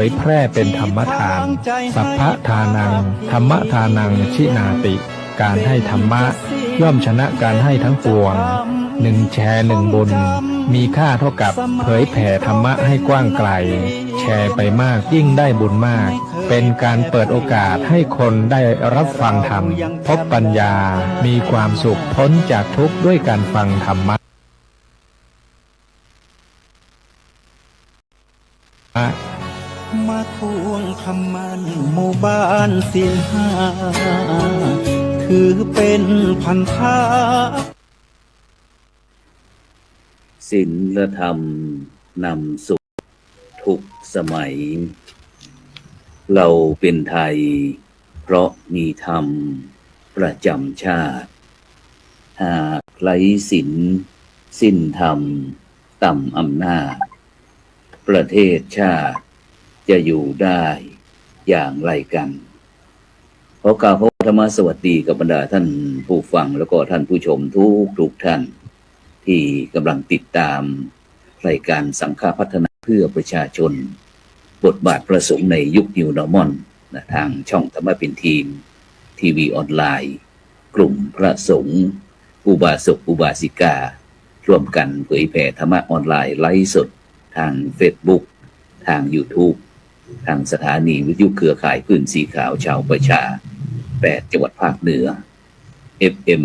เผยแพร่เป็นธรรมทานสัพพะทานังธรรมทานังชินาติการให้ธรรมะย่อมชนะการให้ทั้งปวงหนึ่งแชร์หนึ่งบุญมีค่าเท่ากับเผยแผ่ธรรมะให้กว้างไกลแชร์ไปมากยิ่งได้บุญมากเป็นการเปิดโอกาสให้คนได้รับฟังธรรมพบปัญญามีความสุขพ้นจากทุกข์ด้วยการฟังธรรมะมาทวงคำมันหมู่บ้านศีลห้าถือเป็นพันธะศีลธรรมนำสุขทุกสมัยเราเป็นไทยเพราะมีธรรมประจำชาติหากไร้ศีลสิ้นธรรมต่ำอำนาจประเทศชาติจะอยู่ได้อย่างไรกันขอกล่าวธรรมสวัสดีกับบรรดาท่านผู้ฟังแล้วก็ท่านผู้ชมทุกท่านที่กำลังติดตามรายการสังฆพัฒนาเพื่อประชาชนบทบาทพระสงฆ์ในยุค New Normal ทางช่องธรรมะเป็นทีมทีวีออนไลน์กลุ่มพระสงฆ์อุบาสกอุบาสิการ่วมกันเผยแผ่ธรรมะออนไลน์ไลฟ์สดทาง Facebook ทาง YouTube ทางสถานีวิทยุเครือข่ายคลื่นสีขาวชาวประชา8จังหวัดภาคเหนือ FM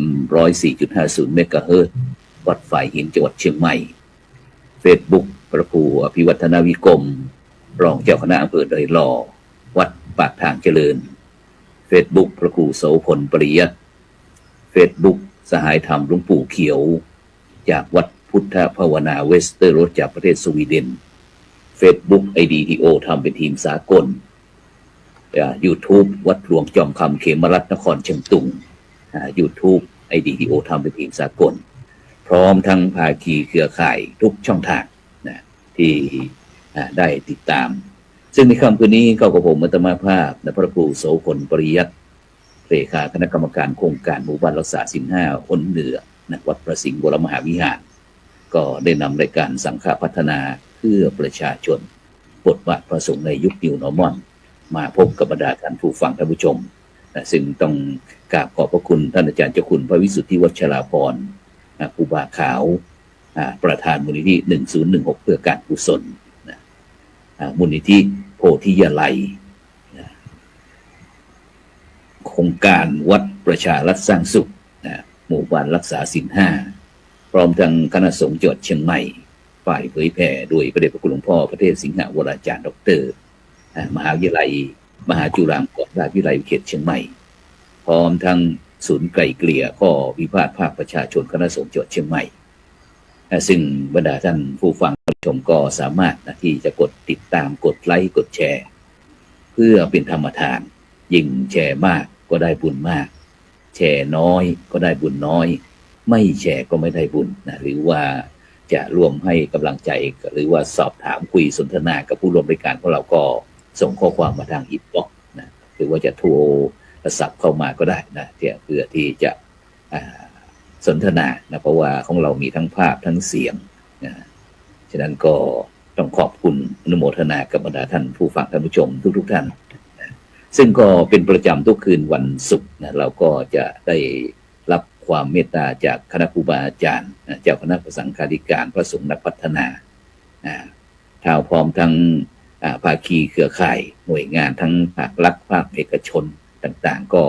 104.50 เมกะเฮิรตซ์วัดฝ่ายหินจังหวัดเชียงใหม่ Facebook พระครูอภิวัฒนวิกรมรองเจ้าคณะอำเภอดอยหล่อวัดปากทางเจริญ Facebook พระครูโสพลปริยัติ Facebook สหายธรรมหลวงปู่เขียวจากวัดพุทธภาวนาเวสเตอร์โรสจากประเทศสวีเดน Facebook IDTO ทำเป็นทีมสากลYouTube วัดหลวงจอมคำเขมรัตน์นครเชียงตุงYouTube IDTO ทำเป็นทีมสากลพร้อมทั้งภาคีเครือข่ายทุกช่องทางนะที่ได้ติดตามซึ่งในค่ำคืนนี้ก็กับผมอัตมาภาพพระครูโสพลปริยัติเลขาคณะกรรมการโครงการหมู่บ้านรักษาศีล5อ้นเหนือวัดประสิงห์วรมหาวิหารก็ได้นำรายการสังฆพัฒนาเพื่อประชาชนบทบาทพระสงฆ์ในยุค New Normal มาพบกับบรรดาท่านผู้ฟังท่านผู้ชมซึ่งต้องกราบขอบพระคุณท่านอาจารย์เจ้าคุณพระวิสุทธิวัชราภรณ์ครูบาขาวประธานมูลนิธิ1016เพื่อการกุศลมูลนิธิโพธิยาลัยโครงการวัดประชารัฐสร้างสุขหมู่บ้านรักษาศีล5พร้อมทั้งคณะสงฆ์จังหวัดเชียงใหม่ฝ่ายเผยแผ่โดยพระเดชพระคุณหลวงพ่อพระเทพสิงหวราจารย์ดร.มหาวิทยาลัยมหาจุฬาลงกรณราชวิทยาลัยเขตเชียงใหม่พร้อมทั้งศูนย์ไกล่เกลี่ยข้อวิพาทภาคประชาชนคณะสงฆ์จังหวัดเชียงใหม่ซึ่งบรรดาท่านผู้ฟังผู้ชมก็สามารถที่จะกดติดตามกดไลค์กดแชร์เพื่อเป็นธรรมทานยิ่งแชร์มากก็ได้บุญมากแชร์น้อยก็ได้บุญน้อยไม่แชร์ก็ไม่ได้บุญหรือว่าจะร่วมให้กำลังใจหรือว่าสอบถามคุยสนทนากับผู้ร่วมรายการของเราก็ส่งข้อความมาทางอินบ็อกซ์หรือว่าจะโทรศัพท์เข้ามาก็ได้เพื่อที่จะสนทนาเพราะว่าของเรามีทั้งภาพทั้งเสียงฉะนั้นก็ต้องขอบคุณอนุโมทนากับบรรดาท่านผู้ฟังท่านผู้ชมทุกท่านซึ่งก็เป็นประจำทุกคืนวันศุกร์เราก็จะได้รับความเมตตาจากคณะครูบาอาจารย์เจ้าคณะสังฆาธิการพระสงฆ์นักพัฒนาท้าวพร้อมทั้งภาคีเครือข่ายหน่วยงานทั้งภาครัฐภาคเอกชนต่างๆก็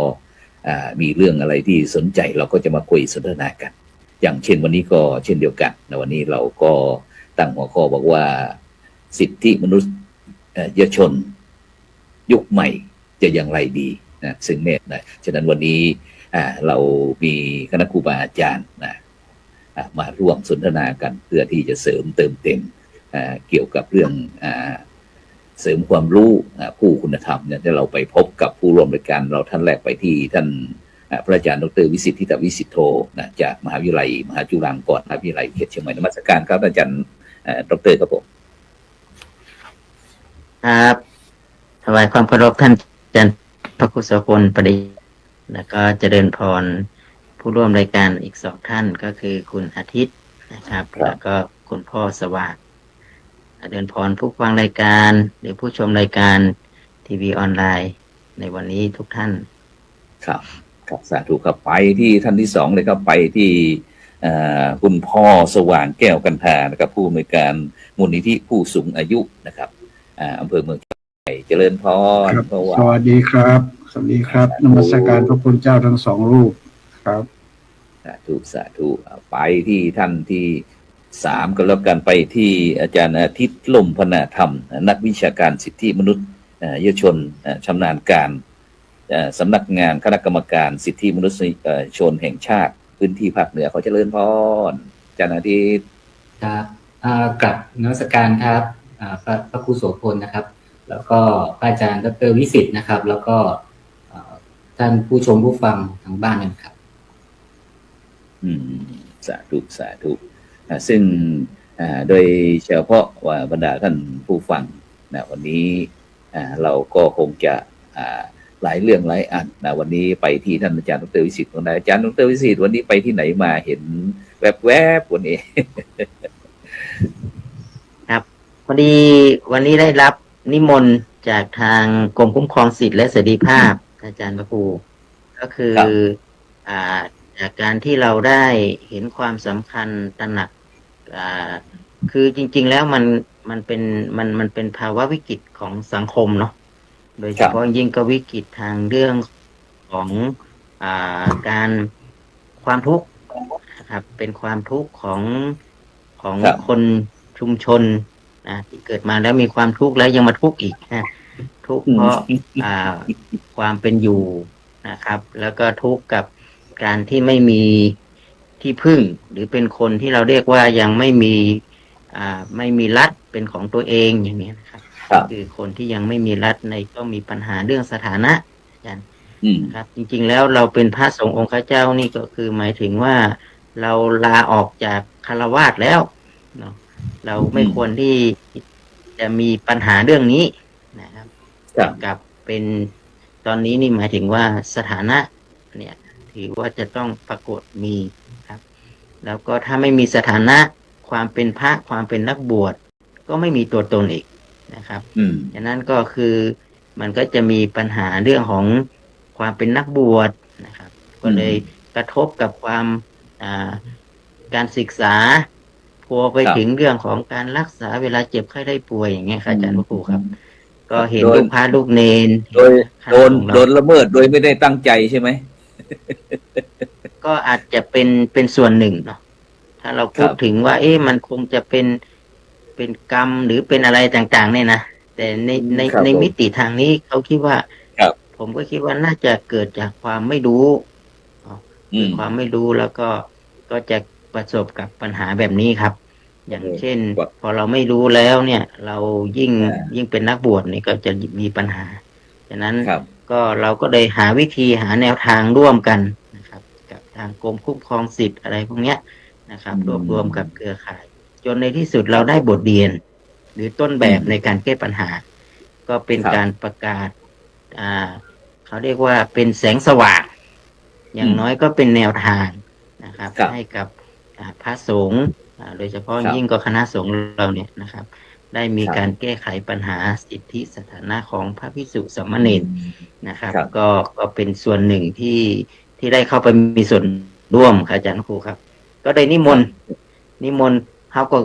มีเรื่องอะไรที่สนใจเราก็จะมาคุยสนทนากันอย่างเช่นวันนี้ก็เช่นเดียวกันวันนี้เราก็ตั้งหัวข้อบอกว่าสิทธิมนุษยชนยุคใหม่จะอย่างไรดีซึ่งฉะนั้นวันนี้เรามีคณะครูบาอาจารย์มาร่วมสนทนากันเพื่อที่จะเสริมเติมเต็มเกี่ยวกับเรื่องเสริมความรู้ผู้คุณธรรมที่เราไปพบกับผู้ร่วมรายการเราท่านแรกไปที่ท่านพระอาจารย์ดร.วิสิทธิทิตวิสิทโธจากมหาวิทยาลัยมหาจุฬาลงกรณราชวิทยาลัยเขตเชียงใหม่นมัสการครับอาจารย์ดร.ครับผมครับถวายความเคารพท่านอาจารย์พระครูโสพลปริยัติแล้วก็เจริญพรผู้ร่วมรายการอีก2ท่านก็คือคุณอาทิตย์นะครับแล้วก็คุณพ่อสว่าง เดินพรผู้ฟังรายการหรือผู้ชมรายการทีวีออนไลน์ในวันนี้ทุกท่านครับครับสาธุครับไปที่ท่านที่สองเลยครับไปที่คุณพ่อสว่างแก้วกันทานะครับผู้อำนวยการมูลนิธิผู้สูงอายุนะครับอำเภอเมืองเจริญพร ครับสวัสดีครับสวัสดีครับนมัสการพระคุณเจ้าทั้งสองรูปครับสาธุสาธุไปที่ท่านที่สามก็แล้วกันไปที่อาจารย์อาทิตย์ล่มพนาธรรมนักวิชาการสิทธิมนุษยชนชำนาญการสำนักงานคณะกรรมการสิทธิมนุษยชนแห่งชาติพื้นที่ภาคเหนือขอเจริญพรอาจารย์อาทิตย์ครับกับนมัสการครับพระครูโสพลนะครับแล้วก็พระอาจารย์ดร.วิสิทธิ์นะครับแล้วก็ท่านผู้ชมผู้ฟังทางบ้านนะครับสาธุสาธุซึ่งโดยเฉพาะว่าบรรดาท่านผู้ฟังนะวันนี้เราก็คงจะหลายเรื่องหลายอันนะวันนี้ไปที่ท่านอาจารย์ดร.วิสิทธิ์ของอาจารย์ดร.วิสิทธิ์วันนี้ไปที่ไหนมาเห็นแวบๆวันนี้ ครับพอดีวันนี้ได้รับนิมนต์จากทางกรมคุ้มครองสิทธิและเสรีภาพอาจารย์พระครูก็คือจากการที่เราได้เห็นความสำคัญตระหนักคือจริงๆแล้วมันเป็นภาวะวิกฤตของสังคมเนาะโดยเฉพาะยิ่งก็วิกฤตทางเรื่องของการความทุกข์ครับเป็นความทุกข์ของคนชุมชนที่เกิดมาแล้วมีความทุกข์แล้วยังมาทุกข์อีกทุกข์เพราะความเป็นอยู่นะครับแล้วก็ทุกข์กับการที่ไม่มีที่พึ่งหรือเป็นคนที่เราเรียกว่ายังไม่มีรัฐเป็นของตัวเองอย่างนี้นะครับคือคนที่ยังไม่มีรัฐในก็มีปัญหาเรื่องสถานะกันครับจริงๆแล้วเราเป็นพระสงฆ์องค์ข้าเจ้านี่ก็คือหมายถึงว่าเราลาออกจากฆราวาสแล้วเนาะเราไม่ควรที่จะมีปัญหาเรื่องนี้นะครับกับเป็นตอนนี้นี่หมายถึงว่าสถานะเนี่ยถือว่าจะต้องปรากฏมีครับแล้วก็ถ้าไม่มีสถานะความเป็นพระความเป็นนักบวชก็ไม่มีตัวตนอีกนะครับฉะนั้นก็คือมันก็จะมีปัญหาเรื่องของความเป็นนักบวชนะครับก็เลยกระทบกับความการศึกษาพัวไปถึงเรื่องของการรักษาเวลาเจ็บไข้ได้ป่วยอย่างเงี้ยครับอาจารย์พระครูครับก็เห็นลูกพระลูกเนนโดนละเมิดโดยไม่ได้ตั้งใจใช่ไหม ก็อาจจะเป็นส่วนหนึ่งเนาะถ้าเราพูดถึงว่ามันคงจะเป็นกรรมหรือเป็นอะไรต่างๆเนี่ยนะแต่ในมิติทางนี้เขาคิดว่าผมก็คิดว่าน่าจะเกิดจากความไม่รู้ความไม่รู้แล้วก็จะประสบกับปัญหาแบบนี้ครับอย่างเช่นพอเราไม่รู้แล้วเนี่ยเรายิ่งเป็นนักบวชนี่ก็จะมีปัญหาฉะนั้นก็เราก็เลยหาวิธีหาแนวทางร่วมกันนะครับกับทางกรมคุ้มครองสิทธิ์อะไรพวกเนี้ยนะครับรวมกับเครือข่ายจนในที่สุดเราได้บทเรียนหรือต้นแบบในการแก้ปัญหาก็เป็นการประกาศเขาเรียกว่าเป็นแสงสว่างอย่างน้อยก็เป็นแนวทางนะครับให้กับพระสงฆ์โดยเฉพาะยิ่งก็คณะสงฆ์เราเนี่ยนะครับได้มีการแก้ไขปัญหาสิทธิสถานะของพระภิกษุสามเณรนะครับก็เป็นส่วนหนึ่งที่ได้เข้าไปมีส่วนร่วมอาจารย์ครูครับก็ได้นิมนต์เขาก็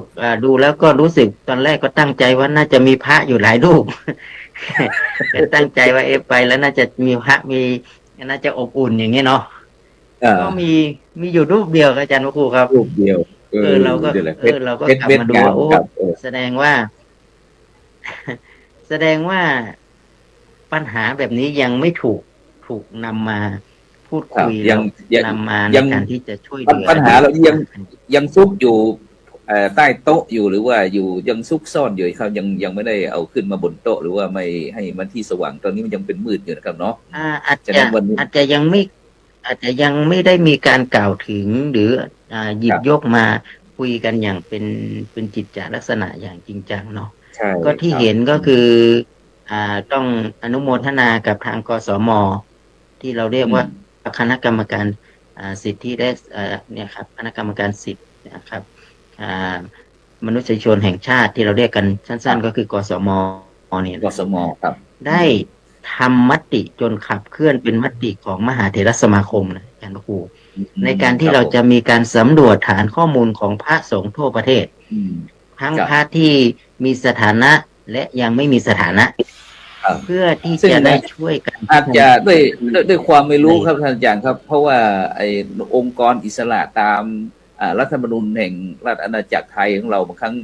ดูแล้วก็รู้สึกตอนแรกก็ตั้งใจว่าน่าจะมีพระอยู่หลายรูป ก็ตั้งใจว่าไปแล้วน่าจะมีพระน่าจะอบอุ่นอย่างเงี้ยเนาะก็มีอยู่รูปเดียวอาจารย์ครูครับรูปเดียวเราก็กลับมาดูว่าแสดงว่าปัญหาแบบนี้ยังไม่ถูกนำมาพูดคุยแล้วนำมาในการที่จะช่วยเหลือปัญหาเรายังซุกอยู่ใต้โต๊ะอยู่หรือว่าอยู่ยังซุกซ่อนอยู่เขายังไม่ได้เอาขึ้นมาบนโต๊ะหรือว่าไม่ให้มันที่สว่างตอนนี้มันยังเป็นมืดอยู่นะครับเนาะอาจจะยังไม่ได้มีการกล่าวถึงหรือหยิบยกมาคุยกันอย่างเป็นจิตจลักษณะอย่างจริงจังเนาะก็ที่เห็นก็คือต้องอนุโมทนากับทางกสม.ที่เราเรียกว่าคณะกรรมการสิทธิได้เนี่ยครับคณะกรรมการสิทธินะครับ มนุษยชนแห่งชาติที่เราเรียกกันสั้นๆ ก็คือกสมเนี่ย กสมครับ ได้ทำมติจนขับเคลื่อนเป็นมติของมหาเถรสมาคมนะอาจารย์พระครูในการที่เราจะมีการสำรวจฐานข้อมูลของพระสงฆ์ทั่วประเทศ อืม ทั้ง ครับ พระที่มีสถานะและยังไม่มีสถานะ ครับ เพื่อที่ ซึ่ง จะได้ช่วยกัน อาจจะด้วยความไม่รู้ครับท่านอาจารย์ครับ เพราะว่าไอ้องค์กรอิสระตามรัฐธรรมนูญแห่งราชอาณาจักรไทยของเราบางครั้ง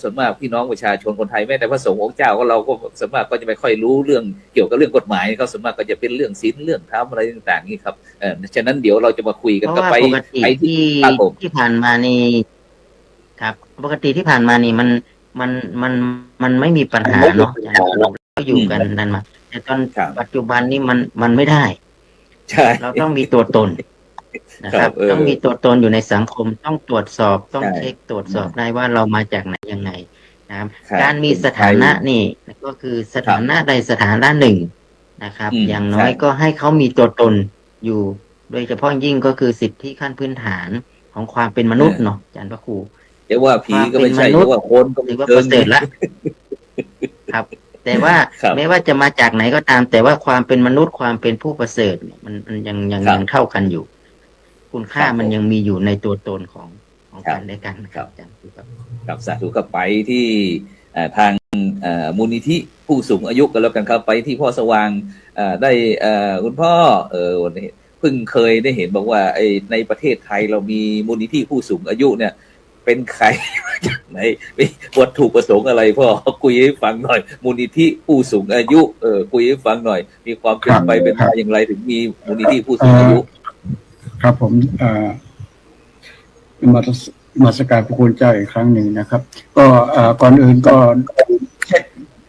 ส่วนมากพี่น้องประชาชนคนไทยแม้แต่พระสงฆ์องค์เจ้าก็เราก็ส่วนมากก็จะไม่ค่อยรู้เรื่องเกี่ยวกับเรื่องกฎหมายเขาส่วนมากก็จะเป็นเรื่องศีลเรื่องธรรมอะไรต่างๆนี่ครับฉะนั้นเดี๋ยวเราจะมาคุยกัน เพ ก็ ราะว่า ไป ปกติ ไป ที่ ครับผม ที่ผ่านมานี่ครับ ปกติที่ผ่านมานี่มันไม่มีปัญหาเนาะอาจารย์ก็อยู่กันนั่นมาแต่ตอน ครับ ปัจจุบันนี้มันไม่ได้ ใช่ เราต้องมีตัวตนนะครับ ครับ ต้องมีตัวตนอยู่ในสังคมต้องตรวจสอบต้อง ใช่ เช็คตรวจสอบได้ว่าเรามาจากไหนยังไงนะครับ ครับ การมีสถานะนี่ก็คือสถานะใดสถานะหนึ่งนะครับ อย่างน้อย ใช่ ก็ให้เขามีตัวตนอยู่ โดยเฉพาะยิ่งก็คือสิทธิขั้นพื้นฐานของความเป็นมนุษย์เนาะอาจารย์พระครู จะว่าผีก็ไม่ใช่ ความเป็นมนุษย์ จะว่าคนก็ ถื ไม่ อว่า เกิ ประ น เสริฐละครับ แต่ว่า ครับ ไม่ว่าจะมาจากไหนก็ตาม แต่ว่าความเป็นมนุษย์ความเป็นผู้ประเสริฐเนี่ยมันยังเท่ากันอยู่ คุณค่า ครับ มันยังมีอยู่ในตัวตนของ ครับ กันและกันนะครับอาจารย์ครับ กับสาธุก็ไปที่ทางมูลนิธิผู้สูงอายุกันแล้วกันครับไปที่พ่อสว่างได้คุณพ่อวันนี้เพิ่งเคยได้เห็นบอกว่าในประเทศไทยเรามีมูลนิธิผู้สูงอายุเนี่ย เป็นใคร มาจากไหนมีวัตถุประสงค์อะไรพ่อคุยให้ฟังหน่อย มูลนิธิผู้สูงอายุคุยให้ฟังหน่อย มีความเป็นไปเป็นมาอย่างไรถึงมีมูลนิธิผู้สูงอายุ ครับผมมาสการพระคุณเจ้าอีกครั้งหนึ่งนะครับ ก็ก่อนอื่นก็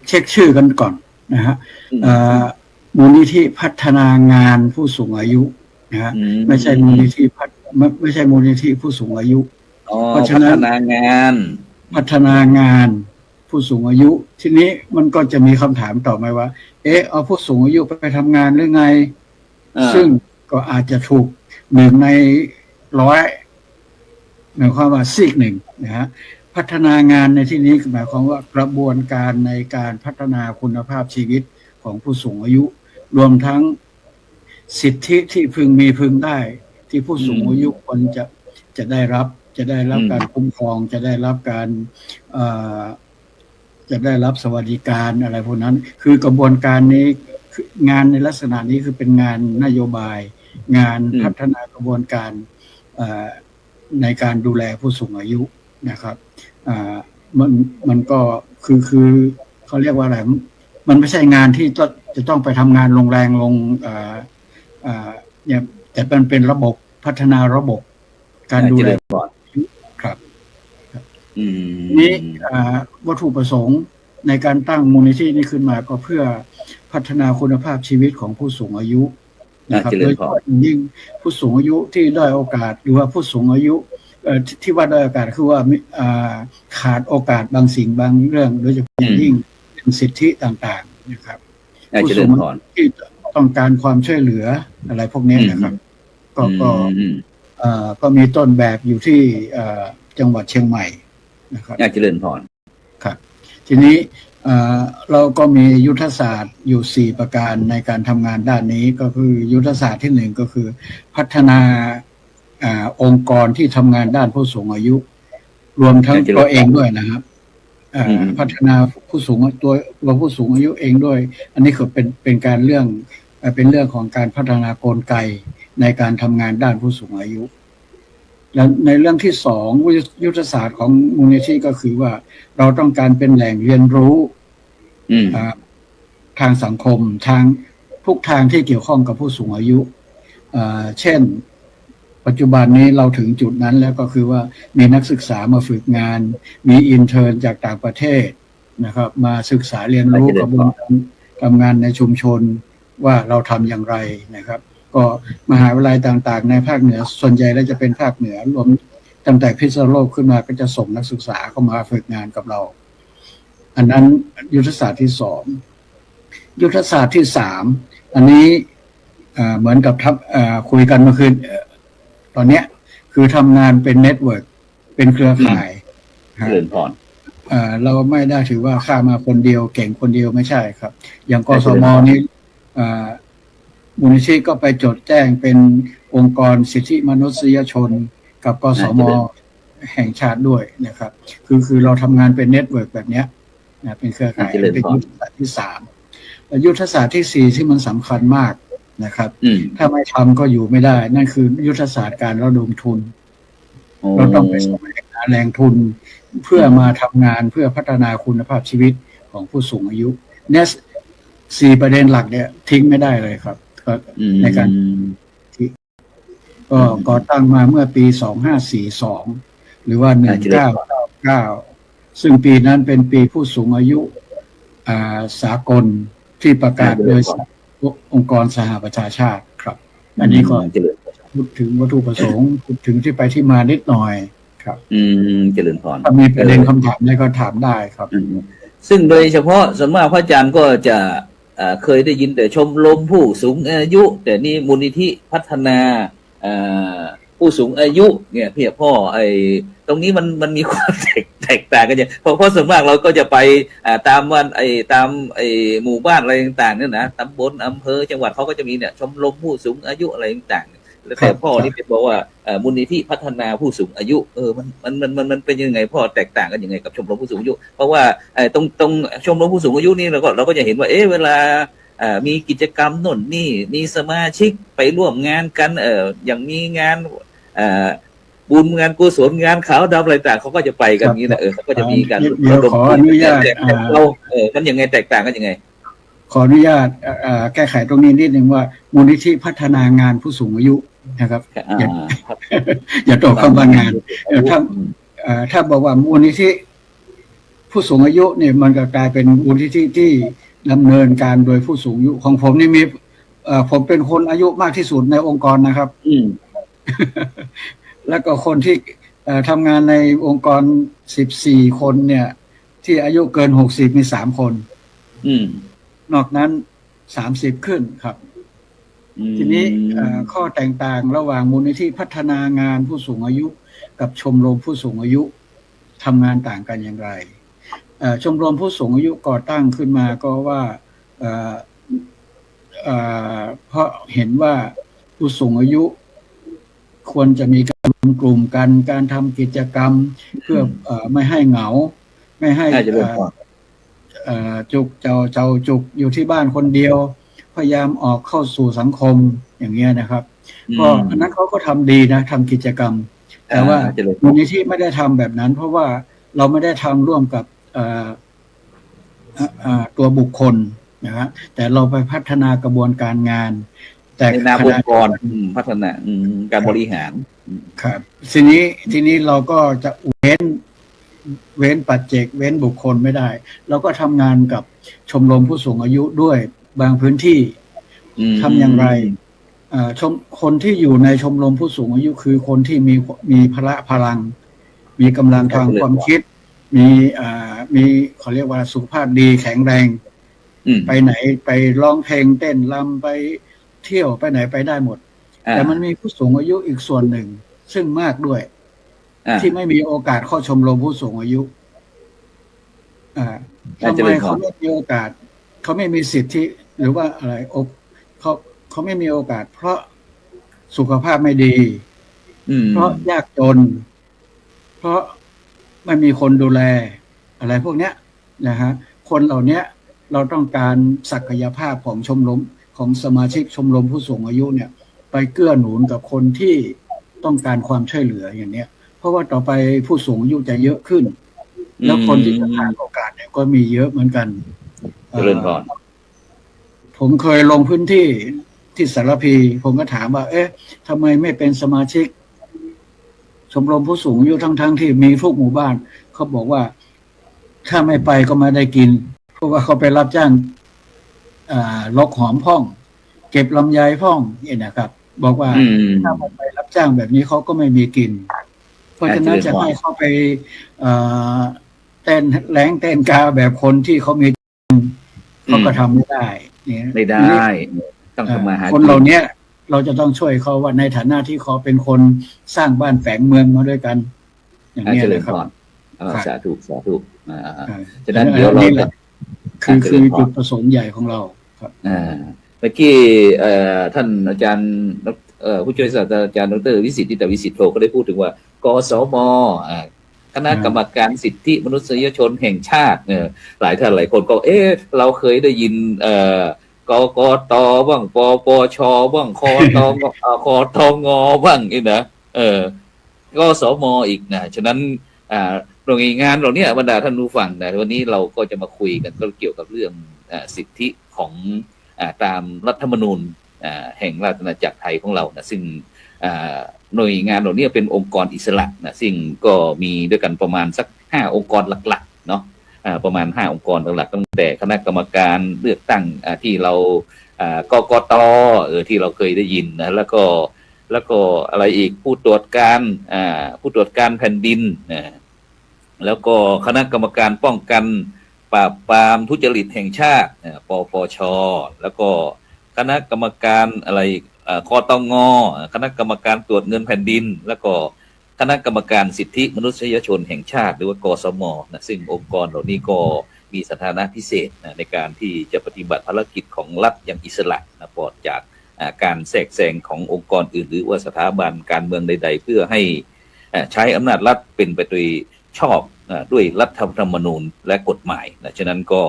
เช็คชื่อกันก่อนนะฮะมูลนิธิพัฒนางานผู้สูงอายุนะฮะไม่ใช่มูลนิธิไม่ใช่มูลนิธิผู้สูงอายุเพราะฉะนั้นพัฒนางานผู้สูงอายุ ทีนี้มันก็จะมีคำถามต่อมาว่าเอาผู้สูงอายุไปทำงานหรือไงซึ่งก็อาจจะถูกหนึ่งในร้อยหมายความว่าซีกหนึ่งนะฮะพัฒนางานในที่นี้หมายความว่ากระบวนการในการพัฒนาคุณภาพชีวิตของผู้สูงอายุรวมทั้งสิทธิที่พึงมีพึงได้ที่ผู้สูงอายุควรจะได้รับการคุ้มครองจะได้รับการจะได้รับสวัสดิการอะไรพวกนั้นคือกระบวนการนี้งานในลักษณะนี้คือเป็นงานนโยบายงานพัฒนากระบวนการในการดูแลผู้สูงอายุนะครับมันก็คือเขาเรียกว่าอะไรมันไม่ใช่งานที่จะต้องไปทำงานลงแรงลงเนี่ยแต่มันเป็นระบบพัฒนาระบบการดูแลครับนี้วัตถุประสงค์ในการตั้งมูลนิธินี้ขึ้นมาก็เพื่อพัฒนาคุณภาพชีวิตของผู้สูงอายุนะครับโดยเฉพาะยิ่งผู้สูงอายุที่ด้อยโอกาสหรือว่าผู้สูงอายุที่ว่าด้อยโอกาสคือว่าขาดโอกาสบางสิ่งบางเรื่องโดยเฉพาะอย่างยิ่งเป็นสิทธิต่างๆนะครับผู้สูงอายุที่ต้องการความช่วยเหลืออะไรพวกนี้นะครับก็มีต้นแบบอยู่ที่จังหวัดเชียงใหม่นะครับเจริญพรครับทีนี้เราก็มียุทธศาสตร์อยู่4ประการในการทำงานด้านนี้ก็คือยุทธศาสตร์ที่1ก็คือพัฒนาองค์กรที่ทำงานด้านผู้สูงอายุรวมทั้งตัวเองด้วยนะครับพัฒนาผู้สูงตัวผู้สูงอายุเองด้วยอันนี้คือเป็นการเรื่องของการพัฒนากลไกในการทำงานด้านผู้สูงอายุและในเรื่องที่2ยุทธศาสตร์ของมูลนิธิก็คือว่าเราต้องการเป็นแหล่งเรียนรู้ทางสังคมทางทุกทางที่เกี่ยวข้องกับผู้สูงอายุเช่นปัจจุบันนี้เราถึงจุดนั้นแล้วก็คือว่ามีนักศึกษามาฝึกงานมีอินเทิร์นจากต่างประเทศนะครับมาศึกษาเรียนรู้กระบวนการทำงานในชุมชนว่าเราทำอย่างไรนะครับก็มหาวิทยาลัยต่างๆในภาคเหนือส่วนใหญ่แล้วจะเป็นภาคเหนือรวมตั้งแต่พิษณุโลกขึ้นมาก็จะส่งนักศึกษาเข้ามาฝึกงานกับเราอันนั้นยุทธศาสตร์ที่2ยุทธศาสตร์ที่3อันนี้เหมือนกับคุยกันเมื่อคืนตอนนี้คือทำงานเป็นเน็ตเวิร์กเป็นเครือข่าย เจริญพร เราไม่ได้ถือว่าข้ามาคนเดียวเก่งคนเดียวไม่ใช่ครับ อย่างกสมนี้มูลนิธิก็ไปจดแจ้งเป็นองค์กรสิทธิมนุษยชนกับกสมแห่งชาติด้วยนะครับคือเราทำงานเป็นเน็ตเวิร์กแบบเนี้ยนะเป็นเครือข่ายเป็นยุทธศาสตร์ที่3ยุทธศาสตร์ที่4ที่มันสำคัญมากนะครับถ้าไม่ทำก็อยู่ไม่ได้นั่นคือยุทธศาสตร์การระดมทุนเราต้องไปแสวงหาแรงทุนเพื่อมาทำงานเพื่อพัฒนาคุณภาพชีวิตของผู้สูงอายุเนี่ย4ประเด็นหลักเนี่ยทิ้งไม่ได้เลยครับในการก็ก่อตั้งมาเมื่อปี2542หรือว่า1999ซึ่งปีนั้นเป็นปีผู้สูงอายุสากลที่ประกาศโดยองค์กรสหประชาชาติครับอันนี้ก็พูดถึงวัตถุประสงค์พูดถึงที่ไปที่มานิดหน่อยครับเจริญพรถ้ามีประเด็นคำถามอะไรก็ถามได้ครับซึ่งโดยเฉพาะส่วนมากพระอาจารย์ก็จะเคยได้ยินแต่ชมรมผู้สูงอายุ แต่นี่มูลนิธิพัฒนาผู้สูงอายุเนี่ยพี่พ่อตรงนี้มันมีความแตกต่างกันอย่างเพราะส่วนมากเราก็จะไปตามวันตามหมู่บ้านอะไรต่างๆเนี่ยนะตำบลอำเภอจังหวัดเขาก็จะมีเนี่ยชมรมผู้สูงอายุอะไรต่างๆแล้วแต่พ่อนี่เป็นบอกว่ามูลนิธิพัฒนาผู้สูงอายุมันเป็นยังไงพ่อแตกต่างกันยังไงกับชมรมผู้สูงอายุเพราะว่าตรงชมรมผู้สูงอายุนี่เราก็จะเห็นว่าเวลามีกิจกรรมโน่นนี่มีสมาชิกไปร่วมงานกันอย่างมีงานบุญงานกุศลงานขาวดำอะไรต่างเขาก็จะไปกันนี้นะเขาก็จะมีการขออนุญาตเรามันยังไงแตกต่างกันยังไงขออนุญาตแก้ไขตรงนี้นิดนึงว่ามูลนิธิพัฒนางานผู้สูงอายุนะครับอย่าตกคำว่างานถ้าบอกว่ามูลนิธิผู้สูงอายุเนี่ยมันก็กลายเป็นมูลนิธิที่ดำเนินการโดยผู้สูงอายุของผมนี่มีผมเป็นคนอายุมากที่สุดในองค์กรนะครับแล้วก็คนที่ทำงานในองค์กร14คนเนี่ยที่อายุเกิน60มี3คนนอกนั้น30ขึ้นครับทีนี้ข้อแตกต่างระหว่างมูลนิธิพัฒนางานผู้สูงอายุกับชมรมผู้สูงอายุทำงานต่างกันอย่างไรชมรมผู้สูงอายุก่อตั้งขึ้นมาก็ว่าเพราะเห็นว่าผู้สูงอายุควรจะมีการรวมกลุ่มกันการทำกิจกรรมเพื่อไม่ให้เหงาไม่ให้จุกเจ้าจุกอยู่ที่บ้านคนเดียวพยายามออกเข้าสู่สังคมอย่างเงี้ยนะครับก็อันนั้นเขาก็ทำดีนะทำกิจกรรมแต่ว่ามูลนิธิไม่ได้ทำแบบนั้นเพราะว่าเราไม่ได้ทำร่วมกับตัวบุคคลนะฮะแต่เราไปพัฒนากระบวนการงานแต่ในนามองค์กรพัฒนาการบริหารครับทีนี้เราก็จะเว้นปัจเจกเว้นบุคคลไม่ได้เราก็ทำงานกับชมรมผู้สูงอายุด้วยบางพื้นที่ทำอย่างไรคนที่อยู่ในชมรมผู้สูงอายุคือคนที่มีพลังมีกำลังทางความคิดมีเขาเรียกว่าสุขภาพดีแข็งแรงไปไหนไปร้องเพลงเต้นรำไปเที่ยวไปไหนไปได้หมดแต่มันมีผู้สูงอายุอีกส่วนหนึ่งซึ่งมากด้วยที่ไม่มีโอกาสเข้าชมรมผู้สูงอายุทำไมเขาไม่มีโอกาสเขาไม่มีสิทธิหรือว่าอะไรเขาไม่มีโอกาสเพราะสุขภาพไม่ดีเพราะยากจนเพราะไม่มีคนดูแลอะไรพวกเนี้ยนะฮะคนเหล่านี้เราต้องการศักยภาพของชมรมของสมาชิกชมรมผู้สูงอายุเนี่ยไปเกื้อหนุนกับคนที่ต้องการความช่วยเหลืออย่างเนี้ยเพราะว่าต่อไปผู้สูงอายุจะเยอะขึ้นแล้วคนที่จะขาดโอกาสเนี่ยก็มีเยอะเหมือนกันผมเคยลงพื้นที่ที่สารพีผมก็ถามว่าทำไมไม่เป็นสมาชิกชมรมผู้สูงอายุทั้งที่มีทุกหมู่บ้านเขาบอกว่าถ้าไม่ไปก็ไม่ได้กินเพราะว่าเขาไปรับจ้างลกหอมพ่องเก็บลำไยพ่องเนี่ยนะครับบอกว่าถ้าไม่ไปรับจ้างแบบนี้เขาก็ไม่มีกินเพราะฉะนั้นจะให้เขาไปเต้นแรงเต้นกาแบบคนที่เขามีเขาก็ทำไม่ได้เนี่ยไม่ได้ต้องทำมาหาคนเหล่านี้เราจะต้องช่วยเขาว่าในฐานะที่เขาเป็นคนสร้างบ้านแฝงเมืองมาด้วยกันอย่างนี้นะครับ สาธุสาธุครับ ฉะนั้นเดี๋ยวเรา นี่แห จะ ละคือจุดประสงค์ใหญ่ของเราครับ เมื่อกี้ท่านอาจารย์ผู้ช่วยศาสตราจารย์ดร.วิสิทธิ์นิตวิสิทธิ์โทก็ได้พูดถึงว่ากสมคณะกรรมการสิทธิมนุษยชนแห่งชาติหลายท่านหลายคนก็เราเคยได้ยินกกตบ้างปปชบ้างคตงคทงบ้างนี่นะกสมอีกนะฉะนั้นหน่วยงานเหล่านี้บรรดาท่านผู้ฟังนะวันนี้เราก็จะมาคุยกันก็เกี่ยวกับเรื่องสิทธิของตามรัฐธรรมนูญแห่งราชอาณาจักรไทยของเรานะซึ่งหน่วยงานเหล่านี้เป็นองค์กรอิสระนะซึ่งก็มีด้วยกันประมาณสัก5องค์กรหลักๆเนาะประมาณ5องค์กรหลักๆตั้งแต่คณะกรรมการเลือกตั้งที่เรากกตที่เราเคยได้ยินนะแล้วก็อะไรอีกผู้ตรวจการแผ่นดินแล้วก็คณะกรรมการป้องกันปราบปรามทุจริตแห่งชาติปปชแล้วก็คณะกรรมการอะไรคตงคณะกรรมการตรวจเงินแผ่นดินแล้วก็คณะกรรมการสิทธิมนุษยชนแห่งชาติหรือว่ากสมนะซึ่งองค์กรเหล่านี้ก็มีสถานะพิเศษในการที่จะปฏิบัติภารกิจของรัฐอย่างอิสระนะปลอดจากการแทรกแซงขององค์กรอื่นหรือว่าสถาบันการเมืองใดๆเพื่อให้ใช้อำนาจรัฐเป็นไปโดยชอบด้วยรัฐธรรมนูญและกฎหมายนะฉะนั้นก็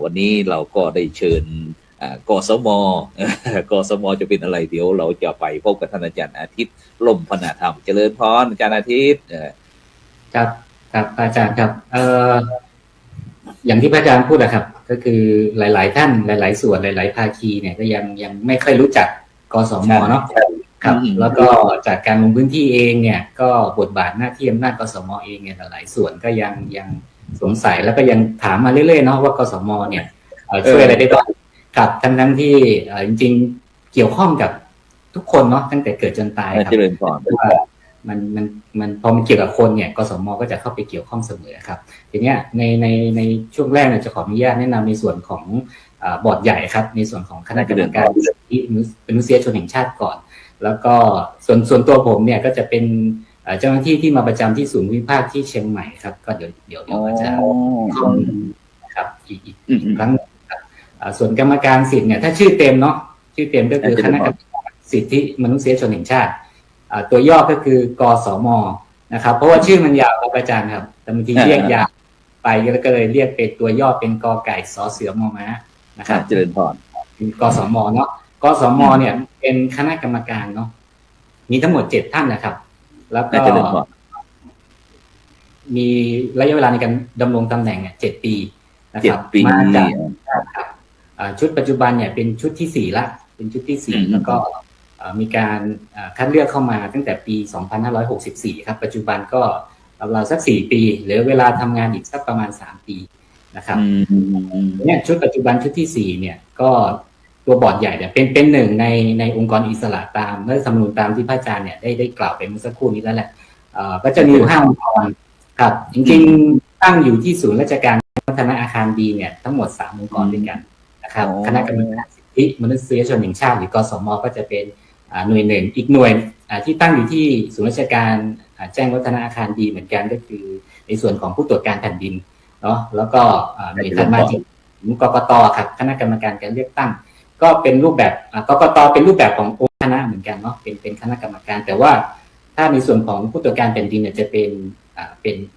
วันนี้เราก็ได้เชิญกสมจะเป็นอะไรเดี๋ยวเราจะไปพบกับท่านอาจารย์อาทิตย์ล่มพนาธรรมเจริญพรอาจารย์อาทิตย์ครับครับอาจารย์ครับอย่างที่พระอาจารย์พูดนะครับก็คือหลายๆท่านหลายๆส่วนหลายๆภาคีเนี่ยก็ยังไม่ค่อยรู้จักกสมเนาะครับแล้วก็จากการลงพื้นที่เองเนี่ยก็บทบาทหน้าที่อำนาจกสมเองเนี่ยหลายส่วนก็ยังสงสัยแล้วก็ยังถามมาเรื่อยๆเนาะว่ากสมเนี่ยช่วยอะไรได้บ้างครับทั้งที่จริงๆเกี่ยวข้องกับทุกคนเนาะตั้งแต่เกิดจนตายครับว่ามันพอมันเกี่ยวกับคนเนี่ยกสมก็จะเข้าไปเกี่ยวข้องเสมอครับทีเนี้ยในช่วงแรกเนี่ยจะขออนุญาตแนะนำในส่วนของบอร์ดใหญ่ครับในส่วนของคณะกรรมการสิทธิมนุษยชนแห่งชาติก่อนแล้วก็ส่วนตัวผมเนี่ยก็จะเป็นเจ้าหน้าที่ที่มาประจำที่ศูนย์วิภาคที่เชียงใหม่ครับก็เดี๋ยวอาจารย์ครับอีกครั้งส่วนกรรมการสิทธิ์เนี่ยถ้าชื่อเต็มเนาะชื่อเต็มก็คือคณะกรรมการสิทธิมนุษยชนแห่งชาติตัวย่อก็คือกสมนะครับเพราะว่าชื่อมันยาวครับอาจารย์ครับแต่บางทีเรียกยาวไปก็เลยเรียกเป็นตัวย่อเป็นกไก่สเสือมม้านะครับเจริญพรกสมเนาะกสมเนี่ยเป็นคณะกรรมการเนาะมีทั้งหมด7ท่านนะครับแล้วก็มีระยะเวลาในการดำรงตำแหน่ง7 ปีนะครับมาจากชุดปัจจุบันเนี่ยเป็นชุดที่4ละเป็นชุดที่4แล้วก็มีการคัดเลือกเข้ามาตั้งแต่ปี2564ครับปัจจุบันก็เราสัก4 ปีเหลือเวลาทำงานอีกสักประมาณ3 ปีนะครับเนี่ยชุดปัจจุบันชุดที่4เนี่ยก็ตัวบอร์ดใหญ่เนี่ยเป็นหนึ่งในองค์กรอิสระตามรัฐธรรมนูญตามที่พระอาจารย์เนี่ยได้กล่าวไปเมื่อสักครู่นี้แล้วแหละก็จะมีอยู่5องค์กรครับจริงๆตั้งอยู่ที่ศูนย์ราชการพัฒนาอาคารดีเนี่ยทั้งหมด3องค์กรด้วยกันนะครับคณะกรรมการสิทธิมนุษยชนแห่งชาติหรือกสมก็จะเป็นหน่วยหนึ่งอีกหน่วยที่ตั้งอยู่ที่ศูนย์ราชการแจ้งวัฒนาอาคารดีเหมือนกันก็คือในส่วนของผู้ตรวจการแผ่นดินเนาะแล้วก็หน่วยถัดมาที่กกตครับคณะกรรมการการเลือกตั้งก็เป็นรูปแบบกกตเป็นรูปแบบขององค์คณะเหมือนกันเนาะเป็นคณะกรรมการแต่ว่าถ้าในส่วนของผู้ตรวจการแผ่นดินเนี่ยจะเป็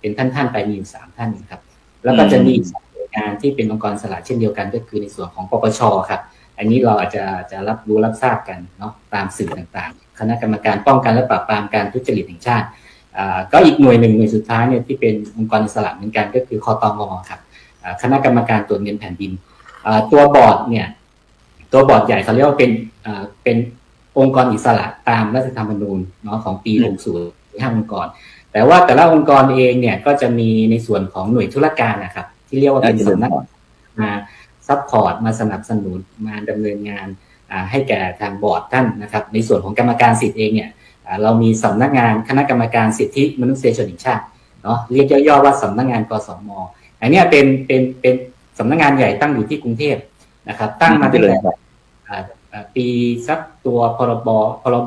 นท่านไปมีอยู่3ท่านครับแล้วก็จะมีหน่วยงานที่เป็นองค์กรอิสระเช่นเดียวกันก็คือในส่วนของปปชครับอันนี้เราอาจจะรับทราบกันเนาะตามสื่อต่างๆคณะกรรมการป้องกันและปราบปรามการทุจริตแห่งชาติก็อีกหน่วยสุดท้ายเนี่ยที่เป็นองค์กรอิสระเหมือนกันก็คือคตงครับคณะกรรมการตรวจเงินแผ่นดินตัวบอร์ดเนี่ยตัวบอร์ดใหญ่เขาเรียกว่าเป็นองค์กรอิสระตามรัฐธรรมนูญเนาะของปี60 5 องค์กรแต่ว่าแต่ละองค์กรเองเนี่ยก็จะมีในส่วนของหน่วยธุรการนะครับที่เรียกว่าเป็นสำนักมาซัพพอร์ตมาสนับสนุนมาดำเนินงานให้แก่ทางบอร์ดท่านนะครับในส่วนของกรรมการสิทธิ์เองเนี่ยเรามีสำนักงานคณะกรรมการสิทธิมนุษยชนแห่งชาติเนาะเรียกย่อๆว่าสำนักงานกสมอันนี้เป็นสำนักงานใหญ่ตั้งอยู่ที่กรุงเทพนะครับตั้งมาตั้งแต่ปีสักตัวพร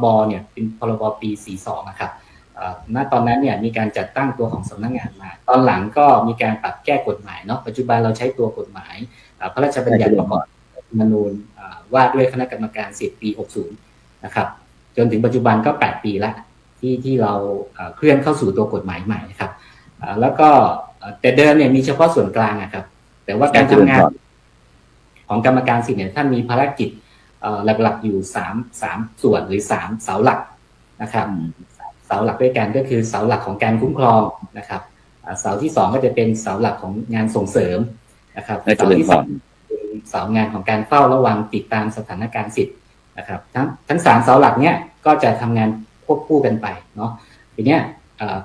บเนี่ยเป็นพรบปี42นะครับ ณตอนนั้นเนี่ยมีการจัดตั้งตัวของสำนักงานมาตอนหลังก็มีการปรับแก้กฎหมายเนาะปัจจุบันเราใช้ตัวกฎหมายพระราชบัญญัติประกอบรัฐธรรมนูญว่าด้วยคณะกรรมการสิทธิปี 60 นะครับจนถึงปัจจุบันก็ 8 ปีแล้วที่เราเคลื่อนเข้าสู่ตัวกฎหมายใหม่นะครับแล้วก็แต่เดิมเนี่ยมีเฉพาะส่วนกลางนะครับแต่ว่าการทำงานของกรรมการสิทธิ์เนี่ยท่านมีภารกิจหลักๆอยู่3ส่วนหรือ3เสาหลักนะครับเสาหลักด้วยกันก็คือเสาหลักของการคุ้มครองนะครับเสาที่2ก็จะเป็นเสาหลักของงานส่งเสริมนะครับเสาที่3เป็นเสางานของการเฝ้าระวังติดตามสถานการณ์สิทธิ์นะครับทั้ง3เสาหลักเนี้ยก็จะทำงานควบคู่กันไปเนาะทีเนี้ย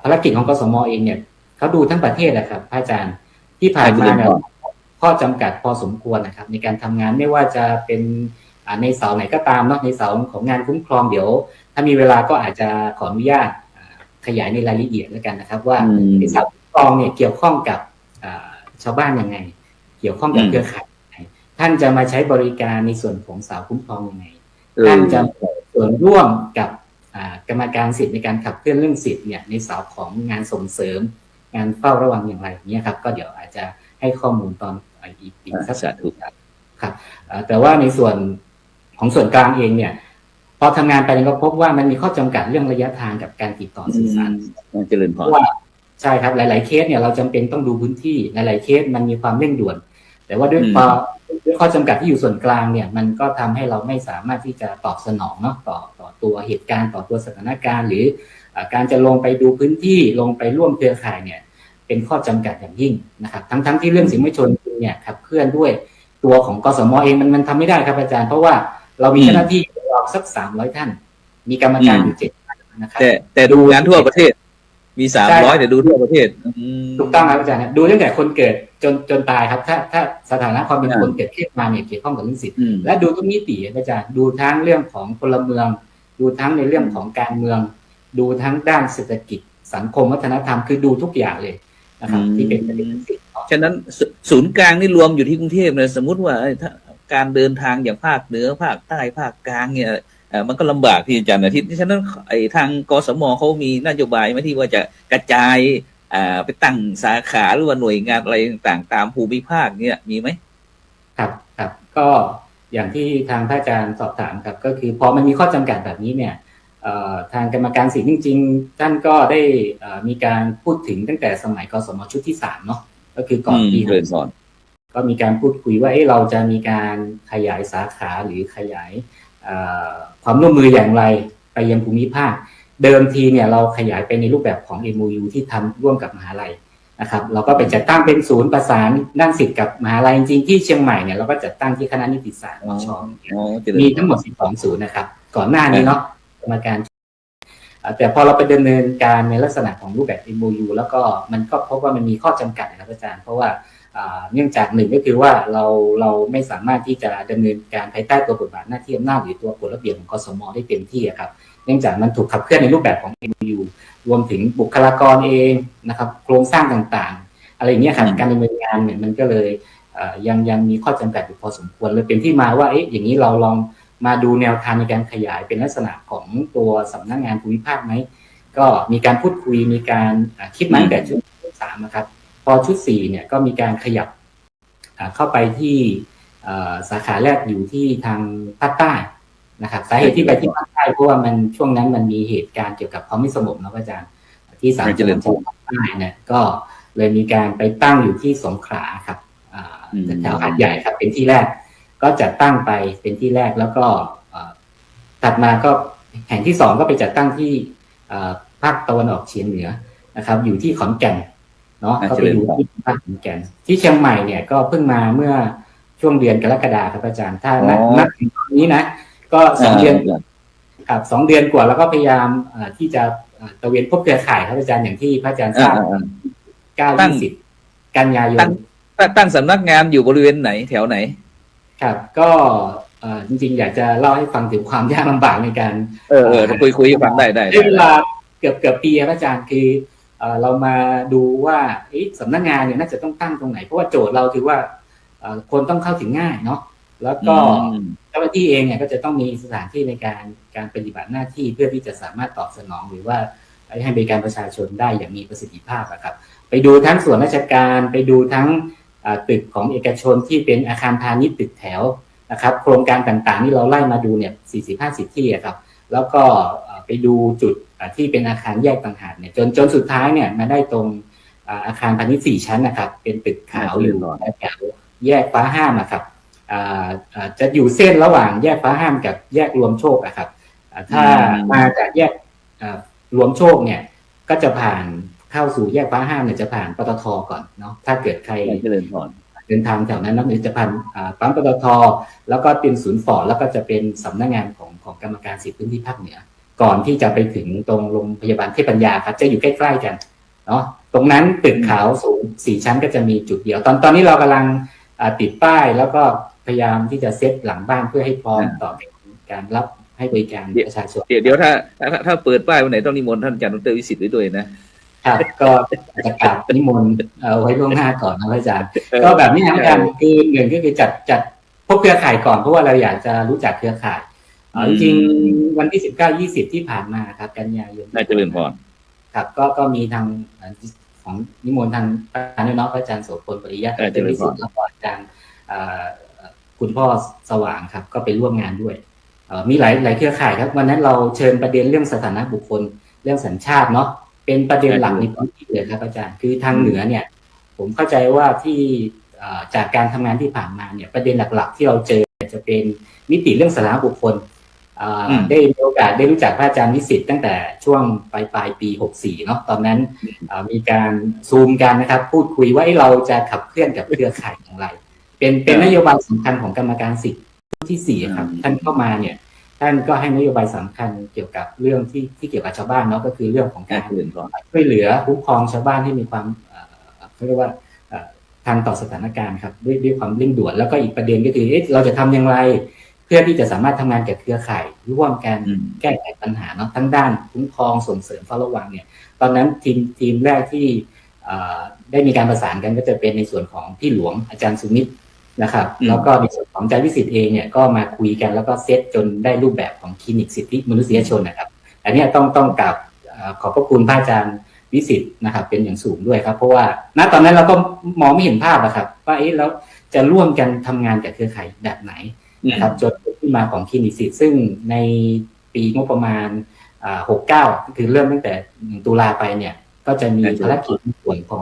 ภารกิจของกสม.เองเนี่ยเขาดูทั้งประเทศนะครับพระอาจารย์ที่ผ่านมาเนี่ยข้อจำกัดพอสมควรนะครับในการทำงานไม่ว่าจะเป็นในเสาไหนก็ตามเนาะในเสาของงานคุ้มครองเดี๋ยวถ้ามีเวลาก็อาจจะขออนุญาตขยายในรายละเอียดแล้วกันนะครับว่าในเสาคุ้มครองเนี่ยเกี่ยวข้องกับชาวบ้านยังไงเกี่ยวข้องกับเครือข่ายยังไงท่านจะมาใช้บริการในส่วนของเสาคุ้มครองยังไงท่านจะส่วนร่วมกับกรรมการสิทธิ์ในการขับเคลื่อนเรื่องสิทธิ์เนี่ยในเสาของงานส่งเสริมงานเฝ้าระวังอย่างไรเนี่ยครับก็เดี๋ยวอาจจะให้ข้อมูลตอนอีกสักถูกครับแต่ว่าในส่วนของส่วนกลางเองเนี่ยพอทำงานไปก็พบว่ามันมีข้อจำกัดเรื่องระยะทางกับการติดต่อสื่อสารเจริญพรว่าใช่ครับหลายๆเคสเนี่ยเราจำเป็นต้องดูพื้นที่หลายๆเคสมันมีความเร่งด่วนแต่ว่าด้วยข้อจำกัดที่อยู่ส่วนกลางเนี่ยมันก็ทำให้เราไม่สามารถที่จะตอบสนองเนาะต่อตัวเหตุการณ์ต่อตัวสถานการณ์หรือการจะลงไปดูพื้นที่ลงไปร่วมเครือข่ายเนี่ยเป็นข้อจำกัดอย่างยิ่งนะครับทั้งที่เรื่องสิ่งมวลชนเนี่ยขับเคลื่อนด้วยตัวของกสม.เองมันทำไม่ได้ครับอาจารย์เพราะว่าเรามีเจ้าหน้าที่เราสัก300ท่านมีกรรมการอยู่7ท่านนะครับแต่ดูงานทั่วประเทศมี300แต่ดูทั่วประเทศถูกต้องครับอาจารย์ดูตั้งแต่คนเกิดจนตายครับถ้าสถานะความเป็นคนเกิดขึ้นมาเนี่ยเกี่ยวข้องกับเรื่องสิทธิ์และดูทุกมิติอาจารย์ดูทั้งเรื่องของพลเมืองดูทั้งในเรื่องของการเมืองดูทั้งด้านเศรษฐกิจสังคมวัฒนธรรมคือดูทุกอย่างเลยนะครับที่เป็นประเด็นสิทธิ์ฉะนั้นศูนย์กลางนี่รวมอยู่ที่กรุงเทพเลยสมมุติว่าถ้าการเดินทางอย่างภาคเหนือภาคใต้ภาคกลางเนี่ยมันก็ลำบากที่อาจารย์อาทิตย์ฉะนั้นทางกสม.เขามีนโยบายไหมที่ว่าจะกระจายไปตั้งสาขาหรือว่าหน่วยงานอะไรต่างๆตามภูมิภาคเนี่ยมีไหมครับก็อย่างที่ทางพระอาจารย์สอบถามครับก็คือพอมันมีข้อจำกัดแบบนี้เนี่ยทางกรรมการสิทธิ์จริงๆท่านก็ได้มีการพูดถึงตั้งแต่สมัยกสม.ชุดที่3เนาะก็คือก่อนปีก็มีการพูดคุยว่าเราจะมีการขยายสาขาหรือขยายความร่วมมืออย่างไรไปยังภูมิภาคเดิมทีเนี่ยเราขยายไปในรูปแบบของ MOU ที่ทำร่วมกับมหาลัยนะครับเราก็ไปจัดตั้งเป็นศูนย์ประสานด้านสิทธิ์กับมหาลัยจริงๆที่เชียงใหม่เนี่ยเราก็จัดตั้งที่คณะนิติศาสตร์มช.มีทั้งหมด12ศูนย์นะครับก่อนหน้านี้เนาะกรรมการแต่พอเราไปดำเนินการในลักษณะของรูปแบบ MOU แล้วก็มันก็พบว่ามันมีข้อจำกัดนะครับอาจารย์เพราะว่าเนื่องจากหนึ่งก็คือว่าเราไม่สามารถที่จะดำเนินการภายใต้ตัวบทบาทหน้าที่อำนาจหรือตัวกฎระเบียบของกสม.ได้เต็มที่ครับเนื่องจากมันถูกขับเคลื่อนในรูปแบบของ MOU รวมถึงบุคลากรเองนะครับโครงสร้างต่างๆอะไรอย่างเงี้ยครับการดำเนินงานเนี่ยมันก็เลยยังมีข้อจำกัดอยู่พอสมควรเลยเป็นที่มาว่าอย่างนี้เราลองมาดูแนวทางในการขยายเป็นลักษณะของตัวสำนักงานภูมิภาคไหมก็มีการพูดคุยมีการคิดมาตั้งแต่ชุด3นะครับพอชุด4เนี่ยก็มีการขยับเข้าไปที่สาขาแรกอยู่ที่ทางภาคใต้นะครับสาเหตุที่ไปที่ภาคใต้เพราะว่ามันช่วงนั้นมันมีเหตุการณ์เกี่ยวกับความไม่สงบนะอาจารย์ที่ศาลจังหวัดภาคใต้เนี่ยก็เลยมีการไปตั้งอยู่ที่สงขลาครับแถวหาดใหญ่ครับเป็นที่แรกก็จัดตั้งไปเป็นที่แรกแล้วก็ถัดมาก็แห่งที่2ก็ไปจัดตั้งที่ภาคตะวันออกเฉียงเหนือนะครับอยู่ที่ขอนแก่นเนาะก็ไปดูที่ภาคขอนแก่นที่เชียงใหม่เนี่ยก็เพิ่งมาเมื่อช่วงเดือนกรกฎาคมครับอาจารย์ถ้านับถึงตอนนี้นะก็2 เดือนครับ2 เดือนกว่าแล้วก็พยายามที่จะตะเวนพบเครือข่ายครับอาจารย์อย่างที่พระอาจารย์ทราบ9-20 กันยายนตั้งสำนักงานอยู่บริเวณไหนแถวไหนครับก็จริงๆอยากจะเล่าให้ฟังถึงความยากลำบากในการคุยให้ฟังได้เวลาเกือบปีครับอาจารย์คือเรามาดูว่าสำนักงานเนี่ยน่าจะต้องตั้งตรงไหนเพราะว่าโจทย์เราคือว่าคนต้องเข้าถึงง่ายเนาะแล้วก็เจ้าหน้าที่เองเนี่ยก็จะต้องมีสถานที่ในการปฏิบัติหน้าที่เพื่อที่จะสามารถตอบสนองหรือว่า ให้บริการประชาชนได้อย่างมีประสิทธิภาพครับไปดูทั้งส่วนราชการไปดูทั้งตึกของเอกชนที่เป็นอาคารพาณิชย์ตึกแถวนะครับโครงการต่างๆที่เราไล่มาดูเนี่ย40-50 ที่ครับแล้วก็ไปดูจุดที่เป็นอาคารแยกต่างหากเนี่ยจนสุดท้ายเนี่ยมาได้ตรงอาคารพาณิชย์4 ชั้นนะครับเป็นตึกขาวอยู่แถวแยกฟ้าห้ามครับจะอยู่เส้นระหว่างแยกฟ้าห้ามกับแยกรวมโชคครับถ้ามาจากแยกรวมโชคเนี่ยก็จะผ่านเข้าสู่แยกฟ้าห้ามเนี่ยจะผ่านปตท.ก่อนเนาะถ้าเกิดใครเดินทางแถวนั้นจะผ่านปั๊มปตท.แล้วก็เป็นศูนย์ฟอร์ดแล้วก็จะเป็นสำนักงานของกรรมการสิทธิพื้นที่ภาคเหนือก่อนที่จะไปถึงตรงโรงพยาบาลเทพปัญญาครับจะอยู่ใกล้ๆกันเนาะตรงนั้นตึกขาวสูง4 ชั้นก็จะมีจุดเดียวตอนนี้เรากำลังติดป้ายแล้วก็พยายามที่จะเซตหลังบ้านเพื่อให้พร้อมต่อการรับให้บริการประชาชนเดี๋ยวถ้าเปิดป้ายวันไหนต้องนิมนต์ท่านอาจารย์ดร.วิสิทธิ์ไว้ด้วยนะครับก็จะกราบนิมนต์ไว้ล่วงหน้าก่อนนะอาจารย์ก็แบบนี้นะอาจารย์คือหนึ่งก็คือจัดพบเครือข่ายก่อนเพราะว่าเราอยากจะรู้จักเครือข่ายจริงๆวันที่19-20ที่ผ่านมาครับกันยายนน่าจะเลื่อนพรครับก็มีทางของนิมนต์ทางอาจารย์น้องอาจารย์โสพลปริยัติเป็นวิสุทธิ์แล้วก็อาจารย์คุณพ่อสว่างครับก็ไปร่วมงานด้วยมีหลายเครือข่ายครับวันนั้นเราเชิญประเด็นเรื่องสถานะบุคคลเรื่องสัญชาติเนาะเป็นประเด็นหลักในพื้นที่เลยครับอาจารย์คือทางเหนือเนี่ยผมเข้าใจว่าที่จากการทำงานที่ผ่านมาเนี่ยประเด็นหลักๆที่เราเจอจะเป็นมิติเรื่องสถานะบุคคลได้มีโอกาสได้รู้จักพระอาจารย์วิสิทธิ์ตั้งแต่ช่วงปลายปี64เนาะตอนนั้นมีการซูมกันนะครับพูดคุยว่าเราจะขับเคลื่อนกับเครือข่ายอย่างไรเป็นนโยบายสำคัญของกรรมการสิทธิ์ที่4ครับท่านเข้ามาเนี่ยท่านก็ให้นโยบายสำคัญเกี่ยวกับเรื่องที่เกี่ยวกับชาวบ้านเนาะก็คือเรื่องของการช่วยเหลือคุ้มครองชาวบ้านให้มีความเขาเรียกว่าทันต่อสถานการณ์ครับด้วยความเร่งด่วนแล้วก็อีกประเด็นก็คือเราจะทำอย่างไรเพื่อที่จะสามารถทำงานกับเครือข่ายร่วมกันแก้ไขปัญหาเนาะทั้งด้านคุ้มครองส่งเสริมเฝ้าระวังเนี่ยตอนนั้นทีมแรกที่ได้มีการประสานกันก็จะเป็นในส่วนของพี่หลวงอาจารย์สุมิตรนะครับแล้วก็ในส่วนของอาจารย์วิสิทธิ์เองเนี่ยก็มาคุยกันแล้วก็เซตจนได้รูปแบบของคลินิกสิทธิมนุษยชนนะครับอันนี้ต้องกราบขอบพระคุณพระอาจารย์วิสิทธิ์นะครับเป็นอย่างสูงด้วยครับเพราะว่าณตอนนั้นเราก็มองไม่เห็นภาพนะครับว่าแล้วจะร่วมกันทำงานกับเครือข่ายแบบไหนนะครับจนที่มาของคลินิกสิทธิ์ซึ่งในปีงบประมาณ69คือเริ่มตั้งแต่1 ตุลาไปเนี่ยก็จะมีภารกิจในส่วนข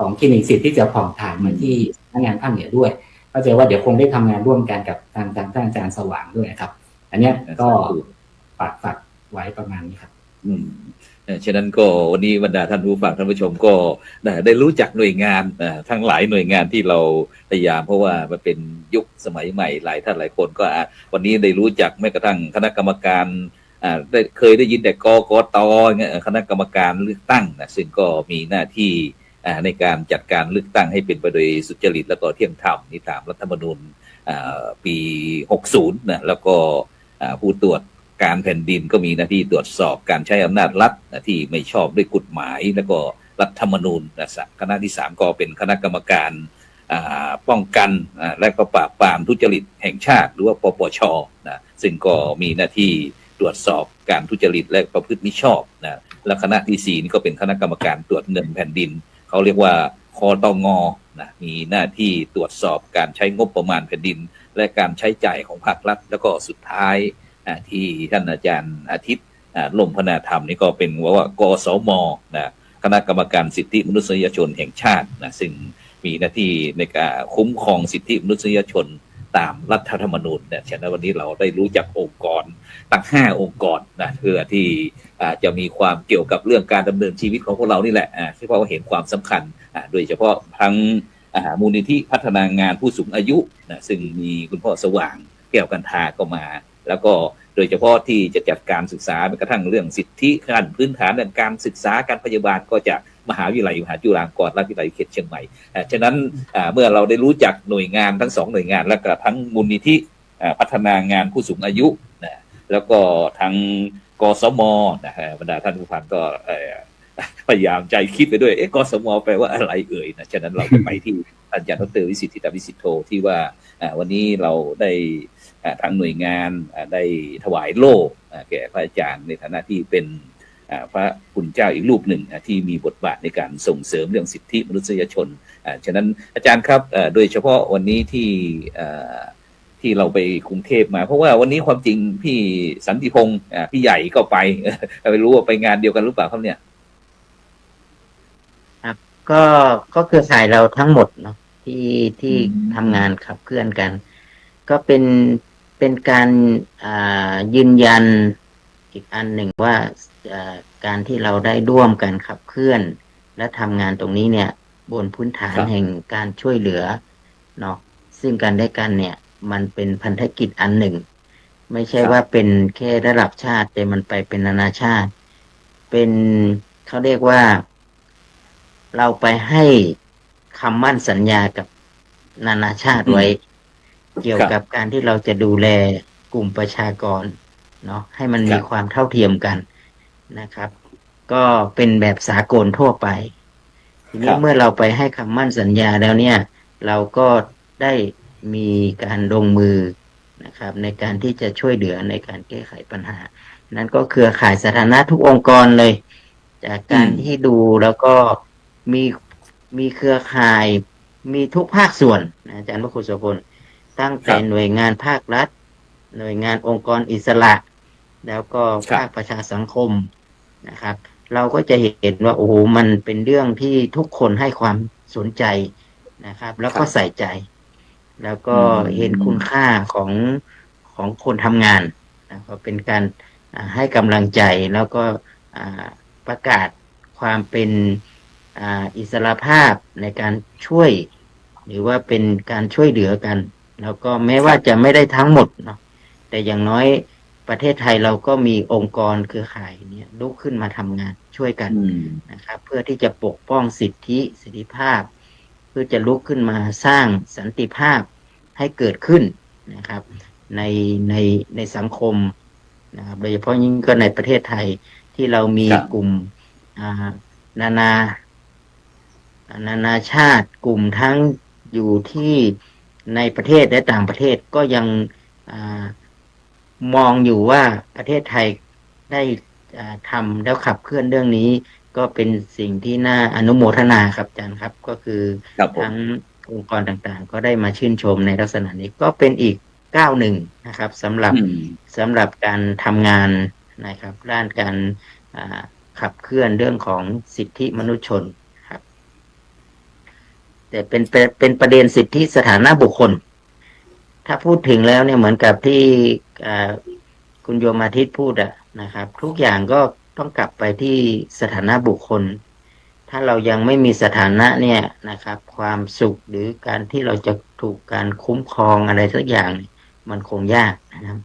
องคลินิกสิทธิ์ที่จะผ่องถ่ายมาที่สำนักงานภาคเหนือด้วยเข้าใจว่าเดี๋ยวคงได้ทำงานร่วมกันกับทางอาจารย์สว่างด้วยครับอันนี้ก็ฝากไว้ประมาณนี้ครับฉะนั้นก็วันนี้บรรดาท่านผู้ฟังท่านผู้ชมก็ได้รู้จักหน่วยงานทั้งหลายหน่วยงานที่เราพยายามเพราะว่ามันเป็นยุคสมัยใหม่หลายท่านหลายคนก็วันนี้ได้รู้จักแม้กระทั่งคณะกรรมการเคยได้ยินแต่กกต.คณะกรรมการเลือกตั้งนะซึ่งก็มีหน้าที่ในการจัดการเลือกตั้งให้เป็นไปโดยสุจริตและก็เที่ยงธรรมนี่ตามรัฐธรรมนูญปี60นะแล้วก็ผู้ตรวจการแผ่นดินก็มีหน้าที่ตรวจสอบการใช้อำนาจรัฐที่ไม่ชอบด้วยกฎหมายแล้วก็รัฐธรรมนูญคณะที่3ก็เป็นคณะกรรมการป้องกันและก็ปราบปรามทุจริตแห่งชาติหรือว่าปปชนะซึ่งก็มีหน้าที่ตรวจสอบการทุจริตและประพฤติมิชอบนะและคณะที่4นี่ก็เป็นคณะกรรมการตรวจเงินแผ่นดินเขาเรียกว่าคตง.นะมีหน้าที่ตรวจสอบการใช้งบประมาณแผ่นดินและการใช้จ่ายของภาครัฐแล้วก็สุดท้ายที่ท่านอาจารย์อาทิตย์ลมพนาธรรมนี่ก็เป็นว่ากสม.นะคณะกรรมการสิทธิมนุษยชนแห่งชาตินะซึ่งมีหน้าที่ในการคุ้มครองสิทธิมนุษยชนตามรัฐธรรมนูญเนี่ยฉะนั้นวันนี้เราได้รู้จักองค์กรตั้ง5องค์กรนะเพื่อที่จะมีความเกี่ยวกับเรื่องการดำเนินชีวิตของพวกเรานี่แหละที่เพราะว่าเห็นความสำคัญโดยเฉพาะทั้งมูลนิธิพัฒนางานผู้สูงอายุนะซึ่งมีคุณพ่อสว่างแก้วกันทาก็มาแล้วก็โดยเฉพาะที่จะจัดการศึกษาแม้กระทั่งเรื่องสิทธิขั้นพื้นฐานในการศึกษาการพยาบาลก็จากมหาวิทยาลัยมหาจุฬาลงกรณราชวิทยาลัยเขตเชียงใหม่ฉะนั้นเมื่อเราได้รู้จักหน่วยงานทั้ง2หน่วยงานและก็ทั้งมูลนิธิพัฒนางานผู้สูงอายุนะแล้วก็ทั้งกสม.นะบรรดาท่านผู้ฟังก็พยายามใจคิดไปด้วยกสม.แปลว่าอะไรเอ่ยนะฉะนั้นเราจะไปที่อาจารย์ดร.วิสิทธิวิสิทโธที่ว่าวันนี้เราได้ทางหน่วยงานได้ถวายโล่แก่พระอาจารย์ในฐานะที่เป็น พระคุณเจ้าอีกรูปหนึ่งที่มีบทบาทในการส่งเสริมเรื่องสิทธิมนุษยชนฉะนั้นอาจารย์ครับโดยเฉพาะวันนี้ที่เราไปกรุงเทพมาเพราะว่าวันนี้ความจริงพี่สันติพงศ์พี่ใหญ่ก็ไปไม่รู้ว่าไปงานเดียวกันหรือเปล่าครับเนี่ยครับก็เครือข่ายเราทั้งหมดเนาะที่ทำงานขับเคลื่อนกัน ก็เป็นการยืนยันอีกอันหนึ่งว่าการที่เราได้ร่วมกันขับเคลื่อน และทำงานตรงนี้เนี่ยบนพื้นฐานแห่งการช่วยเหลือเนาะซึ่งกันและกันเนี่ยมันเป็นพันธกิจอันหนึ่ง ไม่ใช่ว่าเป็นแค่ระดับชาติแต่มันไปเป็นนานาชาติเป็นเขาเรียกว่าเราไปให้คำมั่นสัญญากับนานาชาติไว้เกี่ยวกับการที่เราจะดูแลกลุ่มประชากรเนาะให้มันมีความเท่าเทียมกันนะครับ ก็เป็นแบบสากลทั่วไปทีนี้เมื่อเราไปให้คำมั่นสัญญาแล้วเนี่ยเราก็ได้มีการลงมือนะครับในการที่จะช่วยเหลือในการแก้ไขปัญหานั้นก็เครือข่ายสาธารณะทุกองค์กรเลยจากการที่ดูแล้วก็มีเครือข่ายมีทุกภาคส่วนอาจารย์พระครูโสพลตั้งแต่หน่วยงานภาครัฐหน่วยงานองค์กรอิสระแล้วก็ภาคประชาสังคมนะครับเราก็จะเห็นว่าโอ้โหมันเป็นเรื่องที่ทุกคนให้ความสนใจนะครับแล้วก็ใส่ใจแล้วก็เห็นคุณค่าของคนทำงานนะครับเป็นการให้กำลังใจแล้วก็ประกาศความเป็นอิสรภาพในการช่วยหรือว่าเป็นการช่วยเหลือกันแล้วก็แม้ว่าจะไม่ได้ทั้งหมดเนาะแต่อย่างน้อยประเทศไทยเราก็มีองค์กรเครือข่ายเนี่ยลุกขึ้นมาทำงานช่วยกันนะครับเพื่อที่จะปกป้องสิทธิเสรีภาพเพื่อจะลุกขึ้นมาสร้างสันติภาพให้เกิดขึ้นนะครับในสังคมนะครับโดยเฉพาะยิ่งก็ในประเทศไทยที่เรามีกลุ่มนานาชาติกลุ่มทั้งอยู่ที่ในประเทศและต่างประเทศก็ยังมองอยู่ว่าประเทศไทยได้ทำแล้วขับเคลื่อนเรื่องนี้ก็เป็นสิ่งที่น่าอนุโมทนาครับอาจารย์ครับก็คือทั้งองค์กรต่างๆก็ได้มาชื่นชมในลักษณะนี้ก็เป็นอีกก้าวหนึ่งนะครับสำหรับการทำงานนะครับด้านการขับเคลื่อนเรื่องของสิทธิมนุษยชนครับแต่เป็นประเด็นสิทธิสถานะบุคคลถ้าพูดถึงแล้วเนี่ยเหมือนกับที่คุณโยมอาทิตย์พูดนะครับทุกอย่างก็ต้องกลับไปที่สถานะบุคคลถ้าเรายังไม่มีสถานะเนี่ยนะครับความสุขหรือการที่เราจะถูกการคุ้มครองอะไรสักอย่างมันคงยากนะครับ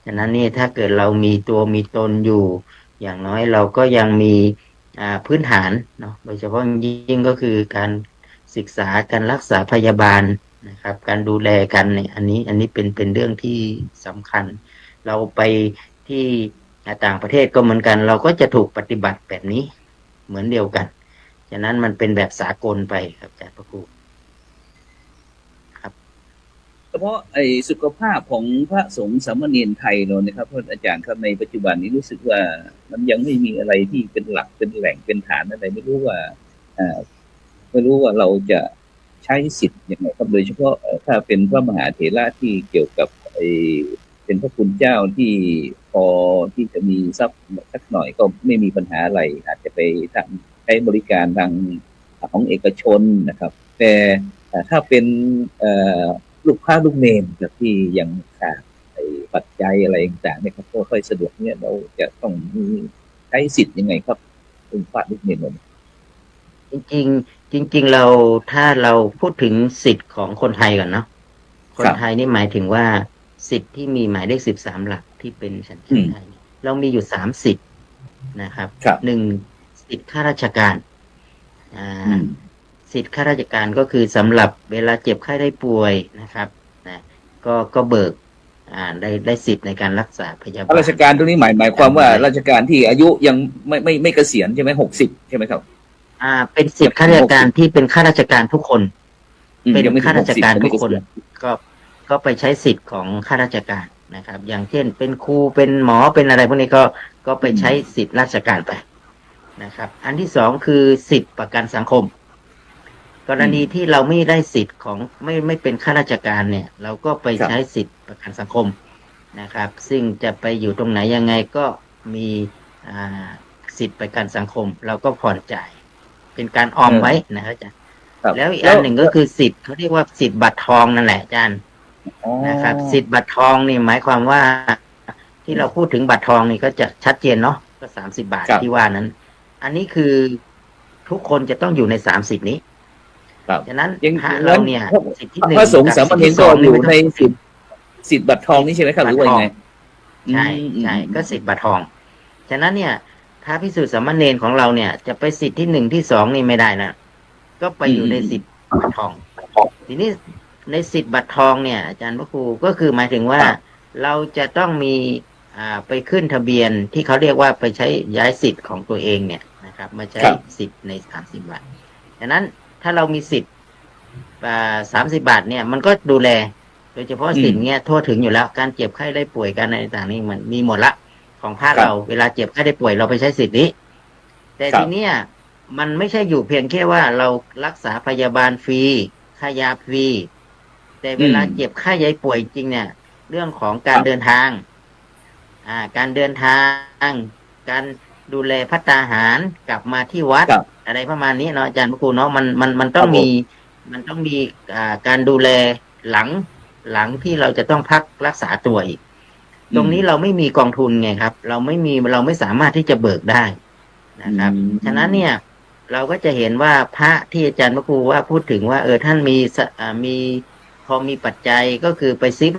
ฉะนั้นนี่ถ้าเกิดเรามีตัวมีตนอยู่อย่างน้อยเราก็ยังมีพื้นฐานเนาะโดยเฉพาะยิ่งก็คือการศึกษาการรักษาพยาบาลนะครับการดูแลกันเนี่ยอันนี้เป็นเรื่องที่สำคัญเราไปที่ต่างประเทศก็เหมือนกันเราก็จะถูกปฏิบัติแบบนี้เหมือนเดียวกันฉะนั้นมันเป็นแบบสากลไปครับอาจารย์พระครูครับเฉพาะสุขภาพของพระสงฆ์สามเณรไทยเรานะครับท่านอาจารย์ครับในปัจจุบันนี้รู้สึกว่ามันยังไม่มีอะไรที่เป็นหลักเป็นแหล่งเป็นฐานอะไรไม่รู้ว่าเราจะใช้สิทธิ์ยังไงครับโดยเฉพาะถ้าเป็นพระมหาเถระที่เกี่ยวกับเป็นพระคุณเจ้าที่พอที่จะมีทรัพย์สักหน่อยก็ไม่มีปัญหาอะไรอาจจะไปทำใช้บริการทางของเอกชนนะครับแต่ถ้าเป็นลูกค้าลูกเนรแบบที่ยังขาดปัจจัยอะไรต่างๆเนี่ยครับก็ค่อยสะดวกเนี่ยเราจะต้องใช้สิทธิ์ยังไงครับลูกค้าลูกเนรจริงเราถ้าเราพูดถึงสิทธิ์ของคนไทยก่อนเนาะคนไทยนี่หมายถึงว่าสิทธิ์ที่มีหมายเลข13หลักที่เป็นสัญชาติไทยเรามีอยู่3สิทธิ์นะครับ1สิทธิ์ข้าราชการสิทธิ์ข้าราชการก็คือสำหรับเวลาเจ็บไข้ได้ป่วยนะครับก็เบิกได้สิทธิ์ในการรักษาพยาบาลราชการตรงนี้หมายความว่าราชการที่อายุยังไม่เกษียณใช่ไหม60ใช่ไหมครับเป็นสิทธิ์ข้าราชการที่เป็นข้าราชการทุกคนเป็นข้าราชการทุกคนก็ไปใช้สิทธิ์ของข้าราชการนะครับอย่างเช่นเป็นครูเป็นหมอเป็นอะไรพวกนี้ก็ไปใช้สิทธิ์ราชการไป นะครับอันที่สองคือสิทธิประกันสังคมกรณีที่เราไม่ได้สิทธิ์ของไม่เป็นข้าราชการเนี่ยเราก็ไปใช้สิทธิประกันสังคมนะครับซึ่งจะไปอยู่ตรงไหนยังไงก็มีสิทธิประกันสังคมเราก็ผ่อนจ่ายเป็นการออมไว้นะครับอาจารย์แล้วอีกอันหนึ่งก็คือสิทธิ์เขาเรียกว่าสิทธิ์บัตรทองนั่นแหละอาจารย์นะครับสิทธิ์บัตรทองนี่หมายความว่าที่เราพูดถึงบัตรทองนี่ก็จะชัดเจนเนาะก็30 บาทที่ว่านั้นอันนี้คือทุกคนจะต้องอยู่ใน30นี้ฉะนั้นพระเราเนี่ยสิทธิที่1พระสงฆ์สามเณรก็อยู่ในสิทธิ์บัตรทองนี่ใช่ไหมครับหรือว่ายังไงใช่ก็สิทธิ์บัตรทองฉะนั้นเนี่ยพระภิกษุสามเณรของเราเนี่ยจะไปสิทธิ์ที่1ที่2นี่ไม่ได้นะก็ไปอยู่ในสิทธิ์บัตรทองทีนี้ในสิทธิ์บัตรทองเนี่ยอาจารย์พระครูก็คือหมายถึงว่าเราจะต้องมีไปขึ้นทะเบียนที่เขาเรียกว่าไปใช้ย้ายสิทธิ์ของตัวเองเนี่ยนะครับมาใช้สิทธิ์ใน30 บาทฉะนั้นถ้าเรามีสิทธิ์30 บาทเนี่ยมันก็ดูแลโดยเฉพาะสิทธิ์เนี้ยทั่วถึงอยู่แล้วการเจ็บไข้ได้ป่วยกันอะไรต่างๆนี่มันมีหมดละของภาคเราเวลาเจ็บไข้ได้ป่วยเราไปใช้สิทธิ์นี้แต่ทีเนี้ยมันไม่ใช่อยู่เพียงแค่ว่าเรารักษาพยาบาลฟรีค่ายาฟรีแต่เวลาเจ็บไข้ได้ป่วยจริงเนี่ยเรื่องของการเดินทางการเดินทางการดูแลภัตตาหารกลับมาที่วัดอะไรประมาณนี้เนาะอาจารย์พระครูเนาะมันต้องมีการดูแลหลังที่เราจะต้องพักรักษาตัวอีกตรงนี้เราไม่มีกองทุนไงครับเราไม่สามารถที่จะเบิกได้นะครับฉะนั้นเนี่ยเราก็จะเห็นว่าพระที่อาจารย์พระครูว่าพูดถึงว่าท่านมีพอมีปัจจัยก็คือไปซื้อ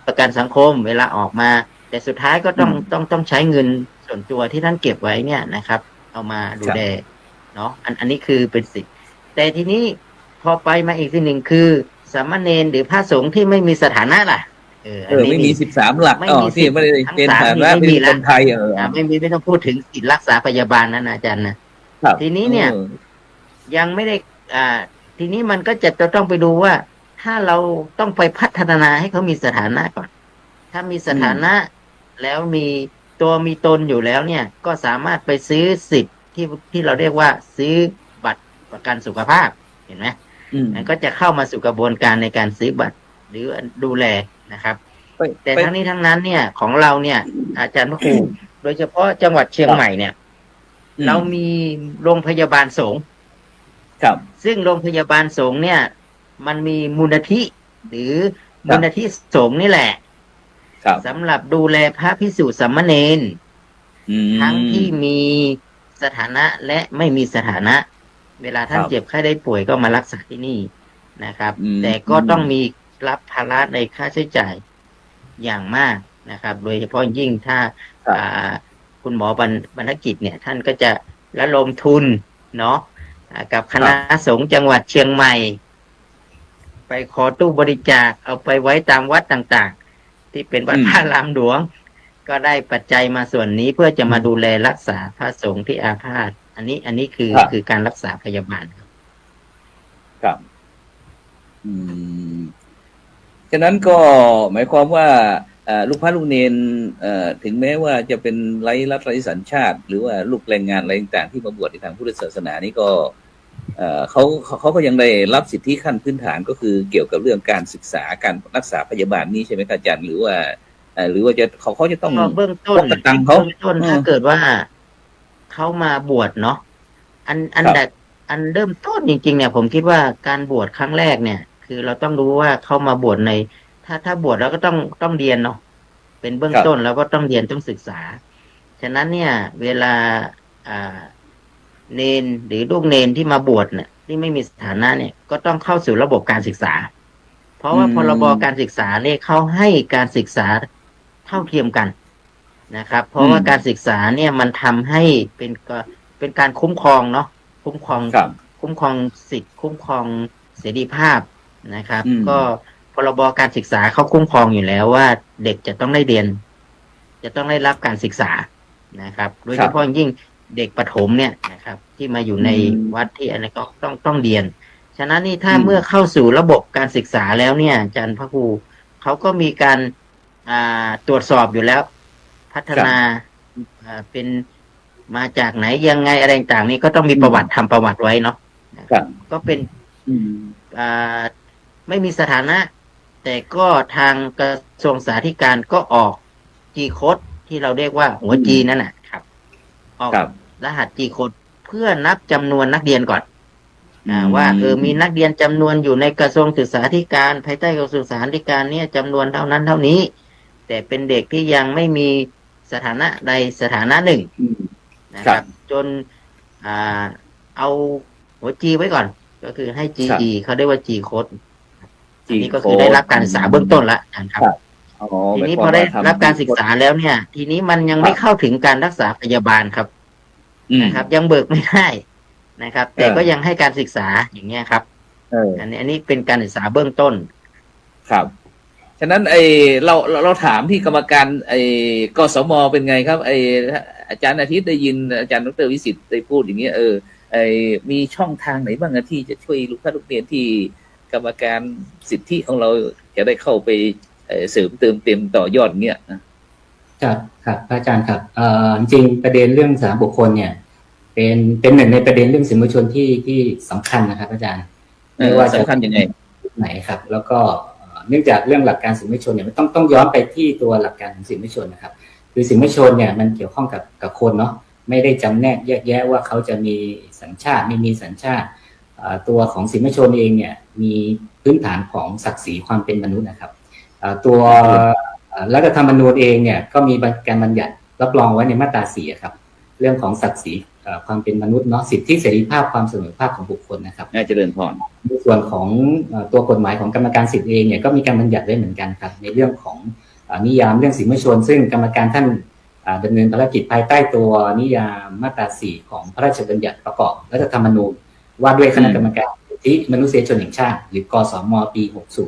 ประกันสังคมเวลาออกมาแต่สุดท้ายก็ต้องใช้เงินส่วนตัวที่ท่านเก็บไว้เนี่ยนะครับเอามาดูแลเนาะอันนี้คือเป็นสิทธิ์แต่ทีนี้พอไปมาอีกทีหนึ่งคือสามเณรหรือพระสงฆ์ที่ไม่มีสถานะล่ะไม่มี13 หลักที่ไม่ได้เป็นฐานะเป็นคนไทยไม่ต้องพูดถึงสิทธิรักษาพยาบาลนะอาจารย์นะทีนี้เนี่ยยังไม่ได้ทีนี้มันก็จะต้องไปดูว่าถ้าเราต้องไปพัฒนาให้เขามีสถานะก่อนถ้ามีสถานะแล้วมีตัวมีตนอยู่แล้วเนี่ยก็สามารถไปซื้อสิทธิ์ที่เราเรียกว่าซื้อบัตรประกันสุขภาพเห็นไหมมันก็จะเข้ามาสู่กระบวนการในการซื้อบัตรหรือดูแลนะครับแต่ทั้งนี้ทั้งนั้นเนี่ยของเราเนี่ยอาจารย์พระครูโดยเฉพาะจังหวัดเชียงใหม่เนี่ยเรามีโรงพยาบาลสงฆ์ซึ่งโรงพยาบาลสงฆ์เนี่ยมันมีมูลนิธิหรือมูลนิธิสงฆ์นี่แหละสำหรับดูแลพระภิกษุสามเณรทั้งที่มีสถานะและไม่มีสถานะ เวลาท่านเจ็บไข้ได้ป่วยก็มารักษาที่นี่นะครับแต่ก็ต้องมีรับภาระในค่าใช้จ่ายอย่างมากนะครับโดยเฉพาะยิ่งถ้าคุณหมอบรรณกิจเนี่ยท่านก็จะระดมทุนเนาะกับคณะสงฆ์จังหวัดเชียงใหม่ไปขอตู้บริจาคเอาไปไว้ตามวัดต่างๆที่เป็นวัดพระรามหลวงก็ได้ปัจจัยมาส่วนนี้เพื่อจะมาดูแลรักษาพระสงฆ์ที่อาพาธอันนี้คือการรักษาพยาบาลครับฉะนั้นก็หมายความว่าลูกพระลูกเนนถึงแม้ว่าจะเป็นไร้รัฐไร้สัญชาติหรือว่าลูกแรงงานอะไรต่างๆที่มาบวชในทางพุทธศาสนานี่ก็เขาก็ยังได้รับสิทธิขั้นพื้นฐานก็คือเกี่ยวกับเรื่องการศึกษาการรักษาพยาบาลนี่ใช่ไหมครับอาจารย์หรือว่าจะเขาจะต้องเบื้องต้นถ้าเกิดว่าเขามาบวชเนาะอันเริ่มต้นจริงๆเนี่ยผมคิดว่าการบวชครั้งแรกเนี่ยคือเราต้องรู้ว่าเขามาบวชในถ้าบวชแล้วก็ต้องเรียนเนาะเป็นเบื้องต้นแล้วก็ต้องเรียนต้องศึกษาฉะนั้นเนี่ยเวลาเนนหรือลูกเนนที่มาบวชเนี่ยที่ไม่มีสถานะเนี่ยก็ต้องเข้าสู่ระบบการศึกษาเพราะว่าพรบการศึกษาเนี่ยเขาให้การศึกษาเท่าเทียมกันนะครับเพราะว่าการศึกษาเนี่ยมันทำให้เป็นการคุ้มครองเนาะคุ้มครองสิทธิ์คุ้มครองเสรีภาพนะครับก็พรบการศึกษาเขาคุ้มครองอยู่แล้วว่าเด็กจะต้องได้เรียนจะต้องได้รับการศึกษานะครับโดยเฉพาะยิ่งเด็กประถมเนี่ยนะครับที่มาอยู่ในวัดที่อะไรก็ต้องเรียนฉะนั้นนี่ถ้าเมื่อเข้าสู่ระบบการศึกษาแล้วเนี่ยอาจารย์พระครูเขาก็มีการตรวจสอบอยู่แล้วพัฒนาเป็น มาจากไหนยังไงอะไรต่างๆนี่ก็ต้องมีประวัติทำประวัติไว้เนาะ ครับ ก็เป็น อืม อ่าไม่มีสถานะ แต่ก็ทางกระทรวงสาธารณสุขก็ออก G code ที่เราเรียกว่าหัว G นั่นแหละครับ ออก ครับ รหัส G code เพื่อนับจำนวนนักเรียนก่อน อืม ว่ามีนักเรียนจำนวนอยู่ในกระทรวงศึกษาธิการภายใต้กระทรวงศึกษาธิการเนี่ยจำนวนเท่านั้นเท่านี้ แต่เป็นเด็กที่ยังไม่มีสถานะใดสถานะหนึ่ง อืม นะครับ จนเอาหัว G ไว้ก่อน ก็คือให้ G ครับ เขาเรียกว่า G code G อันนี้ก็คือได้รับการศึกษาเบื้องต้นแล้วนะครับ ครับ อ๋อ ทีนี้ หมาย พ ค อ วาม ได้ ว่าทำ รับการศึกษาแล้วเนี่ย ทีนี้มันยังไม่เข้าถึงการรักษาพยาบาลครับ อืม นะครับ ยังเบิกไม่ได้นะครับ แต่ เออ ก็ยังให้การศึกษาอย่างเงี้ยครับ อันนี้เป็นการศึกษาเบื้องต้น ครับ ฉะนั้นเราถามที่กรรมการกสมเป็นไงครับอาจารย์อาทิตย์ได้ยินอาจารย์ดร.วิสิทธิ์ได้พูดอย่างเงี้ยมีช่องทางไหนบ้างที่จะช่วยลูกค้าลูกเรียนที่กรรมการสิทธิของเราจะได้เข้าไปเสริมเติมเต็มต่อยอดเงี้ย ครับครับพระอาจารย์ครับจริงๆประเด็นเรื่องสาธารณบุคคลเนี่ยเป็นหนึ่งในประเด็นเรื่องสื่อมวลชนที่สำคัญนะครับอาจารย์ไม่ว่าจะ สำคัญยังไง ไหนครับ แล้วก็เนื่องจากเรื่องหลักการสื่อมวลชนเนี่ยมันต้องย้อนไปที่ตัวหลักการของสื่อมวลชนนะครับคือสื่อมวลชนเนี่ยมันเกี่ยวข้องกับคนเนาะไม่ได้จำแนกแยกแยะว่าเขาจะมีสัญชาติไม่มีสัญชาติตัวของสื่อมวลชนเองเนี่ยมีพื้นฐานของศักดิ์ศรีความเป็นมนุษย์นะครับตัวรัฐธรรมนูญเองเนี่ยก็มีการบัญญัติรับรองไว้ในมาตรา 4ครับเรื่องของศักดิ์ศรีความเป็นมนุษย์เนาะสิทธิเสรีภาพความเสมอภาคของบุคคลนะครับน่าเจริญพร ในส่วนของตัวกฎหมายของกรรมการสิทธิ์เองเนี่ยก็มีการบัญญัติไว้เหมือนกันครับในเรื่องของนิยามเรื่องสื่อมวลชนซึ่งกรรมการท่านดำเนินภารกิจภายใต้ตัวนิยามมาตรา 4ของพระราชบัญญัติประกอบรัฐธรรมนูญว่าด้วยคณะกรรมการสิทธิมนุษยชนแห่งชาติหรือกสมปี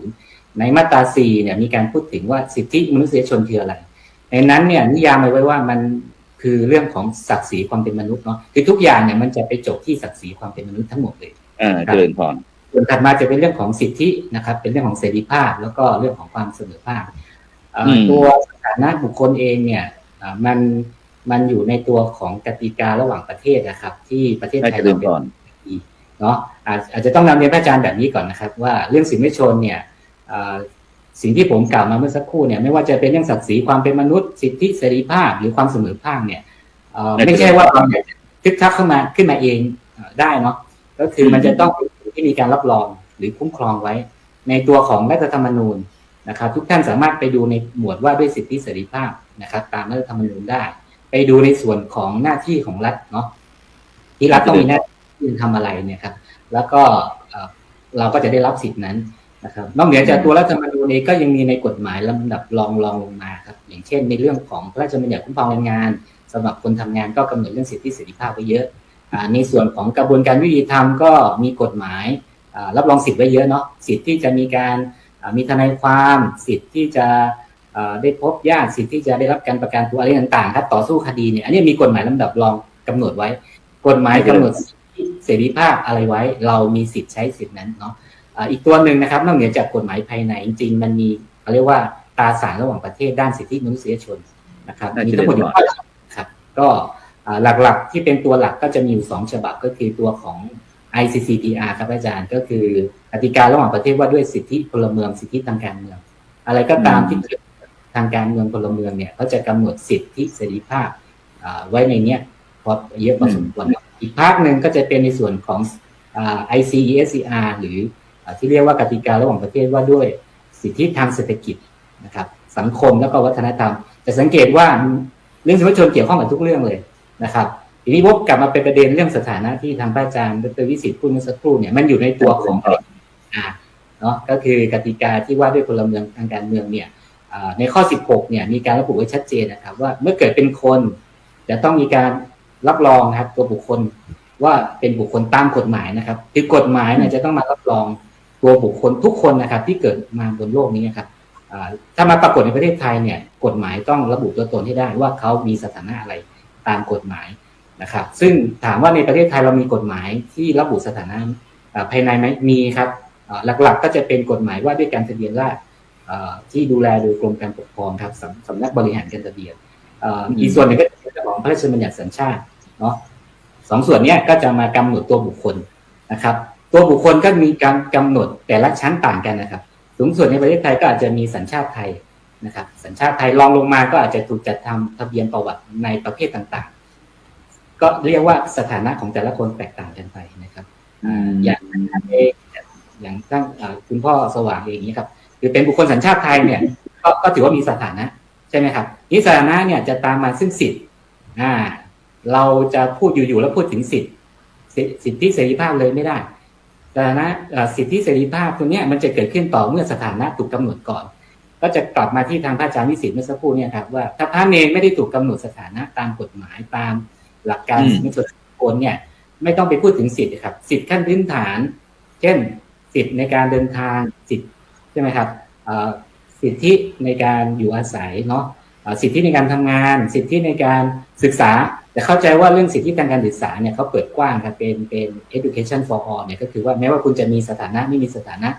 60ในมาตรา 4เนี่ยมีการพูดถึงว่าสิทธิมนุษยชนคืออะไรในนั้นเนี่ยนิยามไว้ว่ามันคือเรื่องของศักดิ์ศรีความเป็นมนุษย์เนาะคือทุกอย่างเนี่ยมันจะไปจบที่ศักดิ์ศรีความเป็นมนุษย์ทั้งหมดเลยเจริญพร ส่วนถัดมาจะเป็นเรื่องของสิทธินะครับเป็นเรื่องของเสรีภาพแล้วก็เรื่องของความเสมอภาคตัวสถานะบุคคลเองเนี่ยมันอยู่ในตัวของกติการะหว่างประเทศนะครับที่ประเทศไทยเราเป็นเนาะอาจจะต้องนำเรียนพระอาจารย์แบบนี้ก่อนนะครับว่าเรื่องสื่อมวลชนเนี่ยสิ่งที่ผมกล่าวมาเมื่อสักครู่เนี่ยไม่ว่าจะเป็นเรื่องศักดิ์ศรีความเป็นมนุษย์สิทธิเสรีภาพหรือความเสมอภาคเนี่ยไม่ใช่ว่าเราทึกทักขึ้นมาเองได้เนาะก็คือมันจะต้องที่มีการรับรองหรือคุ้มครองไว้ในตัวของรัฐธรรมนูญนะครับทุกท่านสามารถไปดูในหมวดว่าด้วยสิทธิเสรีภาพนะครับตามรัฐธรรมนูญได้ไปดูในส่วนของหน้าที่ของรัฐเนาะที่รัฐต้องมีหน้าที่ทำอะไรเนี่ยครับแล้วก็เราก็จะได้รับสิทธินั้นนะครับนอกเหนือจากตัวรัฐธรรมนูญเองก็ยังมีในกฎหมายลำดับรองลงมาครับอย่างเช่นในเรื่องของพระราชบัญญัติคุ้มครองแรงงานสำหรับคนทำงานก็กำหนดเรื่องสิทธิเสรีภาพไว้เยอะในส่วนของกระบวนการยุติธรรมก็มีกฎหมายรับรองสิทธิ์ไว้เยอะเนาะสิทธิ์ที่จะมีการมีทนายความสิทธิ์ที่จะได้พบญาติสิทธิ์ที่จะได้รับการประกันตัวอะไรต่างๆครับต่อสู้คดีเนี่ยอันนี้มีกฎหมายลำดับรองกำหนดไว้กฎหมายกำหนดเสรีภาพอะไรไว้เรามีสิทธิ์ใช้สิทธินั้นเนาะอีกตัวหนึ่งนะครับนอกเหนือจากกฎหมายภายในจริงๆมันมีเขาเรียกว่าตราสารระหว่างประเทศด้านสิทธิมนุษยชนนะครับมีทั้งหมดอยู่ครับก็หลักๆที่เป็นตัวหลักก็จะมีอยู่2ฉบับก็คือตัวของ ICCPR ครับอาจารย์ก็คือกติการะหว่างประเทศว่าด้วยสิทธิพลเมืองสิทธิทางการเมืองอะไรก็ตามที่เกี่ยวกับทางการเมืองพลเมืองเนี่ยเขาจะกำหนดสิทธิเสรีภาพไว้ในเนี้ยพอเยอะพอสมควรอีกภาคหนึ่งก็จะเป็นในส่วนของICESCR หรือที่เรียกว่ากติการะหว่างประเทศว่าด้วยสิทธิทางเศรษฐกิจนะครับสังคมแล้วก็วัฒนธรรมจะสังเกตว่าเรื่องสื่อมวลชนเกี่ยวข้องกับทุกเรื่องเลยนะครับทีนี้วกกลับมาเป็นประเด็นเรื่องสถานะที่ทางพระอาจารย์ดร.วิสิทธิ์พูดเมื่อสักครู่เนี่ยมันอยู่ในตัวของเนาะก็คือกติกาที่ว่าด้วยพลเมืองทางการเมืองเนี่ยในข้อ16เนี่ยมีการระบุไว้ชัดเจนนะครับว่าเมื่อเกิดเป็นคนจะต้องมีการรับรองครับตัวบุคคลว่าเป็นบุคคลตามกฎหมายนะครับคือกฎหมายเนี่ยจะต้องมารับรองตัวบุคคลทุกคนนะครับที่เกิดมาบนโลกนี้ครับถ้ามาปรากฏในประเทศไทยเนี่ยกฎหมายต้องระบุตัวตนให้ได้ว่าเขามีสถานะอะไรตามกฎหมายนะครับซึ่งถามว่าในประเทศไทยเรามีกฎหมายที่ระบุสถานะภายในไหมมีครับหลักๆก็จะเป็นกฎหมายว่าด้วยการทะเบียนราษฎร์ที่ดูแลโดยกรมการปกครองครับสำนักบริหารการทะเบียนอีกส่วนหนึ่งก็จะเป็นของพระราชบัญญัติสัญชาติ เนาะสองส่วนเนี้ยก็จะมากำหนดตัวบุคคลนะครับตัวบุคคลก็มีการกำหนดแต่ละชั้นต่างกันนะครับสูงสุดในประเทศไทยก็อาจจะมีสัญชาติไทยนะครับสัญชาติไทยรองลงมาก็อาจจะถูกจัดทำทะเบียนประวัติในประเภทต่างๆก็เรียกว่าสถานะของแต่ละคนแตกต่างกันไปนะครับอย่างตั้งคุณพ่อสว่างเองนี้ครับคือเป็นบุคคลสัญชาติไทยเนี่ยก็ถือว่ามีสถานะใช่ไหมครับนี่สถานะเนี่ยจะตามมาซึ่งสิทธิ์เราจะพูดอยู่ๆแล้วพูดถึงสิทธิเสรีภาพเลยไม่ได้สถานะสิทธิเสรีภาพตัวเนี้ยมันจะเกิดขึ้นต่อเมื่อสถานะถูกกำหนดก่อนก็จะกลับมาที่ทางพระอาจารย์วิสิทธิ์เมื่อสักครู่เนี่ยครับว่าถ้าพระเนรไม่ได้ถูกกำหนดสถานะตามกฎหมายตามหลักการสิทธิมนุษยชนเนี่ยไม่ต้องไปพูดถึงสิทธิ์ครับสิทธิขั้นพื้นฐานเช่นสิทธิในการเดินทางสิทธิใช่ไหมครับสิทธิในการอยู่อาศัยเนาะสิทธิในการทำงานสิทธิในการศึกษาแต่เข้าใจว่าเรื่องสิทธิทางการศึกษาเนี่ยเขาเปิดกว้างครับเป็น education for all เนี่ยก็คือว่าแม้ว่าคุณจะมีสถานะไม่มีสถานะ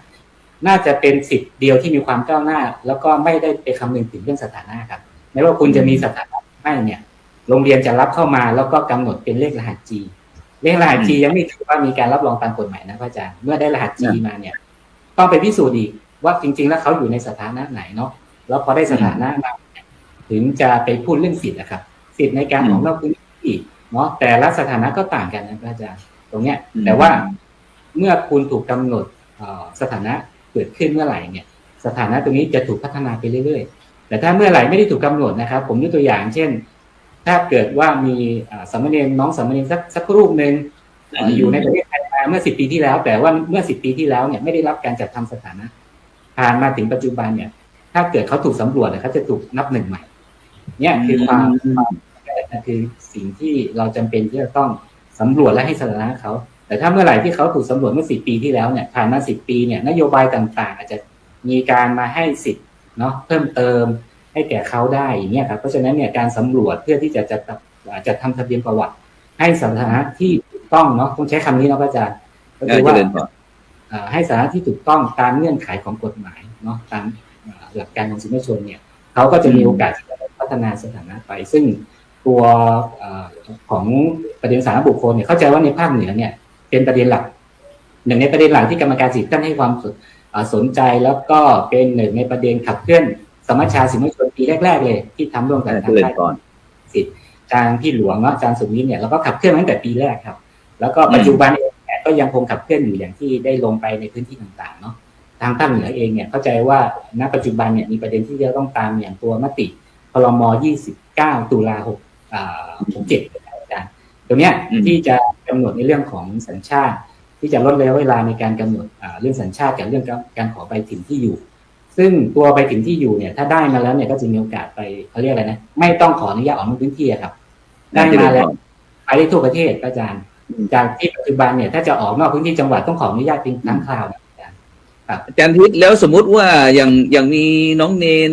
น่าจะเป็นสิทธิ์เดียวที่มีความก้าวหน้าแล้วก็ไม่ได้ไปคำนึงถึงเรื่องสถานะครับแม้ว่าคุณจะมีสถานะไม่เนี่ยโรงเรียนจะรับเข้ามาแล้วก็กำหนดเป็นเลขรหัส G เลขรหัส G ยังไม่ถือว่ามีการรับรองตามกฎหมายนะพระอาจารย์เมื่อได้รหัส G มาเนี่ยต้องไปพิสูจน์อีกว่าจริงๆแล้วเขาอยู่ในสถานะไหนเนาะแล้วพอได้สถานะมาถึงจะไปพูดเรื่องสิทธิ์นะครับสิทธิ์ในการออกนอกพื้นที่เนาะแต่ละสถานะก็ต่างกันนะพระอาจารย์ตรงเนี้ยแต่ว่าเมื่อคุณถูกกำหนดสถานะเกิดขึ้นเมื่อไหร่เนี่ยสถานะตรงนี้จะถูกพัฒนาไปเรื่อยๆแต่ถ้าเมื่อไหร่ไม่ได้ถูกกำหนดนะครับผมยกตัวอย่างเช่นถ้าเกิดว่ามีสามเณรน้องสามเณรสักรูปหนึ่งอยู่ในประเทศไทยมาเมื่อ10 ปีที่แล้วแต่ว่าเมื่อ10 ปีที่แล้วเนี่ยไม่ได้รับการจัดทำสถานะผ่านมาถึงปัจจุบันเนี่ยถ้าเกิดเขาถูกสำรวจเขาจะถูกนับหนึ่งใหม่เนี่ยคือความคือสิ่งที่เราจำเป็นที่จะต้องสำรวจและให้สถานะเขาแต่ถ้าเมื่อไหร่ที่เขาถูกสำรวจเมื่อ10 ปีที่แล้วเนี่ยผ่านมา10 ปีเนี่ยนโยบายต่างๆอาจจะมีการมาให้สิทธิ์เนาะเพิ่มเติมให้แก่เขาได้อย่างเงี้ยครับเพราะฉะนั้นเนี่ยการสำรวจเพื่อที่จะทำทะเบียนประวัติให้สถานะที่ถูกต้องเนาะต้องใช้คำนี้นะอาจารย์ก็คือว่าให้สถานะที่ถูกต้องตามเงื่อนไขของกฎหมายเนาะตามหลักการของสิทธิมนุษยชนเนี่ยเขาก็จะมีโอกาสที่จะพัฒนาสถานะไปซึ่งตัวของประเด็นสาธารณบุคคลเนี่ยเข้าใจว่าในภาคเหนือเนี่ยเป็นประเด็นหลักหนึ่งในประเด็นหลักที่กรรมการสิทธิท่านให้ความสนใจแล้วก็เป็นหนึ่งในประเด็นขับเคลื่อนสมัชชาสิทธิมนุษยชนปีแรกๆเลยที่ทำร่วมกันทางค่ายสิทธิอาจารย์พี่หลวงเนาะอาจารย์สุนิทเนี่ยเราก็ขับเคลื่อนตั้งแต่ปีแรกครับแล้วก็ปัจจุบันเองก็ยังคงขับเคลื่อนอยู่อย่างที่ได้ลงไปในพื้นที่ต่างๆเนาะทางภาคเหนือเองเนี่ยเข้าใจว่าณปัจจุบันเนี่ยมีประเด็นที่จะต้องตามอย่างตัวมติพรม29 ตุลา67อาจารย์ตรงเนี้ยที่จะกำหนดในเรื่องของสัญชาติที่จะลดระยะเวลาในการกำหนดเรื่องสัญชาติกับเรื่องการขอใบถิ่นที่อยู่ซึ่งตัวใบถิ่นที่อยู่เนี่ยถ้าได้มาแล้วเนี่ยก็จะมีโอกาสไปเขาเรียกอะไรนะไม่ต้องขออนุญาตออกนอกพื้นที่ครับได้มาแล้วไปได้ทั่วประเทศอาจารย์จากที่ปัจจุบันเนี่ยถ้าจะออกนอกพื้นที่จังหวัดต้องขออนุญาตเป็นครั้งคราวอาจารย์ทิศแล้วสมมุติว่าอย่างมีน้องเนน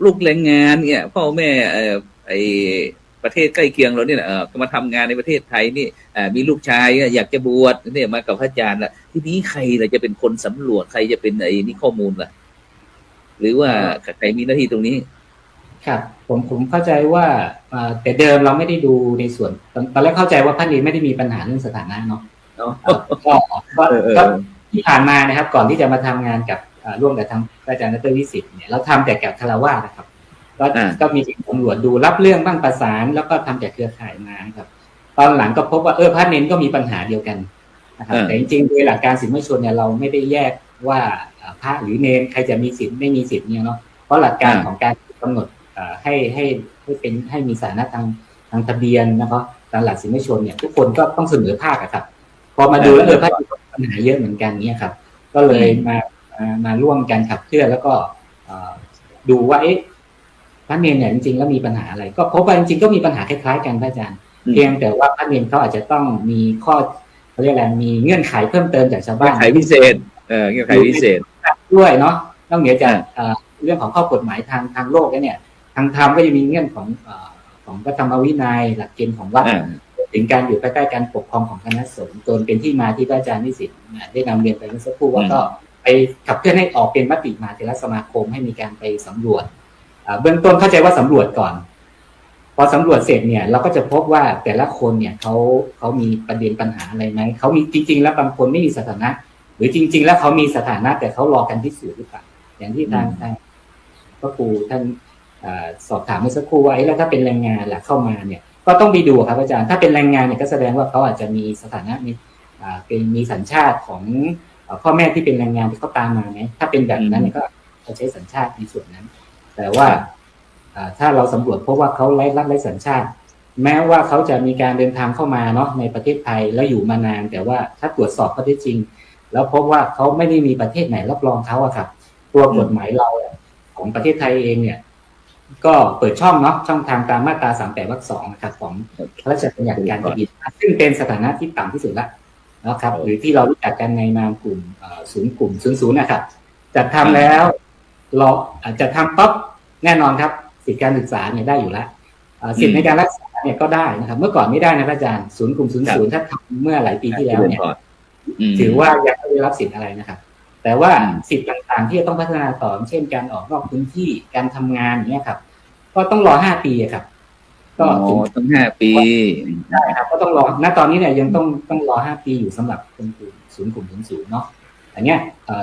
ลูกแรงงานเนี่ยพ่อแม่ไอประเทศใกล้เคียงเราเนี่ยก็มาทำงานในประเทศไทยนี่มีลูกชายอยากจะบวชเนี่ยมากับพระอาจารย์ล่ะทีนี้ใครล่ะจะเป็นคนสำรวจใครจะเป็นไอ้นี่ข้อมูลล่ะหรือว่าใครมีหน้าที่ตรงนี้ครับผมเข้าใจว่าแต่เดิมเราไม่ได้ดูในส่วนตอนแรกเข้าใจว่าพระเนรไม่ได้มีปัญหาเรื่องสถานะเนาะก็ที่ผ่านมานะครับก่อนที่จะมาทำงานกับร่วมกับทางอาจารย์ดร.วิสิทธิ์เนี่ยเราทำแต่กับคฤหัสถ์นะครับก็มีตำรวจดูรับเรื่องบ้างประสานแล้วก็ทำจากเครือข่ายมาครับตอนหลังก็พบว่าพระเนรก็มีปัญหาเดียวกันนะครับแต่จริงๆโดยหลักการสิทธิมนุษยชนเนี่ยเราไม่ได้แยกว่าพระหรือเนรใครจะมีสิทธิ์ไม่มีสิทธิ์เนี่ยเนาะเพราะหลักการของการกำหนดให้มีสถานะทางทะเบียนนะครับตามหลักสิทธิมนุษยชนเนี่ยทุกคนก็ต้องเสมอภาคครับพอมาดูแล้วพระมีปัญหาเยอะเหมือนกันเนี่ยครับก็เลยมาร่วมกันขับเคลื่อนแล้วก็ดูว่าพระเนรเนี่ยจริงๆแล้วมีปัญหาอะไรก็พบว่าจริงๆก็มีปัญหาคล้ายๆกันพระอาจารย์เพียงแต่ว่าพระเนรเขาอาจจะต้องมีข้อเขาเรียกอะไรมีเงื่อนไขเพิ่มเติมจากชาวบ้านเงื่อนไขพิเศษเงื่อนไขพิเศษด้วยเนาะนอกเหนือจากเรื่องของข้อกฎหมายทางโลกแล้วเนี่ยทางธรรมก็ยังมีเงื่อนของพระธรรมวินัยหลักเกณฑ์ของวัดถึงการอยู่ภายใต้การปกครองของคณะสงฆ์จนเป็นที่มาที่พระอาจารย์นิสิตได้นำเรียนไปเมื่อสักครู่ว่าก็ไปขับเคลื่อนให้ออกเป็นมติมหาเถรสมาคมให้มีการไปสำรวจเบื้องต้นเข้าใจว่าสำรวจก่อนพอ อสำรวจเสร็จเนี่ยเราก็จะพบว่าแต่ละคนเนี่ยเขามีประเด็นปัญหาอะไรไหมเขามีจริงๆแล้วบางคนไม่มีสถานะหรือจริงๆแล้วเขามีสถานะแต่เขารอกันพิสูจน์หรือเปล่าอย่างที่ทางพระครูท่านสอบถามเมื่อสักครู่ว่าแล้วถ้าเป็นแรงงานล่ะเข้ามาเนี่ยก็ต้องไปดูครับอาจารย์ถ้าเป็นแรงงานเนี่ยก็แสดงว่าเขาอาจจะมีสถานะเป็นมีสัญชาติของพ่อแม่ที่เป็นแรงงานที่เขาตามมาไหมถ้าเป็นแบบนั้นเนี่ยก็จะใช้สัญชาติในส่วนนั้นแต่ว่าถ้าเราสำรวจพบว่าเขาไร้รัฐไร้สัญชาติแม้ว่าเขาจะมีการเดินทางเข้ามาเนาะในประเทศไทยแล้วอยู่มานานแต่ว่าถ้าตรวจสอบข้อเท็จจริงแล้วพบว่าเขาไม่ได้มีประเทศไหนรับรองเขาอะครับตัวกฎหมายเราของประเทศไทยเองเนี่ยก็เปิดช่องเนาะช่องทางตามมาตรา38 วรรค 2นะครับของพระราชบัญญัติการแผ่นดินซึ่งเป็นสถานะที่ต่ำที่สุดละนะครับหรือที่เรารู้จักกันในนามกลุ่ม00นะครับจัดทำแล้วเราจะทำปั๊บแน่นอนครับสิทธิการศึกษาเนี่ยได้อยู่แล้วสิทธิในการรักษาเนี่ยก็ได้นะครับเมื่อก่อนไม่ได้นะอาจารย์00ถ้าทำเมื่อหลายปีที่แล้วเนี่ยถือว่ายังไม่ได้รับสิทธิ์อะไรนะครับแต่ว่าสิทธิ์ต่างๆที่จะต้องพัฒนาต่อเช่นการออกนอกพื้นที่การทำงานอย่างเงี้ยครับก็ต้องรอ5 ปีครับก็ต้อง5 ปีใช่ครับก็ต้องรอณตอนนี้เนี่ยยังต้องรอ5 ปีอยู่สำหรับคนกลุ่ม00เนาะอันเนี้ย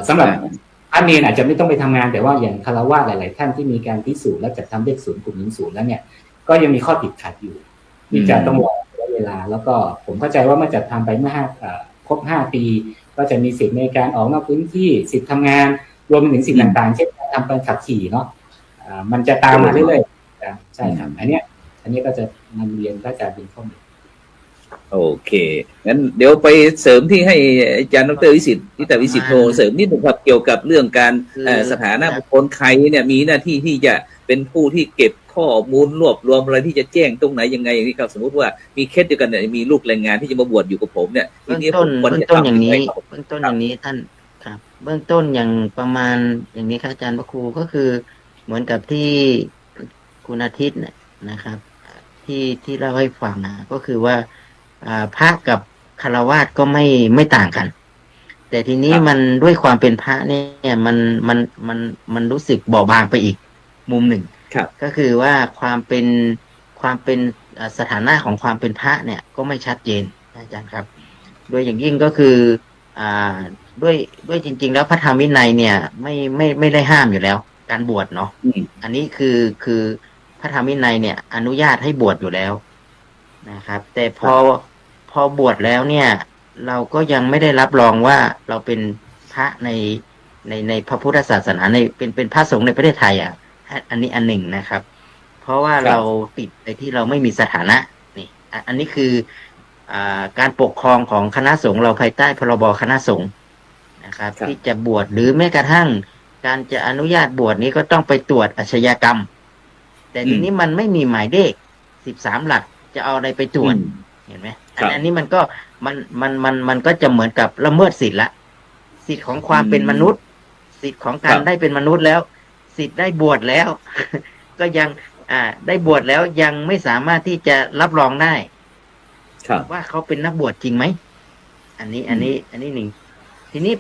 สำหรับท่านเนรอาจจะไม่ต้องไปทำงานแต่ว่าอย่างคฤหัสถ์หลายๆท่านที่มีการพิสูจน์และจัดทำเลข00แล้วเนี่ยก็ยังมีข้อติดขัดอยู่ที่จะต้องรอเวลาแล้วก็ผมเข้าใจว่าเมื่อจัดทำไปเมื่อครบ5 ปีก็จะมีสิทธิ์ในการออกนอกพื้นที่สิทธิ์ทำงานรวมไปถึงสิทธิ์ต่างๆเช่นการทำใบขับขี่เนาะมันจะตามมาเรื่อยๆใช่ครับอันนี้ก็จะนำเรียนพระอาจารย์เป็นข้อมูลโอเคงั้นเดี๋ยวไปเสริมที่ให้อาจารย์ดร.วิสิทธิ์วิสิทธิ์โทเสริมนิดนึงครับเกี่ยวกับเรื่องการสถานะบุคคลใครเนี่ยมีหน้าที่ที่จะเป็นผู้ที่เก็บข้อมูลรวบรวมอะไรที่จะแจ้งตรงไหนยังไงอย่างนี้ครับสมมติว่ามีเคสเดียวกันเนี่ยมีลูกแรงงานที่จะมาบวชอยู่กับผมเนี่ยเบื้องต้นอย่างนี้ท่านครับเบื้องต้นอย่างประมาณอย่างนี้ครับอาจารย์พระครูก็คือเหมือนกับที่คุณอาทิตย์เนี่ยนะครับที่เล่าให้ฟังนะก็คือว่าพระกับฆราวาสก็ไม่ต่างกันแต่ทีนี้มันด้วยความเป็นพระเนี่ยมันรู้สึกเบาบางไปอีกมุมหนึ่งก็คือว่าความเป็นสถานะของความเป็นพระเนี่ยก็ไม่ชัดเจนอาจารย์ครับโดยอย่างยิ่งก็คือด้วยจริงๆแล้วพระธรรมวินัยเนี่ยไม่ได้ห้ามอยู่แล้วการบวชเนาะอันนี้คือพระธรรมวินัยเนี่ยอนุญาตให้บวชอยู่แล้วนะครับแต่พอบวชแล้วเนี่ยเราก็ยังไม่ได้รับรองว่าเราเป็นพระในพระพุทธศาสนาเป็นพระสงฆ์ในประเทศไทยอันนี้อันหนึ่งนะครับเพราะว่าเราติดในที่เราไม่มีสถานะนี่อันนี้คือการปกครองของคณะสงฆ์เราภายใต้พรบคณะสงฆ์นะครับที่จะบวชหรือแม้กระทั่งการจะอนุญาตบวชนี้ก็ต้องไปตรวจอาชญากรรมแต่ทีนี้มันไม่มีหมายเลข13 หลักจะเอาอะไรไปตรวจเห็นไหมอันนี้มันก็จะเหมือนกับละเมิดสิทธิ์ละสิทธิ์ของความเป็นมนุษย์สิทธิ์ของการได้เป็นมนุษย์แล้วสิทธิ์ได้บวชแล้ว ก็ยังได้บวชแล้วยังไม่สามารถที่จะรับรองได้ว่าเขาเป็นนักบวชจริงไหมอันนี้หนึ่งทีนี้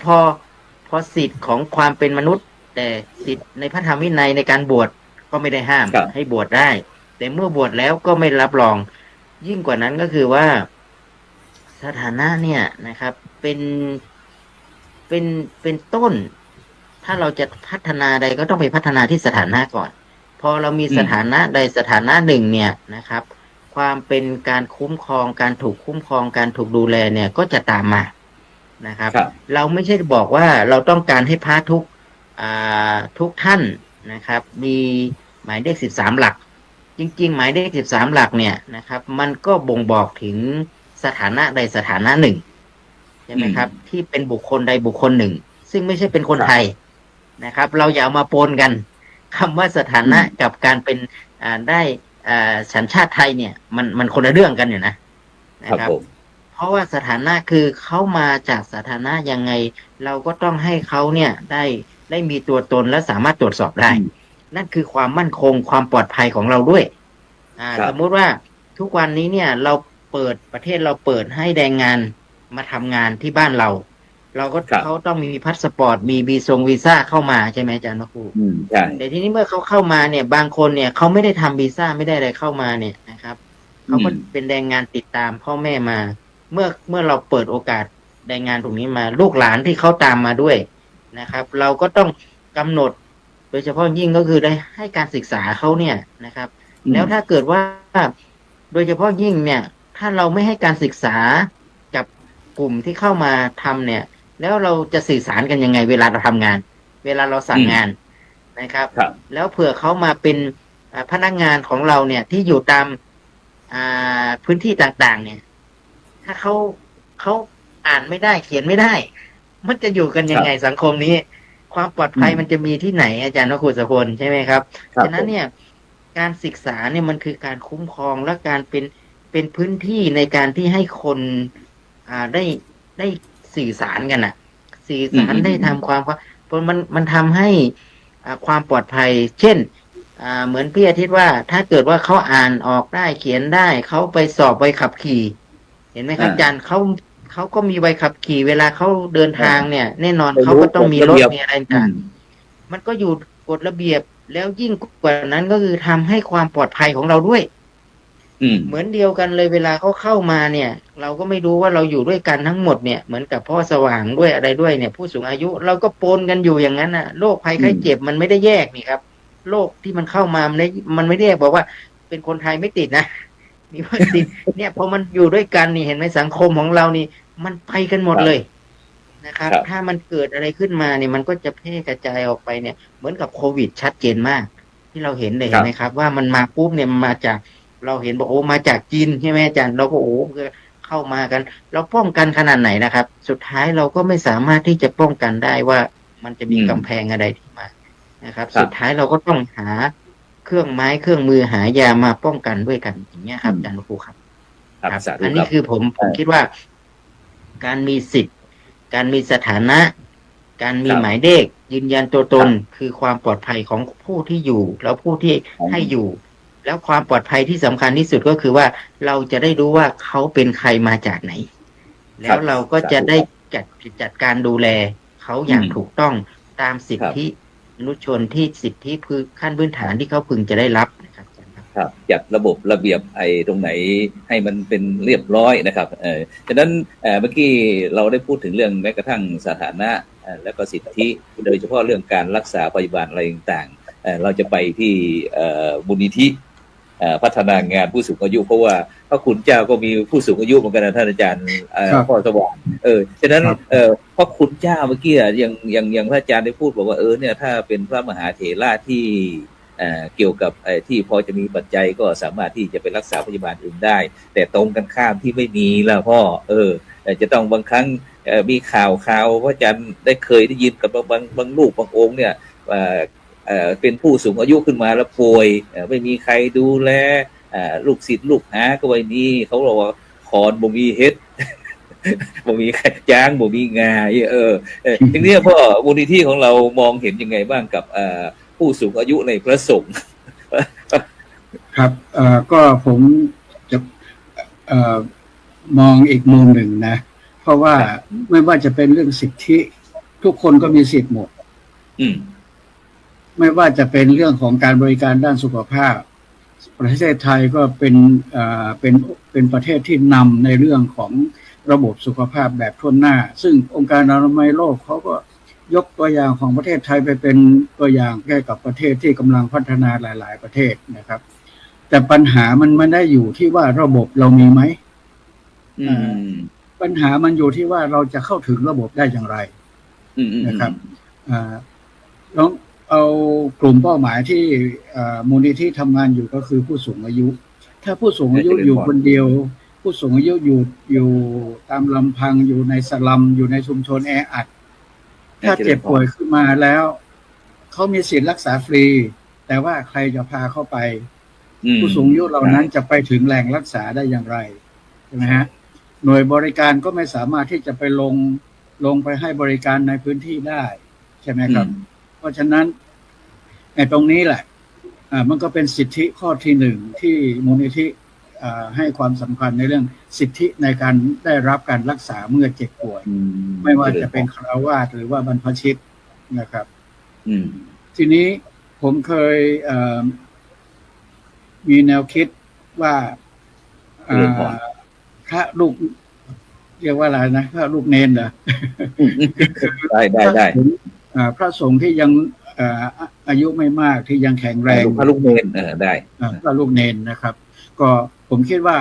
พอสิทธิ์ของความเป็นมนุษย์แต่สิทธิ์ในพระธรรมวินัยในการบวชก็ไม่ได้ห้ามให้บวชได้แต่เมื่อบวชแล้วก็ไม่รับรองยิ่งกว่านั้นก็คือว่าสถานะเนี่ยนะครับเป็นต้นถ้าเราจะพัฒนาใดก็ต้องไปพัฒนาที่สถานะก่อนพอเรามีสถานะใดสถานะหนึ่งเนี่ยนะครับความเป็นการคุ้มครองการถูกคุ้มครองการถูกดูแลเนี่ยก็จะตามมานะครับเราไม่ใช่บอกว่าเราต้องการให้พระทุกท่านนะครับมีหมายเลข13 หลักจริงๆหมายเลข13 หลักเนี่ยนะครับมันก็บ่งบอกถึงสถานะใดสถานะหนึ่งใช่ไหมครับที่เป็นบุคคลใดบุคคลหนึ่งซึ่งไม่ใช่เป็นคนไทยนะครับเราอย่าเอามาปนกันคำว่าสถานะกับการเป็นได้สัญชาติไทยเนี่ยมันคนละเรื่องกันอยู่นะครับเพราะว่าสถานะคือเขามาจากสถานะยังไงเราก็ต้องให้เขาเนี่ยได้มีตัวตนและสามารถตรวจสอบได้นั่นคือความมั่นคงความปลอดภัยของเราด้วยสมมุติว่าทุกวันนี้เนี่ยเราเปิดประเทศเราเปิดให้แรงงานมาทำงานที่บ้านเราก็เขาต้องมีพาสปอร์ตมีวีซ่าเข้ามาใช่ไหมอาจารย์พระครูใช่แต่ทีนี้เมื่อเขาเข้ามาเนี่ยบางคนเนี่ยเขาไม่ได้ทำวีซ่าไม่ได้อะไรเข้ามาเนี่ยนะ เขาก็เป็นแรงงานติดตามพ่อแม่มา เมื่อเราเปิดโอกาสแรงงานตรงนี้มาลูกหลานที่เขาตามมาด้วยนะครับ เราก็ต้องกำหนดโดยเฉพาะยิ่งก็คือได้ให้การศึกษาเขาเนี่ยนะครับ แล้วถ้าเกิดว่าโดยเฉพาะยิ่งเนี่ยถ้าเราไม่ให้การศึกษากับกลุ่มที่เข้ามาทำเนี่ยแล้วเราจะสื่อสารกันยังไงเวลาเราทำงาน เวลาเราสั่งงานนะครับ แล้วเผื่อเขามาเป็นพนักงานของเราเนี่ยที่อยู่ตามพื้นที่ต่างๆเนี่ยถ้าเขาอ่านไม่ได้เขียนไม่ได้มันจะอยู่กันยังไงสังคมนี้ความปลอดภัยมันจะมีที่ไหนอาจารย์วคุสพลใช่ไหมครับฉะนั้นเนี่ยการศึกษาเนี่ยมันคือการคุ้มครองและการเป็นพื้นที่ในการที่ให้คนได้สื่อสารกันสื่อสารได้ทำความมันทำให้ความปลอดภัยเช่นเหมือนพี่อาทิตย์ว่าถ้าเกิดว่าเขาอ่านออกได้เขียนได้เขาไปสอบใบขับขี่เห็นไหมครับอาจารย์เขาก็มีใบขับขี่เวลาเขาเดินทางเนี่ยแน่นอนเขาก็ต้องมีรถมีอะไรต่างมันก็อยู่กฎระเบียบแล้วยิ่งกว่านั้นก็คือทำให้ความปลอดภัยของเราด้วยเหมือนเดียวกันเลยเวลาเขาเข้ามาเนี่ยเราก็ไม่รู้ว่าเราอยู่ด้วยกันทั้งหมดเนี่ยเหมือนกับพ่อสว่างด้วยอะไรด้วยเนี่ยผู้สูงอายุเราก็ปนกันอยู่อย่างนั้นโรคภัยไข้เจ็บมันไม่ได้แยกนี่ครับโรคที่มันเข้ามามันไม่ได้แยกบอกว่าเป็นคนไทยไม่ติดนะมีวัคซีนเนี่ยพอมันอยู่ด้วยกันนี่เห็นไหมสังคมของเรานี่มันไปกันหมดเลยนะครับถ้ามันเกิดอะไรขึ้นมาเนี่ยมันก็จะแพร่กระจายออกไปเนี่ยเหมือนกับโควิดชัดเจนมากที่เราเห็นเลยเห็นไหมครับว่ามันมาปุ๊บเนี่ยมันมาจากเราเห็นบอกโอ้มาจากจีนใช่ไหมอาจารย์เราก็โอ้เข้ามากันเราป้องกันขนาดไหนนะครับสุดท้ายเราก็ไม่สามารถที่จะป้องกันได้ว่ามันจะมีกำแพงอะไรที่มานะครับสุดท้ายเราก็ต้องหาเครื่องไม้เครื่องมือหายามาป้องกันด้วยกันอย่างเงี้ยครับอาจารย์ครูครับอันนี้คือผมคิดว่าการมีสิทธิ์การมีสถานะการมีหมายเลขยืนยันตัวตนคือความปลอดภัยของผู้ที่อยู่แล้วผู้ที่ให้อยู่แล้วความปลอดภัยที่สำคัญที่สุดก็คือว่าเราจะได้รู้ว่าเขาเป็นใครมาจากไหนแล้วเราก็จะได้จัดการดูแลเขาอย่างถูกต้องตามสิทธิมนุษยชนที่สิทธิขั้นพื้นฐานที่เขาพึงจะได้รับนะครับจัดระบบระเบียบตรงไหนให้มันเป็นเรียบร้อยนะครับฉะนั้นเมื่อกี้เราได้พูดถึงเรื่องแม้กระทั่งสถานะและก็สิทธิโดยเฉพาะเรื่องการรักษาพยาบาลอะไรต่างๆเราจะไปที่มูลนิธิพัฒนางานผู้สูงอายุเพราะว่าพระคุณเจ้าก็มีผู้สูงอายุเหมือนกันนะท่านอาจารย์พ่อสว่างฉะนั้นพระคุณเจ้าเมื่อกี้ยังพระอาจารย์ได้พูดบอกว่าเนี่ยถ้าเป็นพระมหาเถระที่เกี่ยวกับที่พอจะมีปัจจัยก็สามารถที่จะไปรักษาพยาบาลอื่นได้แต่ตรงกันข้ามที่ไม่มีแล้วพ่อจะต้องบางครั้งมีข่าวพระอาจารย์เคยได้ยินกับบางลูกบางองค์เนี่ยเป็นผู้สูงอายุขึ้นมาแล้วป่วยไม่มีใครดูแลลูกศิษย์ลูกหาก็ไม่มีเขาบอกว่าคอนบ่มีเฮ็ด บ่มีใครจ้างบ่มีงาทีนี้พ่อมูลนิธิของเรามองเห็นยังไงบ้างกับผู้สูงอายุในพระสงฆ์ครับก็ผมจะมองอีกมุมหนึ่งนะเพราะว่าไม่ว่าจะเป็นเรื่องสิทธิทุกคนก็มีสิทธิ์หมดไม่ว่าจะเป็นเรื่องของการบริการด้านสุขภาพประเทศไทยก็เป็นประเทศที่นำในเรื่องของระบบสุขภาพแบบทั่วหน้าซึ่งองค์การอนามัยโลกเขาก็ยกตัวอย่างของประเทศไทยไปเป็นตัวอย่างแก่กับประเทศที่กำลังพัฒนาหลายๆประเทศนะครับแต่ปัญหามันไม่ได้อยู่ที่ว่าระบบเรามีไหมปัญหามันอยู่ที่ว่าเราจะเข้าถึงระบบได้อย่างไรนะครับลองเอากลุ่มเป้าหมายที่มูลนิธิทำงานอยู่ก็คือผู้สูงอายุถ้าผู้สูงอายุอยู่คนเดียวผู้สูงอายุอยู่ตามลำพังอยู่ในสลัมอยู่ในชุมชนแออัดถ้าเจ็บป่วยขึ้นมาแล้วเขามีสิทธิ์รักษาฟรีแต่ว่าใครจะพาเข้าไปผู้สูงอายุเหล่านั้นจะไปถึงแหล่งรักษาได้อย่างไรใช่ไหมฮะหน่วยบริการก็ไม่สามารถที่จะไปลงไปให้บริการในพื้นที่ได้ใช่ไหมครับเพราะฉะนั้นตรงนี้แหละมันก็เป็นสิทธิข้อที่หนึ่งที่มูลนิธิให้ความสำคัญในเรื่องสิทธิในการได้รับการรักษาเมื่อเจ็บป่วยไม่ว่าจะเป็นฆราวาสหรือว่าบรรพชิตนะครับทีนี้ผมเคยมีแนวคิดว่า อ่าพระลูกเรียกว่าอะไรนะพระลูกเนนเหรอ ได้พระสงฆ์ที่ยังอายุไม่มากที่ยังแข็งแรง พระลูกเนนได้ พระลูกเนนนะครับ ก็ผมคิดว่า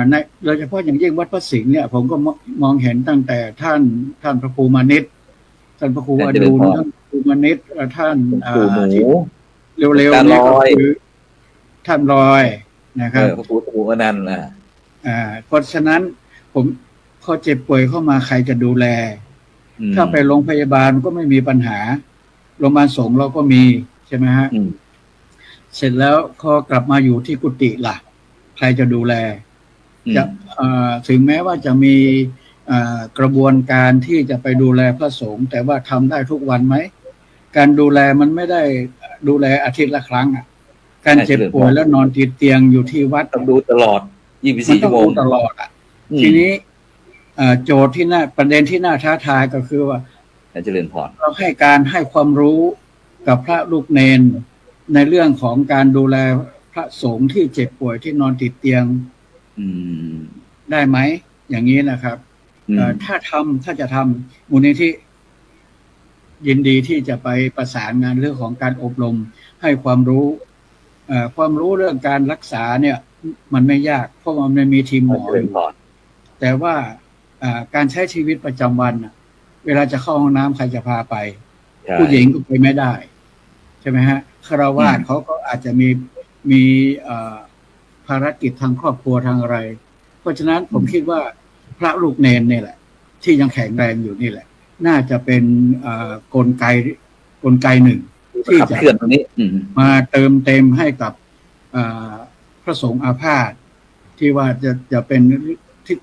ในโดยเฉพาะอย่างยิ่งวัดพระสิงห์เนี่ยผมก็มองเห็นตั้งแต่ท่านพระครูมานิตท่านพระครูอดุลท่านพระครูมานิตท่านที่เร็วๆนี้ก็คือท่านลอยนะครับพระครูอนันต์เพราะฉะนั้นผมพอเจ็บป่วยเข้ามาใครจะดูแลถ้าไปโรงพยาบาลก็ไม่มีปัญหาโรงพยาบาลสงฆ์เราก็มีใช่ไหมฮะเสร็จแล้วพอกลับมาอยู่ที่กุฏิล่ะใครจะดูแลจะถึงแม้ว่าจะมีกระบวนการที่จะไปดูแลพระสงฆ์แต่ว่าทำได้ทุกวันไหมการดูแลมันไม่ได้ดูแลอาทิตย์ละครั้งการเจ็บป่วยแล้วนอนติดเตียงอยู่ที่วัดต้องดูตลอด24 ชั่วโมงตลอดทีนี้โจทย์ที่น่าประเด็นที่น่าท้าทายก็คือว่าเจริญพรเราให้ความรู้กับพระลูกเนนในเรื่องของการดูแลพระสงฆ์ที่เจ็บป่วยที่นอนติดเตียงได้ไหมอย่างนี้นะครับถ้าจะทำมูลนิธิยินดีที่จะไปประสานงานเรื่องของการอบรมให้ความรู้เรื่องการรักษาเนี่ยมันไม่ยากเพราะมันมีทีมหมอแต่ว่าการใช้ชีวิตประจำวันเวลาจะเข้าห้องน้ำใครจะพาไปผู้หญิงก็ไปไม่ได้ใช่ไหมฮะคฤหัสถ์เขาก็อาจจะมีภารกิจทางครอบครัวทางอะไรเพราะฉะนั้นผมคิดว่าพระลูกเนนเนี่ยแหละที่ยังแข็งแรงอยู่นี่แหละน่าจะเป็นกลไกหนึ่งที่จะมาเติมเต็มให้กับพระสงฆ์อาพาธที่ว่าจะเป็น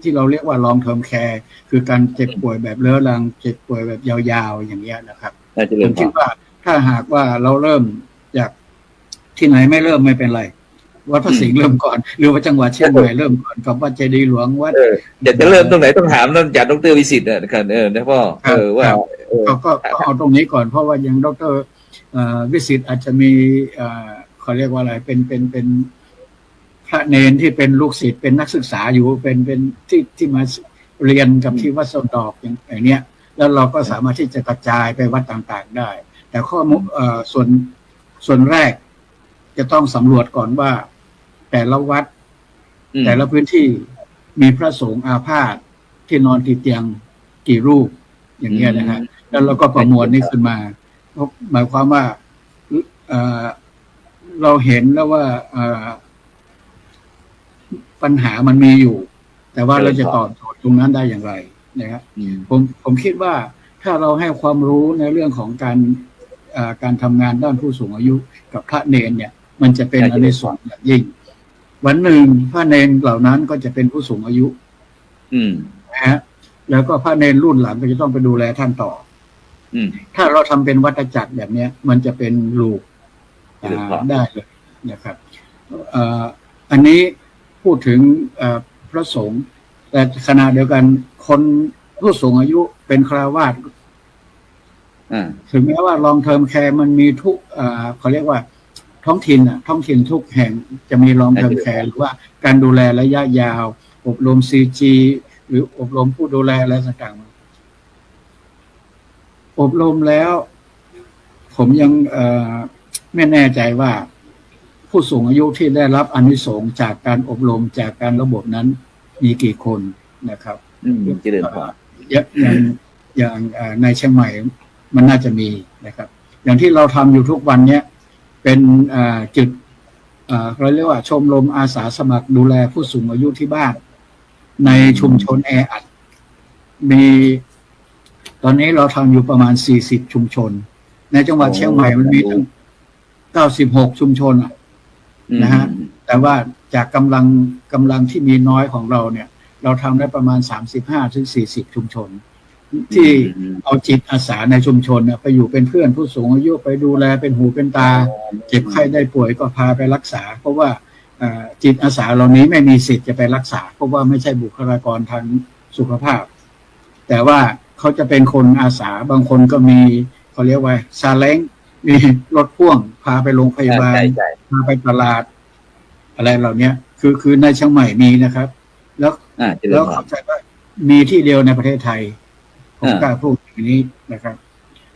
ที่เราเรียกว่า long term care คือการเจ็บป่วยแบบเรื้อรังเจ็บป่วยแบบยาวๆอย่างเงี้ยนะครับผมคิดว่าถ้าหากว่าเราเริ่มจากที่ไหนไม่เริ่มไม่เป็นไรวัดพระสิงห์เริ่มก่อนหรือว่าจังหวัดเชียงใหม่เริ่มก่อนกับวัดเจดีย์หลวงวัดเดี๋ยวจะเริ่มตรงไหนต้องถามท่านอาจารย์ดร.วิสิทธิ์นะครับนะพ่อว่าก็เอาตรงนี้ก่อนเพราะว่ายังดร.วิสิทธิ์อาจจะมีเขาเรียกว่าอะไรเป็นพระเนนที่เป็นลูกศิษย์เป็นนักศึกษาอยู่เป็นที่มาเรียนกับที่วัดสนดอกอย่างเนี้ยแล้วเราก็สามารถที่จะกระจายไปวัดต่างๆได้แต่ข้อมูลส่วนแรกจะต้องสำรวจก่อนว่าแต่ละวัดแต่ละพื้นที่มีพระสงฆ์อาพาธที่นอนติดเตียงกี่รูปอย่างเงี้ยนะฮะแล้วเราก็ประมวลนี้ขึ้นมาหมายความว่าเราเห็นแล้วว่าปัญหามันมีอยู่แต่ว่าเราจะตอบโจทย์ตรงนั้นได้อย่างไรนะครับผมคิดว่าถ้าเราให้ความรู้ในเรื่องของการทำงานด้านผู้สูงอายุกับพระเนนเนี่ยมันจะเป็นอานิสงส์อย่างยิ่งวันหนึ่งพระเนนเหล่านั้นก็จะเป็นผู้สูงอายุนะฮะแล้วก็พระเนนรุ่นหลังก็จะต้องไปดูแลท่านต่อถ้าเราทำเป็นวัฏจักรแบบนี้มันจะเป็นลูกได้เลยนะครับอันนี้พูดถึงพระสงฆ์แต่ขณะเดียวกันคนผู้สูงอายุเป็นฆราวาสถึงแม้ว่าลองเทอมแคร์มันมีทุกเขาเรียกว่าท้องถิ่นทุกแห่งจะมีลองเทอมแคร์หรือว่าการดูแลระยะยาวอบรม CG หรืออบรมผู้ดูแลอะไรต่างๆอบรมแล้วผมยังไม่แน่ใจว่าผู้สูงอายุที่ได้รับอานิสงส์จากการอบรมจากการระบบนั้นมีกี่คนนะครับอย่างในเชียงใหม่มันน่าจะมีนะครับอย่างที่เราทำอยู่ทุกวันเนี้ยเป็นจุดเราเรียกว่าชมรมอาสาสมัครดูแลผู้สูงอายุที่บ้านในชุมชนแออัดมีตอนนี้เราทำอยู่ประมาณ40ชุมชนในจังหวัดเชียงใหม่มันมีตั้ง96ชุมชนนะฮะแต่ว่าจากกำลังที่มีน้อยของเราเนี่ยเราทำได้ประมาณ35-40ชุมชนที่เอาจิตอาสาในชุมชนเนี่ยไปอยู่เป็นเพื่อนผู้สูงอายุไปดูแลเป็นหูเป็นตาเจ็บไข้ได้ป่วยก็พาไปรักษาเพราะว่าจิตอาสาเหล่านี้ไม่มีสิทธิ์จะไปรักษาเพราะว่าไม่ใช่บุคลากรทางสุขภาพแต่ว่าเขาจะเป็นคนอาสาบางคนก็มีเขาเรียกว่าซาเล้งมีรถพ่วงพาไปโรงพยาบาลพาไปตลาดอะไรเหล่านี้ คือในเชียงใหม่มีนะครับ แล้ว เจริ แล้ ญ ว พร เข้าใจว่ามีที่เดียวในประเทศไทยผมกล้าพูดอย่างนี้นะครับ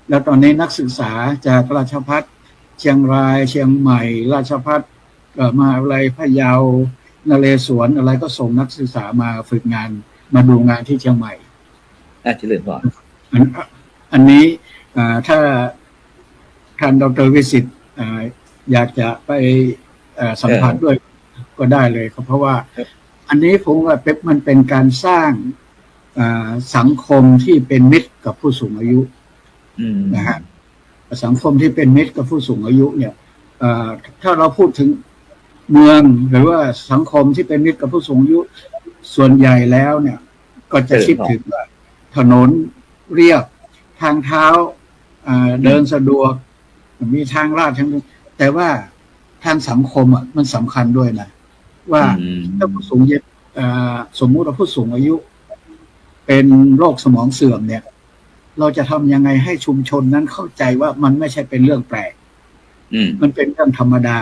แล้วตอนนี้นักศึกษาจากราชภัฏเชียงรายเชียงใหม่ ราชภัฏมหาวิทยาลัยพะเยานเรศวรอะไรก็ส่งนักศึกษามาฝึกงานมาดูงานที่เชียงใหม่ เจริญพร อันนี้ถ้าท่านดร.วิสิทธิ์อยากจะไปสัมผัสด้วยก็ได้เลยครับเพราะว่าอันนี้ผมว่ามันเป็นการสร้างสังคมที่เป็นมิตรกับผู้สูงอายุนะฮะสังคมที่เป็นมิตรกับผู้สูงอายุเนี่ยถ้าเราพูดถึงเมืองหรือว่าสังคมที่เป็นมิตรกับผู้สูงอายุส่วนใหญ่แล้วเนี่ยก็จะคิดถึงว่าถนนเรียบทางเท้าเดินสะดวกมีทางลาดทั้งนั้นแต่ว่าทางสังคมมันสำคัญด้วยนะว่าถ้าผู้สูงอายุสมมุติว่าผู้สูงอายุ เป็นโรคสมองเสื่อมเนี่ยเราจะทำยังไงให้ชุมชนนั้นเข้าใจว่ามันไม่ใช่เป็นเรื่องแปลกมันเป็นเรื่องธรรมดา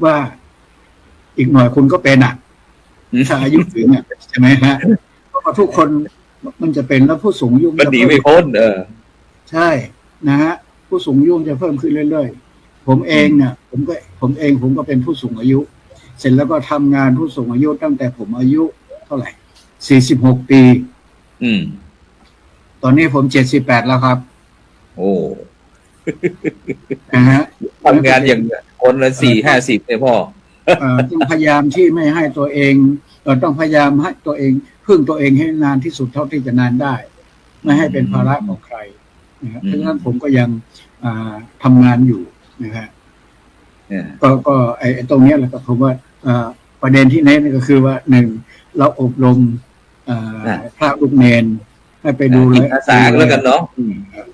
ว่าอีกหน่อยคุณก็เป็นถ้าอายุถึงใช่ไหมฮะเพราะว่าทุกคนมันจะเป็นแล้วผู้สูงอายุมันหนีไม่พ้นใช่นะฮะผู้สูงอายุจะเพิ่มขึ้นเรื่อยๆผมเองเนี่ยผมก็เป็นผู้สูงอายุ เสร็จแล้วก็ทำงานผู้สูงอายุตั้งแต่ผมอายุเท่าไหร่46 ปีตอนนี้ผม78แล้วครับโอ้นะฮะทำงานอย่างคนละ40เนี่ยพ่อต้องพยายามที่ไม่ให้ตัวเองต้องพยายามให้ตัวเองพึ่งตัวเองให้นานที่สุดเท่าที่จะนานได้ไม่ให้เป็นภาระของใครนะครับเพราะฉะนั้นผมก็ยังทำงานอยู่นะฮะก็ไอ้ตรงนี้แหละครับผมว่าประเด็นที่เน้นก็คือว่าหนึ่งเราอบรมพระลูกเนนให้ไปดูเลยภาษาแล้วกันเนาะ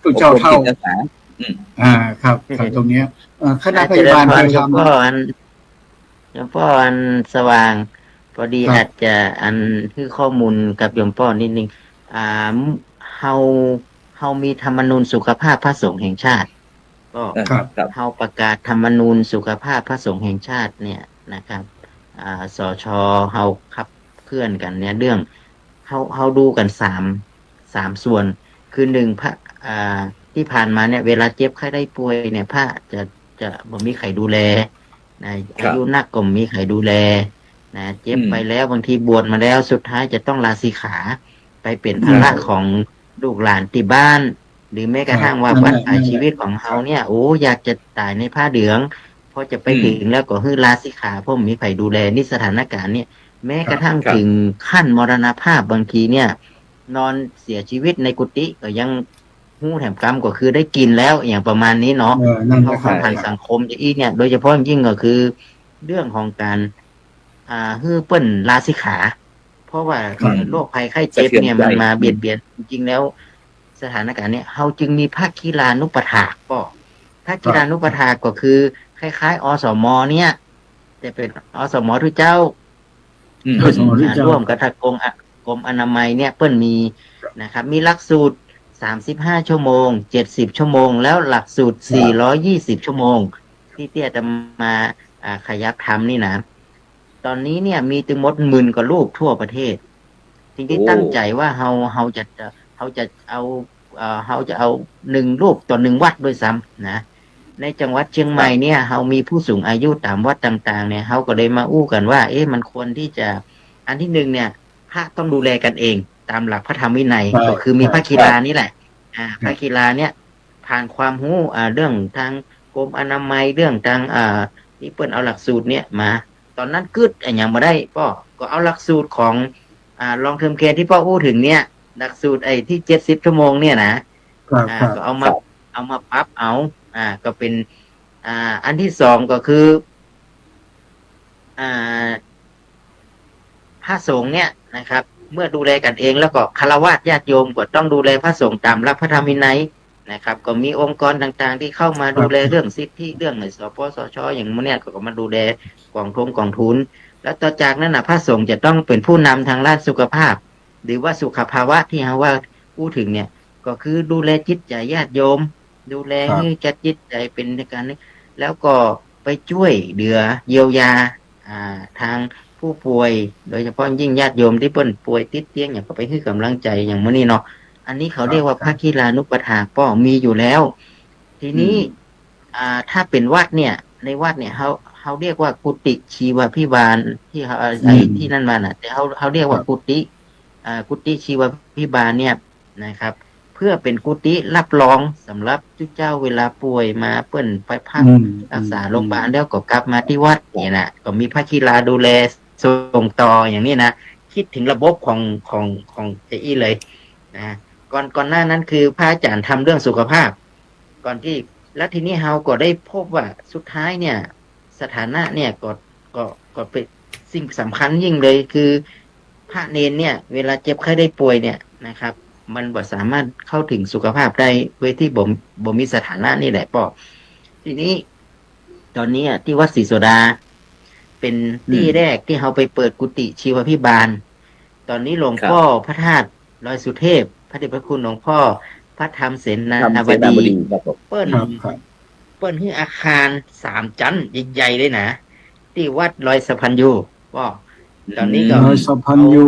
ตุเจ้าเท่าครับตรงนี้คณะพยาบาลเคยทำยมพ่ออันสว่างพอดีอาจจะอันคือข้อมูลกับยมพ่อนิดนึงเฮามีธรรมนูญสุขภาพพระสงฆ์แห่งชาติก็เฮาประกาศธรรมนูญสุขภาพพระสงฆ์แห่งชาติเนี่ยนะครับสช.เฮาขับเคลื่อนกันเนี่ยเรื่องเฮาดูกันสามส่วนคือหนึ่งพระที่ผ่านมาเนี่ยเวลาเจ็บไข้ได้ป่วยเนี่ยพระจะบ่มีใครดูแลนะอายุนักก็มีใครดูแลนะเจ็บไปแล้วบางทีบวชมาแล้วสุดท้ายจะต้องลาสิกขาไปเป็นภาระของลูกหลานที่บ้านหรือแม้กระทั่งว่าวันตายชีวิตของเฮาเนี่ยโอ้อยากจะตายในผ้าเหลืองพอจะไปถึงแล้วก็คือลาสิกขาเพราะมีใครดูแลนี่สถานการณ์เนี่ยแม้กระทั่งถึงขั้นมรณภาพบางทีเนี่ยนอนเสียชีวิตในกุฏิก็ยังหู้แถมกรรมก็คือได้กินแล้วอย่างประมาณนี้เนาะเขาเข้าผ่านสังคมอีกเนี่ยโดยเฉพาะยิ่งก็คือเรื่องของการฮื้อเปิ้นลาสิกขาเพราะว่าโรคภัยไข้เจ็บเนี่ยมันมาเบียดเบียนจริงๆแล้วสถานการณ์เนี่ยเฮาจึงมีภาคีลานุปถากก็ภาคีลานุปถากก็คือคล้ายๆอสม.เนี่ยจะเป็นอสม.ทุกเจ้าร่วมกับทางกรมอนามัยเนี่ยเปิ้นมีนะครับมีหลักสูตร35 ชั่วโมง70 ชั่วโมงแล้วหลักสูตร420 ชั่วโมงที่เตี้ยจะมาขยับทำนี่นะตอนนี้เนี่ยมีถึงหมด10,000 กว่ารูปทั่วประเทศจริงๆตั้งใจว่าเฮาจะเอา1รูปต่อ1วัดด้วยซ้ำนะในจังหวัดเชียงใหม่เนี่ยเฮามีผู้สูงอายุตามวัดต่างๆเนี่ยเฮาก็เลยมาอู้กันว่ามันควรที่จะอันที่1เนี่ยพระต้องดูแลกันเองตามหลักพระธรรมวินัยก็คือมีพระกีฬานี่แหละพระกีฬาเนี่ยผ่านความรู้เรื่องทางกรมอนามัยเรื่องทางที่เปิ้นเอาหลักสูตรเนี่ยมาตอนนั้นกึดอย่างบ่ได้ก็เอาหลักสูตรของลองเทอมแคร์ที่พ่ออู้ถึงเนี่ยหลักสูตรที่70 ชั่วโมงเนี่ยนะก็เอามาปรับก็เป็นอันที่2ก็คือพระสงฆ์เนี่ยนะครับเมื่อดูแลกันเองแล้วก็ฆราวาสญาติโยมก็ต้องดูแลพระสงฆ์ตามหลักพระธรรมวินัยนะครับก็มีองค์กรต่างๆที่เข้ามาดูแลเรื่องสิทธิเรื่องสปสช.อย่างนี้เนี่ยก็มาดูแลกองทุนแล้วต่อจากนั้นพระสงฆ์จะต้องเป็นผู้นำทางด้านสุขภาพหรือว่าสุขภาวะที่เราว่าพูดถึงเนี่ยก็คือดูแลจิตใจญาติโยมดูแลให้แก่จิตใจเป็นการแล้วก็ไปช่วยเหลือเยียวยาทางผ ผู้ป่วย โดยเฉพาะยิ่งญาติโยมที่เปิ้นป่วยติดเตียงอย่างก็ไปให้กำลังใจอย่างมื้อนี้เนาะอันนี้เขาเรียกว่าภาคีลานุปถาป้อมีอยู่แล้ว ทีนี้ถ้าเป็นวัดเนี่ยในวัดเนี่ยเขาเรียกว่ากุฏิชีวพิบาลที่เขาไอ้ที่นั่นมาน่ะแต่เขาเรียกว่ากุฏิชีวพิบาลเนี่ยนะครับ เพื่อเป็นกุฏิรับรองสำหรับเจ้าเวลาป่วยมาเปิ้นไปพักรักษาโรงพยาบาลแล้วก็กลับมาที่วัดเนี่ยนะก็มีภาคีลาดูแลส่งต่ออย่างนี้นะคิดถึงระบบของเจอี้เลยนะก่อนหน้านั้นคือพระอาจารย์ทำเรื่องสุขภาพก่อนที่แล้วทีนี้เฮาก็ได้พบว่าสุดท้ายเนี่ยสถานะเนี่ยก็เป็นสิ่งสำคัญยิ่งเลยคือพระเนนเนี่ยเวลาเจ็บไข้ได้ป่วยเนี่ยนะครับมันบ่สามารถเข้าถึงสุขภาพได้โดยที่บ่มีสถานะนี่แหละป่อทีนี้ตอนนี้ที่วัดศรีโสดาเป็นที่แรกที่เฮาไปเปิดกุฏิชีวพิบาลตอนนี้หลวงพ่อพระธาตุลอยสุเทพพระเดชพระคุณหลวงพ่อพระธรรมเสนาบดีเปิ้นให้อาคาร3 ชั้นใหญ่ๆเลยนะที่วัดลอยสะพันยูป่อตอนนี้ก็ลอยสะพันยู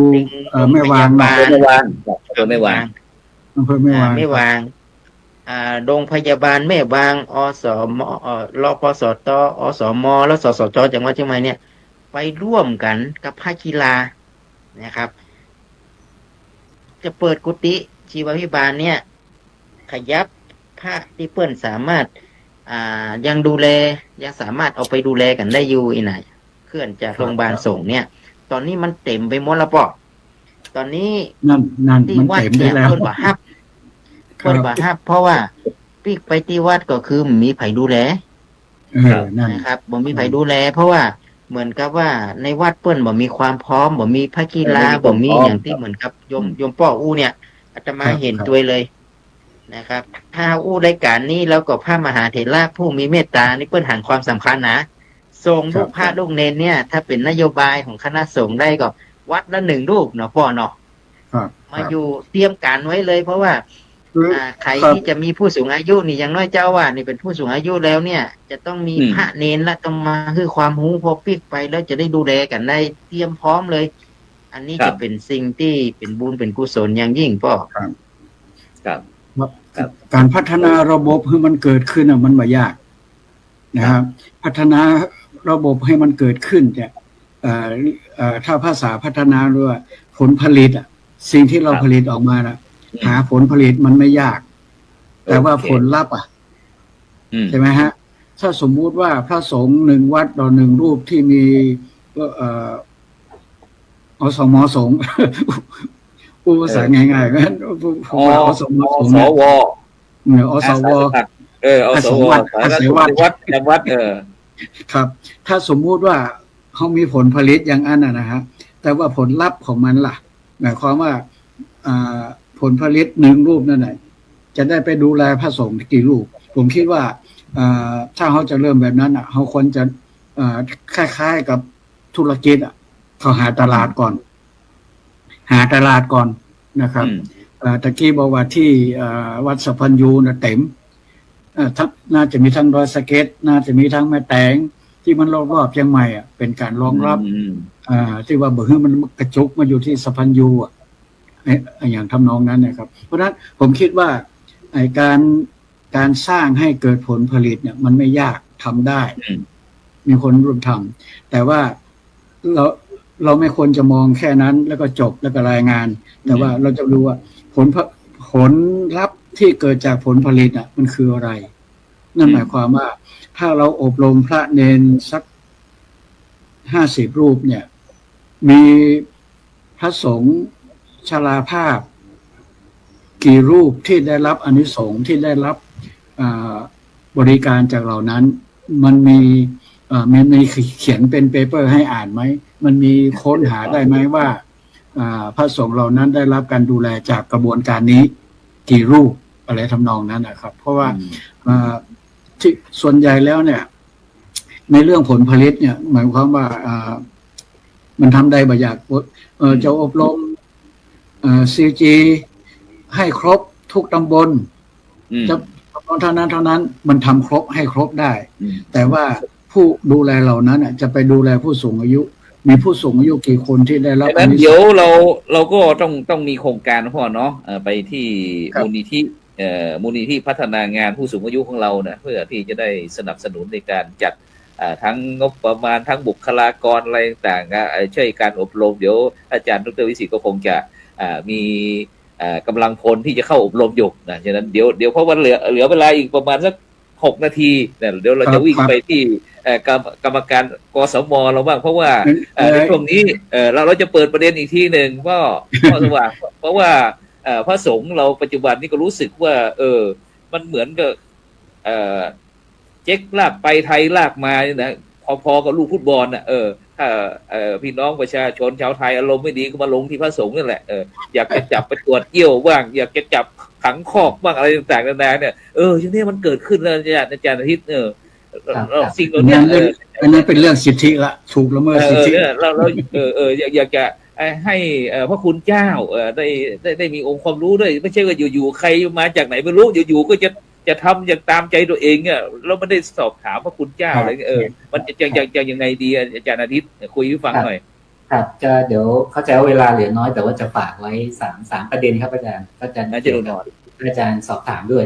ไม่วางไม่วางไม่วางอำเภอไม่วางโรงพยาบาลแม่วางอสมรพสตอสมและสสจจังหวัดเชียงใหม่เนี่ยไปร่วมกันกับภาคีลานะครับจะเปิดกุฏิชีวพิบาลเนี่ยขยับพระที่เปิ้นสามารถยังดูแลยังสามารถเอาไปดูแลกันได้อยู่อีกหน่อยเคลื่อนจากโรงพยาบาลส่งเนี่ยตอนนี้มันเต็มไปหมดแล้วป่อตอนนี้นั่นที่วัดเนี่ยเพิ่นว่าฮับเพราะว่าปีกไปที่วัดก็คือมีไผดูแลนะครับบ่มีไผดูแลเพราะว่าเหมือนกับว่าในวัดเปิ้นบ่มีความพร้อมบ่มีภาคีลาบ่มีอย่างที่เหมือนกับโยมป้ออู้เนี่ยอาตมาเห็นตัวเลยนะครับถ้าอู้รายการนี้แล้วก็พระมหาเถระผู้มีเมตตานี่เปิ้นหันความสำคัญนะส่งลูกพระลูกเนนเนี่ยถ้าเป็นนโยบายของคณะสงฆ์ได้ก็วัดละ1 รูปเนาะพ่อเนาะมาอยู่เตรียมการไว้เลยเพราะว่าใครที่จะมีผู้สูงอายุนี่อย่างน้อยเจ้าว่านี่เป็นผู้สูงอายุแล้วเนี่ยจะต้องมีพระเนนและต้องมาคือความรู้พอปิกไปแล้วจะได้ดูแลกันได้เตรียมพร้อมเลยอันนี้จะเป็นสิ่งที่เป็นบุญเป็นกุศลอย่างยิ่งพ่อครับการพัฒนาระบบให้มันเกิดขึ้นมันไม่ยากนะครับพัฒนาระบบให้มันเกิดขึ้นเนี่ยถ้าภาษาพัฒนาเรียกว่าผลผลิตสิ่งที่เราผลิตออกมาหาผลผลิตมันไม่ยากแต่ว่าผลลัพธ์ใช่ไหมฮะถ้าสมมุติว่าพระสงฆ์1 วัดต่อ1 รูปที่มีอสมสงฆ์ผู้ภาษาง่ายๆงั้นอสมสงฆ์สวอสวอสววัดครับถ้าสมมุติว่าเขามีผลผลิตอย่างนั้นนะฮะแต่ว่าผลลัพธ์ของมันล่ะหมายความว่าผลผลิต1 รูปนั่นแหละจะได้ไปดูแลพระสงฆ์กี่รูปผมคิดว่าถ้าเขาจะเริ่มแบบนั้นเขาควรจะคล้ายๆกับธุรกิจเขาหาตลาดก่อนนะครับตะกี้บอกว่าที่วัดสะพันยูนะเต็มน่าจะมีทั้งดอยสะเก็ดน่าจะมีทั้งแม่แตงที่มันรอบๆเชียงใหม่เป็นการรองรับที่ว่าเบื่อมันกระจุกมาอยู่ที่สะพันยูอย่างทำนองนั้นนะครับเพราะฉะนั้นผมคิดว่าการสร้างให้เกิดผลผลิตเนี่ยมันไม่ยากทำได้มีคนร่วมทำแต่ว่าเราไม่ควรจะมองแค่นั้นแล้วก็จบแล้วก็รายงานแต่ว่าเราจะรู้ว่าผลลัพธ์ที่เกิดจากผลผลิตมันคืออะไรนั่นหมายความว่าถ้าเราอบรมพระเนนสัก50 รูปเนี่ยมีพระสงฆ์ชราภาพกี่รูปที่ได้รับอานิสงส์ที่ได้รับบริการจากเหล่านั้นมันมีเขียนเป็นเปเปอร์ให้อ่านไหมมันมีค้นหาได้ไหมว่าพระสงฆ์เหล่านั้นได้รับการดูแลจากกระบวนการนี้กี่รูปอะไรทำนองนั้นนะครับเพราะว่าที่ส่วนใหญ่แล้วเนี่ยในเรื่องผลผลิตเนี่ยหมายความว่ามันทำได้บ่อยากจะอบรมCG ให้ครบทุกตำบลจะเท่านั้นมันทำครบให้ครบได้แต่ว่าผู้ดูแลเหล่านั้นจะไปดูแลผู้สูงอายุ มีผู้สูงอายุกี่คนที่ได้รับ ดังนั้นเดี๋ยวเราก็ต้องมีโครงการพ่อเนาะไปที่มูลนิธิพัฒนางานผู้สูงอายุของเราเนี่ยเพื่อที่จะได้สนับสนุนในการจัดทั้งงบประมาณทั้งบุคลากรอะไรต่างๆช่วยการอบรมเดี๋ยวอาจารย์ดร.วิสิทธิ์ก็คงจะมีกำลังพลที่จะเข้าอบรมอยู่นะฉะนั้นเดี๋ยวเพราะว่าเหลือเวลาอีกประมาณสัก6 นาทีเนี่ยเดี๋ยวเราจะวิ่งไปที่กรรมการกสมเราบ้างเพราะว่าในช่วงนี้เราจะเปิดประเด็นอีกทีหนึ่งก็สว่างเพราะว่าพระสงฆ์เราปัจจุบันนี้ก็รู้สึกว่ามันเหมือนกับเจ๊กลากไปไทยลากมาเนี่ยนะพอกับลูกฟุตบอลน่ะถ้าพี่น้องประชาชนชาวไทยอารมณ์ไม่ดีก็มาลงที่พระสงฆ์นั่นแหละอยากจะจับไปตรวจเยี่ยวบ้างอยากจะจับขังคอกบ้างอะไรต่างๆนานาเนี่ยทีนี้มันเกิดขึ้นแล้วอาจารย์อาทิตย์สิ่งเหล่านี้อันนั้นเป็นเรื่องสิทธิละถูกละเมิดสิทธิเราอยากจะให้พระคุณเจ้าได้มีองค์ความรู้ด้วยไม่ใช่ว่าอยู่ๆใครมาจากไหนไม่รู้อยู่ๆก็จะทำอย่างตามใจตัวเองเนี่ยเราไม่ได้สอบถามพระคุณเจ้าอะไรมันจะยังไงดีอาจารย์อาทิตย์คุยให้ฟังหน่อยครับจะเดี๋ยวเข้าใจว่าเวลาเหลือน้อยแต่ว่าจะฝากไว้สามประเด็นครับอาจารย์น่าจะรู้หน่อยอาจารย์สอบถามด้วย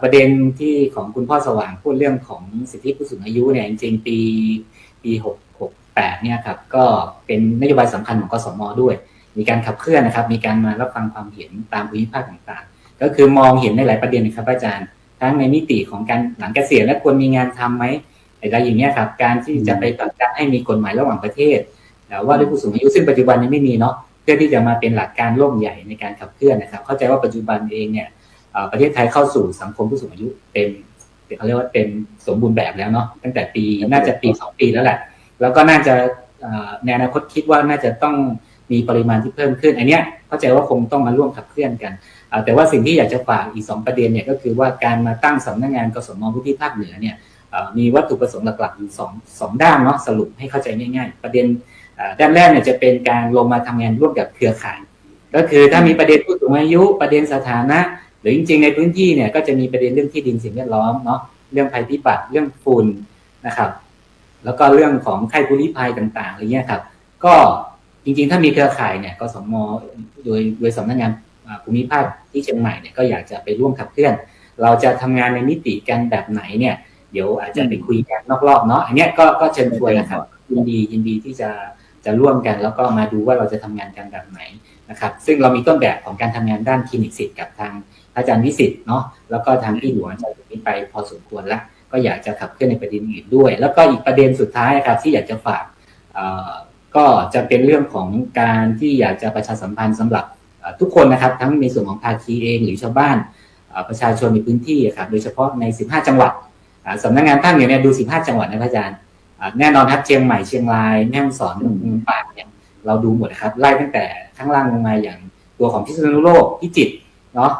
ประเด็นที่ของคุณพ่อสว่างพูดเรื่องของสิทธิผู้สูงอายุเนี่ยจริงๆปี68เนี่ยครับก็เป็นนโยบายสำคัญของกสม.ด้วยมีการขับเคลื่อนนะครับมีการมารับฟังความเห็นตามภูมิภาคต่างๆก็คือมองเห็นในหลายประเด็นนะครับอาจารย์ทั้งในมิติของการหลังเกษียณและควรมีงานทำไหมอะไรอย่างเงี้ยครับการที่จะไปผลักดันให้มีกฎหมายระหว่างประเทศว่าด้วยผู้สูงอายุซึ่งปัจจุบันยังไม่มีเนาะเพื่อที่จะมาเป็นหลักการร่มใหญ่ในการขับเคลื่อนนะครับเข้าใจว่าปัจจุบันเองเนี่ยประเทศไทยเข้าสู่สังคมผู้สูงอายุเป็นเขาเรียกว่าเป็นสมบูรณ์แบบแล้วเนาะตั้งแต่น่าจะปี2 ปีแล้วแหละแล้วก็น่าจะในอนาคตคิดว่าน่าจะต้องมีปริมาณที่เพิ่มขึ้นอันเนี้ยเข้าใจว่าคงต้องมาร่วมขับเคลื่อนกันแต่ว่าสิ่งที่อยากจะฝากอีก2 ประเด็นเนี่ยก็คือว่าการมาตั้งสำนักงานกสม.พื้นที่ภาคเหนือเนี่ยมีวัตถุประสงค์หลักๆอยู่สองด้านเนาะสรุปให้เข้าใจง่ายๆประเด็นด้านแรกเนี่ยจะเป็นการลงมาทำงานร่วมกับเครือข่ายก็คือถ้ามีประเด็นผู้สูงอายุประเด็นสถานะหรือจริงๆในพื้นที่เนี่ยก็จะมีประเด็นเรื่องที่ดินสิ่งแวดล้อมเนาะเรื่องภัยพิบัติเรื่องฝุ่นนะครับแล้วก็เรื่องของภัยภูริภัยต่างๆอะไรเงี้ยครับก็จริงๆถ้ามีเครือข่ายเนี่ยกสม.โดยสำนักงานภูมิภาคที่เชียงใหม่เนี่ยก็อยากจะไปร่วมขับเคลื่อนเราจะทำงานในมิติกันแบบไหนเนี่ยเดี๋ยวอาจจะไปคุยกันนอกรอบเนาะอันนี้ก็เชิญชวนนะครับยินดีที่จะร่วมกันแล้วก็มาดูว่าเราจะทำงานกันแบบไหนนะครับซึ่งเรามีต้นแบบของการทำงานด้านคลินิกสิทธิ์กับทางอาจารย์วิสิทธิ์เนาะแล้วก็ทางพี่หลวงอาจารย์นี้ไปพอสมควรแล้วก็อยากจะขับเคลื่อนในประเด็นอื่นด้วยแล้วก็อีกประเด็นสุดท้ายครับที่อยากจะฝากก็จะเป็นเรื่องของการที่อยากจะประชาสัมพันธ์สำหรับทุกคนนะครับทั้งในส่วนของภาคีเองหรือชาวบ้านประชาชนในพื้นที่ครับโดยเฉพาะใน15 จังหวัดสำนักงานตั้งเนี่ยดู15 จังหวัดนะอาจารย์แน่นอนครับเชียงใหม่เชียงรายแม่ฮ่องสอนปากเนี่ยเราดูหมดนะครับไล่ตั้งแต่ข้างล่างลงมาอย่างตัวของพิษณุโลกพิจิตรเนาะ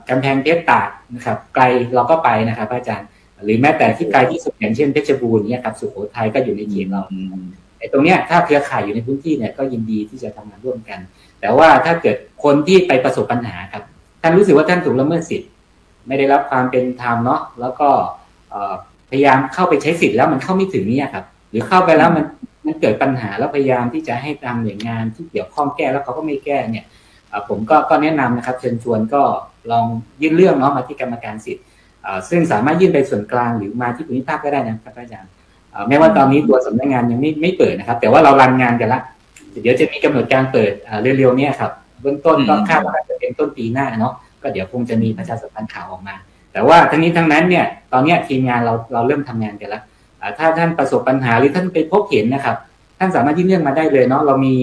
กำแพงเพชรตากนะครับไกลเราก็ไปนะครับอาจารย์หรือแม้แต่ที่ไกลที่สุดอย่างเช่นเพชรบูรณ์เนี่ยครับสุโขทัยก็อยู่ในเขตเราตรงเนี้ยถ้าเครือข่ายอยู่ในพื้นที่เนี่ยก็ยินดีที่จะทำงานร่วมกันแต่ว่าถ้าเกิดคนที่ไปประสบปัญหาครับท่านรู้สึกว่าท่านถูกละเมิดสิทธิ์ไม่ได้รับความเป็นธรรมเนาะแล้วก็พยายามเข้าไปใช้สิทธิ์แล้วมันเข้าไม่ถึงเนี่ยครับหรือเข้าไปแล้วมันเกิดปัญหาแล้วพยายามที่จะให้ตามหน่วยงานที่เกี่ยวข้องแก้แล้วเขาก็ไม่แก้เนี่ยผมก็แนะนำนะครับเชิญชวนก็ลองยื่นเรื่องเนาะมาที่กรรมการสิทธิ์ซึ่งสามารถยื่นไปส่วนกลางหรือมาที่ภูมิภาคก็ได้นะครับอาจารย์แม้ว่าตอนนี้ตัวสำนักงานยังไม่เปิดนะครับแต่ว่าเรารันงานกันละเดี๋ยวจะมีกำหนดการเปิดเร็วๆเนี่ยครับเบื้องต้นก็คาดว่าจะเป็นต้นปีหน้าเนาะก็เดี๋ยวคงจะมีประชาสัมพันธ์ข่าวออกมาแต่ว่าทั้งนี้ทั้งนั้นเนี่ยตอนนี้ทีมงานเราเริ่มทำงานกันแล้วถ้าท่านประสบปัญหาหรือท่านไปพบเห็นนะครับท่านสามารถยื่นเรื่องมาได้เลยเนาะเรามี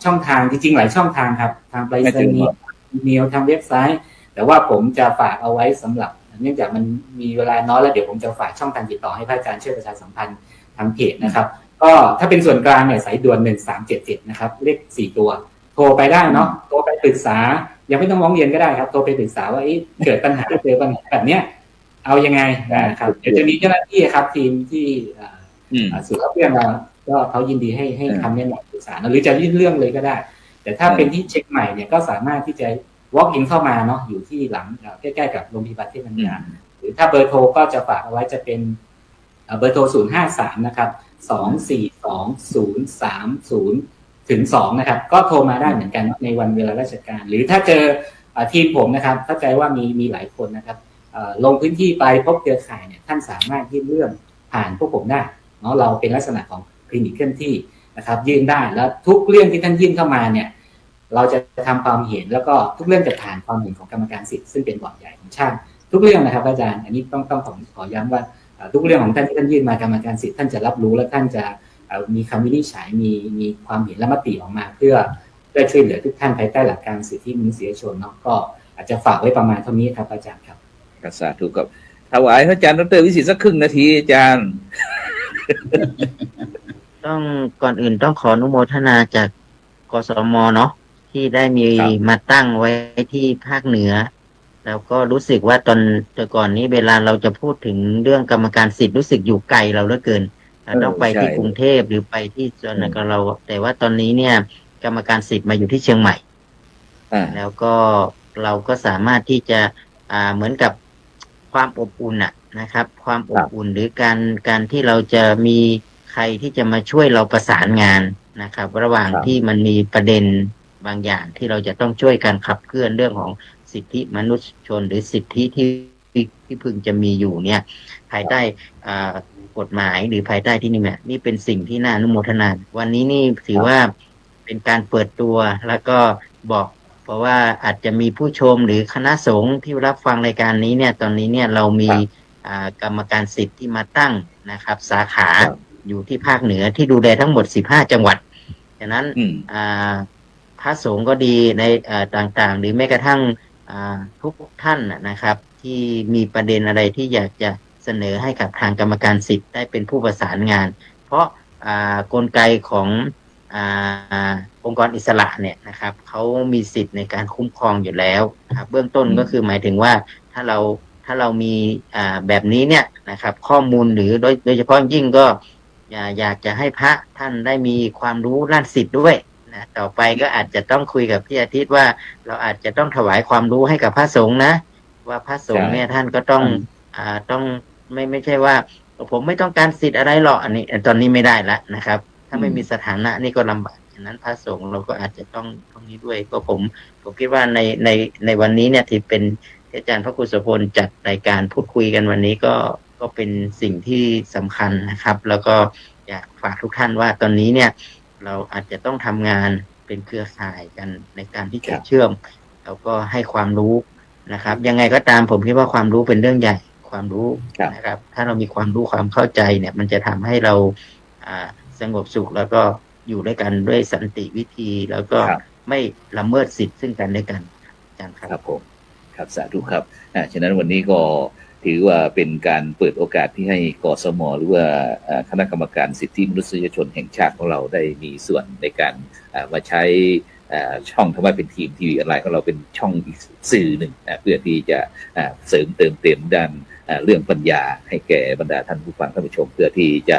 ช่องทางจริงๆหลายช่องทางครับทางไปรษณีย์อีเมลทางเว็บไซต์แต่ว่าผมจะฝากเอาไว้สำหรับเนื่องจากมันมีเวลาน้อยแล้วเดี๋ยวผมจะฝากช่องทางติดต่อให้พระอาจารย์ช่วยประชาสัมพันธ์ทางเพจนะครับก็ถ้าเป็นส่วนกลางเนี่ยสายด่วน1377นะครับเลข4 ตัวโทรไปได้เนาะโทรไปปรึกษายังไม่ต้องร้องเรียนก็ได้ครับโทรไปปรึกษาว่าเกิดปัญหาแบบเนี้ยเอายังไงนะครับเดี๋ยวจะมีเจ้าหน้าที่ครับทีมที่ศูนย์รับเรื่องเราก็เขายินดีให้คำแนะนำปรึกษาหรือจะยื่นเรื่องเลยก็ได้แต่ถ้าเป็นที่เชียงใหม่เนี่ยก็สามารถที่จะ walk in เข้ามาเนาะอยู่ที่หลังใกล้ๆกับโรงพยาบาลเทพปัญญาหรือถ้าเบอร์โทรก็จะฝากเอาไว้จะเป็นเบอร์โทร053นะครับ 242-030 ถึง 2นะครับก็โทรมาได้เหมือนกันในวันเวลาราชการหรือถ้าเจอทีมผมนะครับเข้าใจว่ามีหลายคนนะครับลงพื้นที่ไปพบเครือข่ายเนี่ยท่านสามารถยื่นเรื่องผ่านพวกผมได้เนาะเราเป็นลักษณะของคลินิกเคลื่อนที่นะครับยื่นได้แล้วทุกเรื่องที่ท่านยื่นเข้ามาเนี่ยเราจะทำความเห็นแล้วก็ทุกเรื่องจะผ่านความเห็นของกรรมการสิทธิ์ซึ่งเป็นบอร์ดใหญ่ของชาติทุกเรื่องนะครับอาจารย์อันนี้ต้องขอย้ำว่าทุกเรื่องของท่านที่ท่านยื่นมากรรมการสิทธิ์ท่านจะรับรู้และท่านจะมีคำวินิจฉัยมีความเห็นและมติออกมาเพื่อช่วยเหลือทุกท่านภายใต้หลักการสิทธิมนุษยชนเนาะก็อาจจะฝากไว้ประมาณเท่านี้ครับอาจารย์ครับสาธุครับถวายพระอาจารย์ดร.วิสิทธิ์สักครึ่งนาทีอาจารย์ ต้องก่อนอื่นต้องขออนุโมทนาจากกสมเนาะที่ได้มีมาตั้งไว้ที่ภาคเหนือแล้วก็รู้สึกว่าแต่ก่อนนี้เวลาเราจะพูดถึงเรื่องกรรมการสิทธิ์รู้สึกอยู่ไกลเราเหลือเกินต้องไปที่กรุงเทพหรือไปที่ส่วนนั้นก็เราแต่ว่าตอนนี้เนี่ยกรรมการสิทธิ์มาอยู่ที่เชียงใหม่แล้วก็เราก็สามารถที่จะเหมือนกับความอบอุ่นนะครับความอบอุ่นหรือการที่เราจะมีใครที่จะมาช่วยเราประสานงานนะครับระหว่างที่มันมีประเด็นบางอย่างที่เราจะต้องช่วยกันขับเคลื่อนเรื่องของสิทธิมนุษยชนหรือสิทธิที่พึงจะมีอยู่เนี่ยภายใต้กฎหมายหรือภายใต้ที่นี่เป็นสิ่งที่น่าอนุโมทนาวันนี้นี่ถือว่าเป็นการเปิดตัวแล้วก็บอกเพราะว่าอาจจะมีผู้ชมหรือคณะสงฆ์ที่รับฟังรายการนี้เนี่ยตอนนี้เนี่ยเรามีกรรมการสิทธิ์ที่มาตั้งนะครับสาขาอยู่ที่ภาคเหนือที่ดูแลทั้งหมด15จังหวัดฉะนั้นพระสงฆ์ก็ดีในต่างๆหรือแม้กระทั่งทุกท่านนะครับที่มีประเด็นอะไรที่อยากจะเสนอให้กับทางกรรมการสิทธิ์ได้เป็นผู้ประสานงานเพราะกลไกขององค์กรอิสระเนี่ยนะครับเขามีสิทธิ์ในการคุ้มครองอยู่แล้วครับเบื้องต้นก็คือหมายถึงว่าถ้าเรามีแบบนี้เนี่ยนะครับข้อมูลหรือโดยเฉพาะยิ่งก็อยากจะให้พระท่านได้มีความรู้ด้านสิทธิ์ด้วยนะต่อไปก็อาจจะต้องคุยกับพี่อาทิตย์ว่าเราอาจจะต้องถวายความรู้ให้กับพระสงฆ์นะว่าพระสงฆ์เนี่ยท่านก็ต้องไม่ใช่ว่าผมไม่ต้องการสิทธิ์อะไรหรอกอันนี้ตอนนี้ไม่ได้ละนะครับถ้าไม่มีสถานะนี่ก็ลำบากฉะนั้นพระสงฆ์เราก็อาจจะต้องตรงนี้ด้วยก็ผมคิดว่าในวันนี้เนี่ยที่เป็นอาจารย์พระกุศพลจัดรายการพูดคุยกันวันนี้ก็เป็นสิ่งที่สำคัญนะครับแล้วก็อยากฝากทุกท่านว่าตอนนี้เนี่ยเราอาจจะต้องทำงานเป็นเครือข่ายกันในการที่จะเชื่อมแล้วก็ให้ความรู้นะครับยังไงก็ตามผมคิดว่าความรู้เป็นเรื่องใหญ่ความรู้นะครับถ้าเรามีความรู้ความเข้าใจเนี่ยมันจะทำให้เราสงบสุขแล้วก็อยู่ด้วยกันด้วยสันติวิธีแล้วก็ไม่ละเมิดสิทธิ์ซึ่งกันและกันอาจารย์ครับผมครับสาธุครับฉะนั้นวันนี้ก็ถือว่าเป็นการเปิดโอกาสที่ให้กสม.หรือว่าคณะกรรมการสิทธิมนุษยชนแห่งชาติของเราได้มีส่วนในการมาใช้ช่องธรรมะเป็นทีมทีวีออนไลน์ของเราเป็นช่องอีกสื่อหนึ่งเพื่อที่จะเสริมเติมเต็มด้านเรื่องปัญญาให้แก่บรรดาท่านผู้ฟังท่านผู้ชมเพื่อที่จะ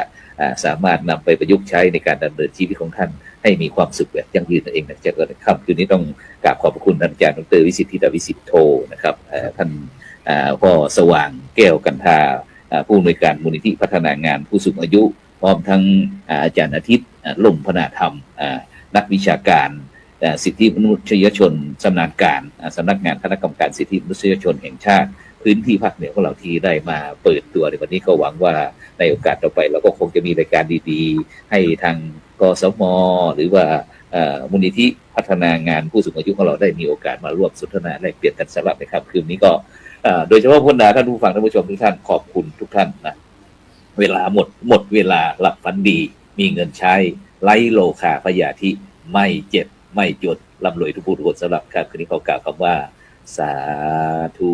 สามารถนำไปประยุกต์ใช้ในการดำเนินชีวิตของท่านให้มีความสุขแบบยั่งยืนนั่นเองนะจ๊ะก็ครับคืนนี้ต้องกราบขอบพระคุณท่านอาจารย์ดร.วิสิทธิ วิสิทธิโทนะครับท่านพ่อสว่างแก้วกันทาผู้อำนวยการมูลนิธิพัฒนางานผู้สูงอายุพร้อมทั้งอาจารย์อาทิตย์ล่มพนาธรรมนักวิชาการสิทธิมนุษยชนสำนักงานคณะกรรมการสิทธิมนุษยชนแห่งชาติพื้นที่ภาคเหนือของเราที่ได้มาเปิดตัวในวันนี้ก็หวังว่าในโอกาสต่อไปเราก็คงจะมีรายการดีๆให้ทางกสม.หรือว่ามูลนิธิพัฒนางานผู้สูงอายุของเราได้มีโอกาสมาร่วมสนทนาแลกเปลี่ยนกันสำหรับในค่ำคืนนี้ก็โดยเฉพาะพนท่านผู้ฟังท่านผู้ชมทุกท่านขอบคุณทุกท่านนะเวลาหมดเวลาหลับฝันดีมีเงินใช้ไร้โลคาพยาธิไม่เจ็บไม่จนร่ำรวยทุกผู้ทุกคนสำหรับค่ำคืนนี้ขอกล่าวคำว่าสาธุ